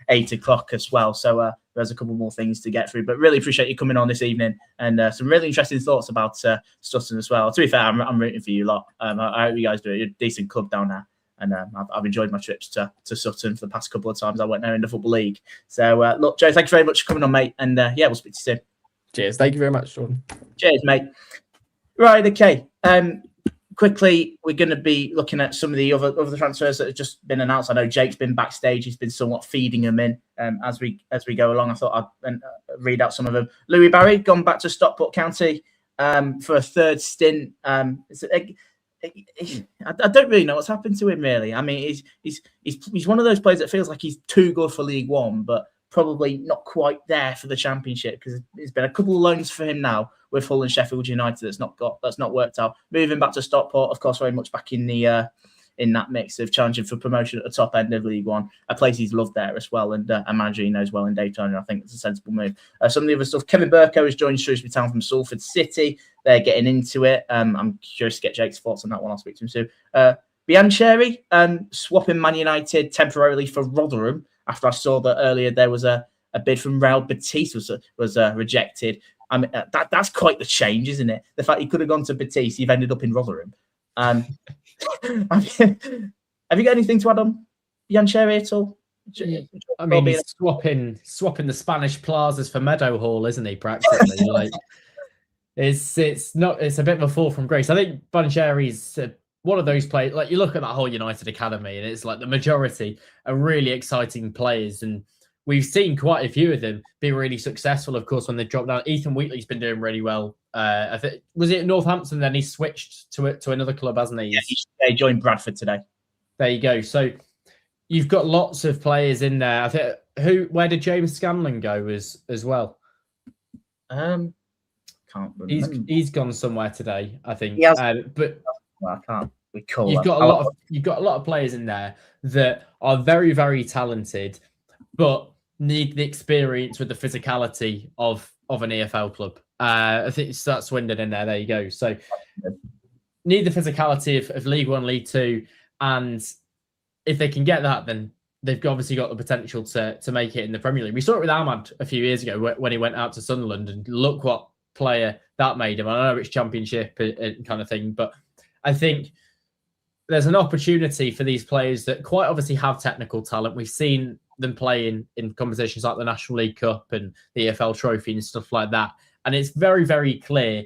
8 o'clock as well. So there's a couple more things to get through, but really appreciate you coming on this evening and some really interesting thoughts about Sutton as well. To be fair, I'm rooting for you a lot. I hope you guys do it. You're a decent club down there, and I've enjoyed my trips to Sutton for the past couple of times I went there in the Football League. So look, Joe, thank you very much for coming on, mate, and yeah, we'll speak to you soon. Cheers. Thank you very much, Jordan. Cheers, mate. Right, okay. Quickly, we're going to be looking at some of the other transfers that have just been announced. I know Jake's been backstage; he's been somewhat feeding them in as we go along. I thought I'd read out some of them. Louis Barry gone back to Stockport County for a third stint. I don't really know what's happened to him. Really, I mean, he's one of those players that feels like he's too good for League One, but probably not quite there for the Championship because there's been a couple of loans for him now with Hull and Sheffield United that's not worked out. Moving back to Stockport, of course, very much back in the in that mix of challenging for promotion at the top end of League One, a place he's loved there as well, and a manager he knows well in Dave Turner. I think it's a sensible move. Some of the other stuff, Kevin Burko has joined Shrewsbury Town from Salford City. They're getting into it. I'm curious to get Jake's thoughts on that one. I'll speak to him soon. Biancheri swapping Man United temporarily for Rotherham after I saw that earlier there was a bid from Real Betis was rejected. I mean, that's quite the change, isn't it? The fact he could have gone to Betis, you've ended up in Rotherham. Have you got anything to add on Biancheri at all? I mean, he's swapping the Spanish plazas for Meadowhall, isn't he? Practically, like it's a bit of a fall from grace. I think Biancheri's one of those players. Like you look at that whole United academy, and it's like the majority are really exciting players, and we've seen quite a few of them be really successful, of course, when they dropped down. Ethan Wheatley's been doing really well. I think was it Northampton, then he switched to another club, hasn't he? Yeah, he joined Bradford today. There you go. So you've got lots of players in there. I think where did James Scanlon go as well? Can't remember. He's gone somewhere today, I think. But I can't recall. You've got a lot of players in there that are very, very talented, but need the experience with the physicality of an EFL club. I think that's Swindon in there. There you go. So need the physicality of League One, League Two, and if they can get that, then they've obviously got the potential to make it in the Premier League. We saw it with Ahmad a few years ago when he went out to Sunderland, and look what player that made him. I know it's Championship and kind of thing, but I think there's an opportunity for these players that quite obviously have technical talent. We've seen them play in competitions like the National League Cup and the EFL Trophy and stuff like that. And it's very, very clear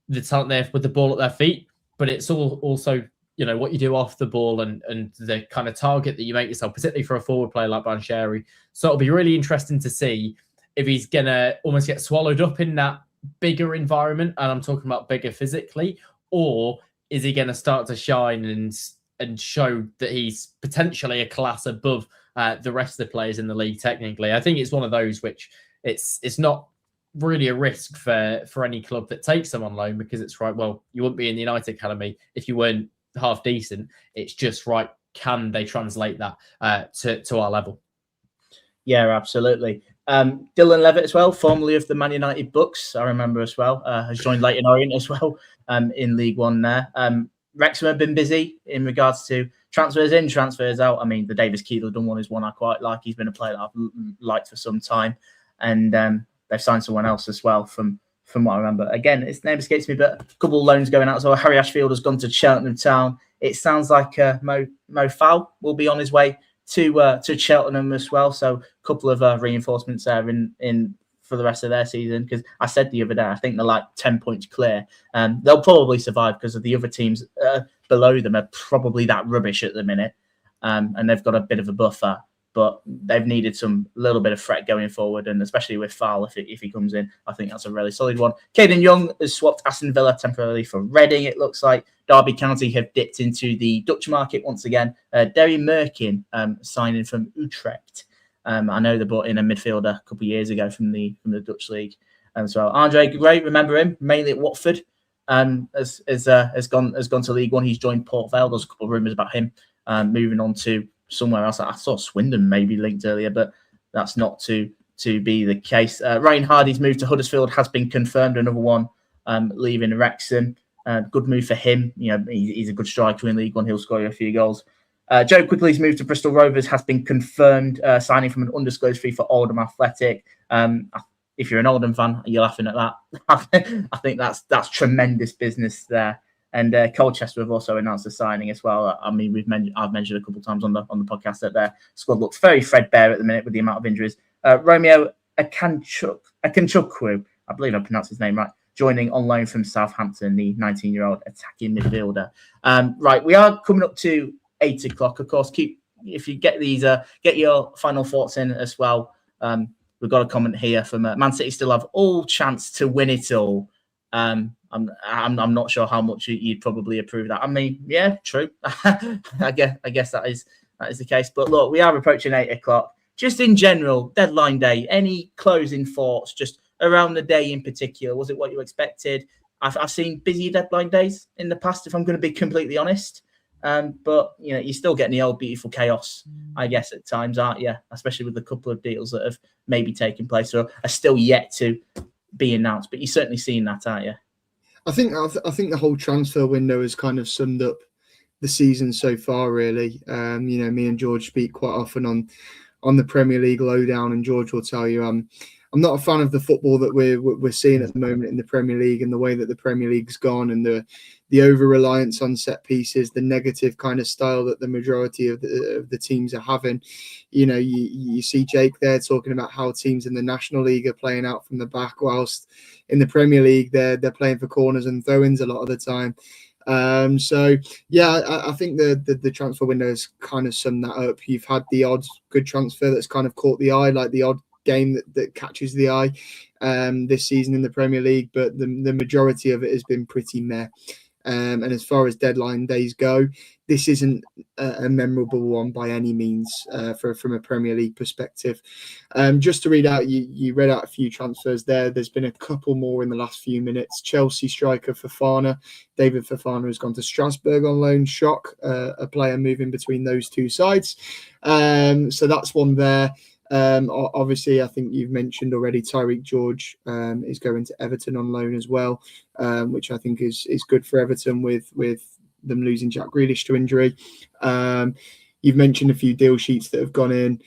the talent there with the ball at their feet, but it's also, what you do off the ball and the kind of target that you make yourself, particularly for a forward player like Biancheri. So it'll be really interesting to see if he's going to almost get swallowed up in that bigger environment, and I'm talking about bigger physically, or is he going to start to shine and show that he's potentially a class above the rest of the players in the league technically? I think it's one of those which it's not really a risk for any club that takes them on loan, because it's right, well, you wouldn't be in the United Academy if you weren't half decent. It's just right, can they translate that to our level? Yeah, absolutely. Dylan Levitt as well, formerly of the Man United Bucks, I remember as well, has joined Leyton Orient as well in League One there. Wrexham have been busy in regards to transfers in, transfers out. I mean, the Davis Keeler-Dunn one is one I quite like. He's been a player that I've liked for some time. And they've signed someone else as well from what I remember. Again, his name escapes me, but a couple of loans going out. So Harry Ashfield has gone to Cheltenham Town. It sounds like Mo Fowl will be on his way to Cheltenham as well. So a couple of reinforcements there in for the rest of their season, because I said the other day, I think they're like 10 points clear. They'll probably survive because of the other teams below them are probably that rubbish at the minute. And they've got a bit of a buffer. but they've needed some little bit of threat going forward, and especially with Fowle, if he comes in, I think that's a really solid one. Caden Young has swapped Aston Villa temporarily for Reading, it looks like. Derby County have dipped into the Dutch market once again. Derry Merkin signing from Utrecht. I know they brought in a midfielder a couple of years ago from the Dutch league as well. Andre Gray, remember him, mainly at Watford. Has gone to League One. He's joined Port Vale. There's a couple of rumours about him moving on to somewhere else. I saw Swindon maybe linked earlier, but that's not to be the case. Ryan Hardy's move to Huddersfield has been confirmed. Another one leaving Wrexham. Good move for him. You know, he's a good striker in League One. He'll score you a few goals. Joe Quigley's move to Bristol Rovers has been confirmed. Signing from an undisclosed fee for Oldham Athletic. If you're an Oldham fan, you're laughing at that. I think that's tremendous business there. And Colchester have also announced a signing as well. I mean, I've mentioned a couple of times on the podcast that their squad looks very threadbare at the minute with the amount of injuries. Romeo Akanchukwu, I believe I pronounced his name right, joining on loan from Southampton, the 19-year-old attacking midfielder. Right, we are coming up to 8 o'clock. Of course, if you get these, get your final thoughts in as well. We've got a comment here from Man City still have all chance to win it all. I'm not sure how much you'd probably approve that. I mean, yeah, true. I guess that is the case. But look, we are approaching 8 o'clock. Just in general, deadline day. Any closing thoughts? Just around the day in particular. Was it what you expected? I've seen busy deadline days in the past, if I'm going to be completely honest. But you know, you're still getting the old beautiful chaos, I guess, at times, aren't you? Especially with a couple of deals that have maybe taken place or are still yet to be announced. But you've certainly seen that, aren't you? I think the whole transfer window has kind of summed up the season so far, really. You know, me and George speak quite often on the Premier League Lowdown, and George will tell you I'm not a fan of the football that we're seeing at the moment in the Premier League, and the way that the Premier League's gone, and the over-reliance on set pieces, the negative kind of style that the majority of the teams are having. You know, you see Jake there talking about how teams in the National League are playing out from the back, whilst in the Premier League they're playing for corners and throw-ins a lot of the time. So yeah, I think the transfer window has kind of summed that up. You've had the odd good transfer that's kind of caught the eye, like the odd game that catches the eye this season in the Premier League, but the majority of it has been pretty meh. And as far as deadline days go, this isn't a memorable one by any means from a Premier League perspective. Just to read out, you read out a few transfers there. There's been a couple more in the last few minutes. Chelsea striker Fofana, David Fofana, has gone to Strasbourg on loan. Shock, a player moving between those two sides. So that's one there. Obviously, I think you've mentioned already Tyreek George is going to Everton on loan as well, which I think is good for Everton with them losing Jack Grealish to injury. You've mentioned a few deal sheets that have gone in.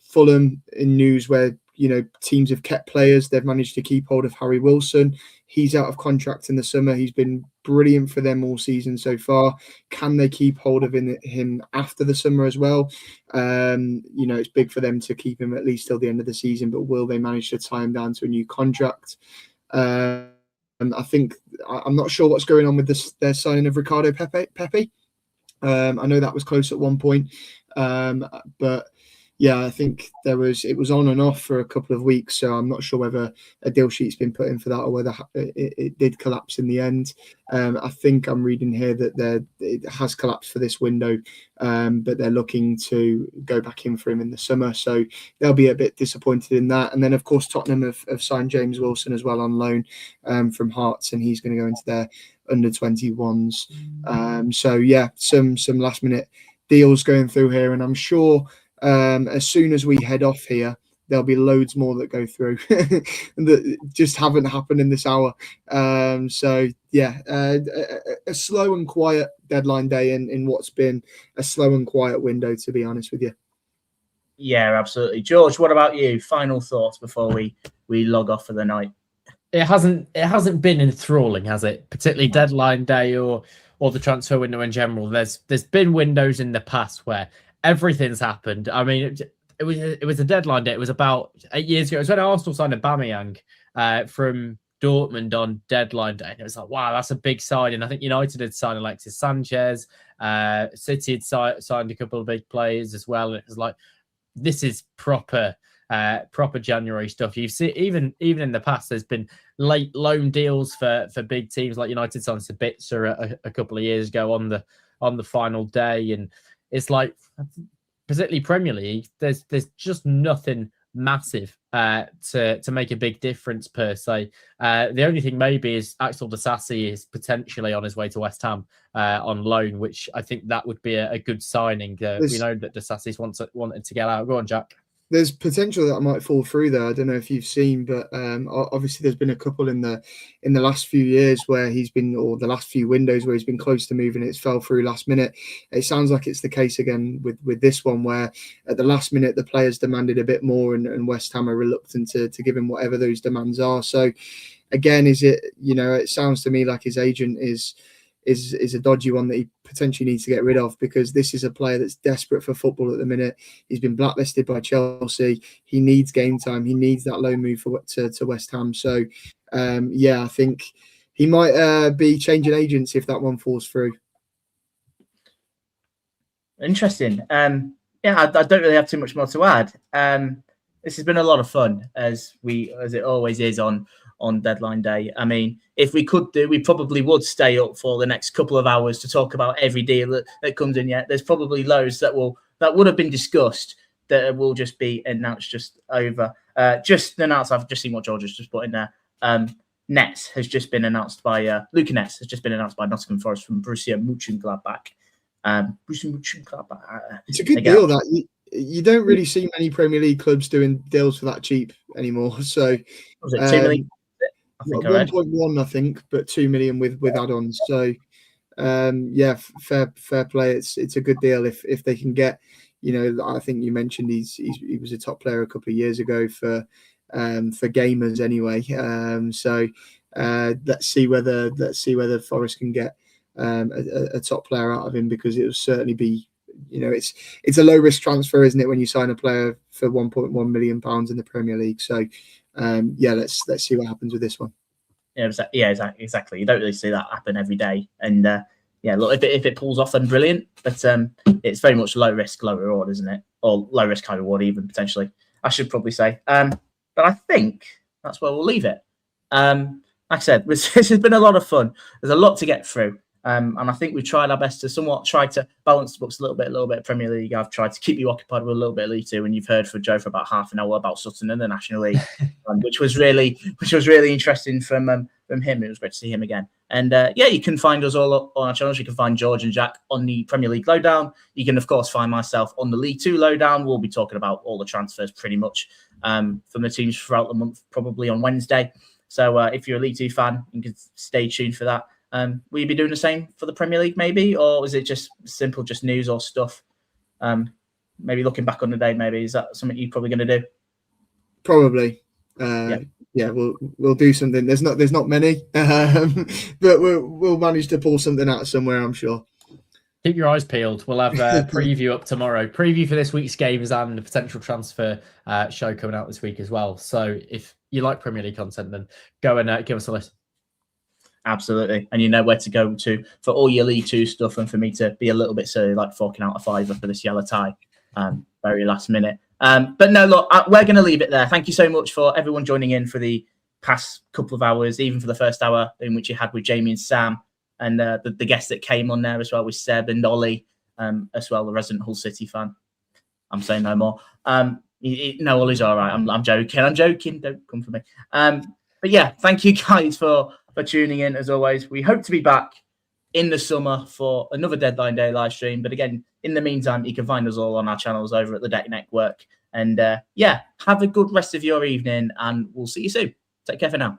Fulham in news where, you know, teams have kept players. They've managed to keep hold of Harry Wilson. He's out of contract in the summer. He's been brilliant for them all season so far. Can they keep hold of him after the summer as well? You know, it's big for them to keep him at least till the end of the season, but will they manage to tie him down to a new contract? And I think I'm not sure what's going on with their signing of Ricardo Pepe. I know that was close at one point, but yeah, I think it was on and off for a couple of weeks, so I'm not sure whether a deal sheet's been put in for that or whether it did collapse in the end. I think I'm reading here that it has collapsed for this window, but they're looking to go back in for him in the summer, so they'll be a bit disappointed in that. And then, of course, Tottenham have signed James Wilson as well on loan from Hearts, and he's going to go into their under-21s. So yeah, some last-minute deals going through here, and I'm sure as soon as we head off here, there'll be loads more that go through that just haven't happened in this hour. So yeah, a slow and quiet deadline day in what's been a slow and quiet window, to be honest with you. Yeah, absolutely. George, what about you? Final thoughts before we log off for the night? It hasn't been enthralling, has it? Particularly deadline day or the transfer window in general. There's been windows in the past where everything's happened. I mean, it was a deadline day. It was about 8 years ago. It was when Arsenal signed Aubameyang from Dortmund on deadline day. It was like, wow, that's a big signing. I think United had signed Alexis Sanchez. City had signed a couple of big players as well. And it was like, this is proper January stuff. You've seen even in the past, there's been late loan deals for big teams like United signed Sabitzer a couple of years ago on the final day, and it's like, particularly Premier League, there's just nothing massive to make a big difference per se. The only thing maybe is Axel Disasi is potentially on his way to West Ham on loan, which I think that would be a good signing. We know that Disasi's wanted to get out. Go on, Jack. There's potential that might fall through there. I don't know if you've seen, but obviously there's been a couple in the last few years where he's been, or the last few windows where he's been close to moving. It's fell through last minute. It sounds like it's the case again with this one, where at the last minute the players demanded a bit more, and West Ham are reluctant to give him whatever those demands are. So again, is it, it sounds to me like his agent is a dodgy one that he potentially needs to get rid of, because this is a player that's desperate for football at the minute. He's been blacklisted by Chelsea. He needs game time. He needs that loan move to West Ham. So, I think he might be changing agents if that one falls through. Interesting. I don't really have too much more to add. This has been a lot of fun, as it always is on deadline day. I mean, if we could we probably would stay up for the next couple of hours to talk about every deal that comes in yet. There's probably loads that would have been discussed that will just be announced just over. Just announced, I've just seen what George has just put in there. Nets has just been announced by Luca Nets has just been announced by Nottingham Forest from Borussia Mönchengladbach. It's a good deal that you don't really see many Premier League clubs doing deals for that cheap anymore. So was it 2 million? 1.1, I think, but 2 million with add-ons. So fair play. It's a good deal if they can get. I think you mentioned he was a top player a couple of years ago for gamers anyway. Let's see whether Forest can get a top player out of him, because it will certainly be. It's a low risk transfer, isn't it, when you sign a player for £1.1 million in the Premier League? So, let's see what happens with this one. Yeah, exactly. You don't really see that happen every day, and look, if it pulls off, then brilliant. But it's very much low risk, low reward, isn't it? Or low risk, high reward, even potentially. I should probably say. But I think that's where we'll leave it. Like I said, this has been a lot of fun. There's a lot to get through. And I think we've tried our best to somewhat try to balance the books a little bit. Premier League, I've tried to keep you occupied with a little bit of League Two, and you've heard from Joe for about half an hour about Sutton and the National League, which was really interesting from him. It was great to see him again. And you can find us all up on our channels. You can find George and Jack on the Premier League Lowdown. You can, of course, find myself on the League Two Lowdown. We'll be talking about all the transfers pretty much from the teams throughout the month, probably on Wednesday. So if you're a League Two fan, you can stay tuned for that. Will you be doing the same for the Premier League, maybe? Or is it just simple, just news or stuff? Maybe looking back on the day, maybe. Is that something you're probably going to do? Probably. We'll do something. There's not many, but we'll manage to pull something out somewhere, I'm sure. Keep your eyes peeled. We'll have a preview up tomorrow. Preview for this week's games and the potential transfer show coming out this week as well. So if you like Premier League content, then go and give us a listen. Absolutely. And you know where to go to for all your League Two stuff, and for me to be a little bit silly, like forking out a £5 for this yellow tie, very last minute. But no, look, we're going to leave it there. Thank you so much for everyone joining in for the past couple of hours, even for the first hour in which you had with Jamie and Sam, and the guests that came on there as well with Seb and Ollie, as well, the resident Hull City fan. I'm saying no more. No, Ollie's all right. I'm joking. Don't come for me. But yeah, thank you guys for tuning in, as always. We hope to be back in the summer for another Deadline Day live stream. But again, in the meantime, you can find us all on our channels over at the Deck Network. And have a good rest of your evening, and we'll see you soon. Take care for now.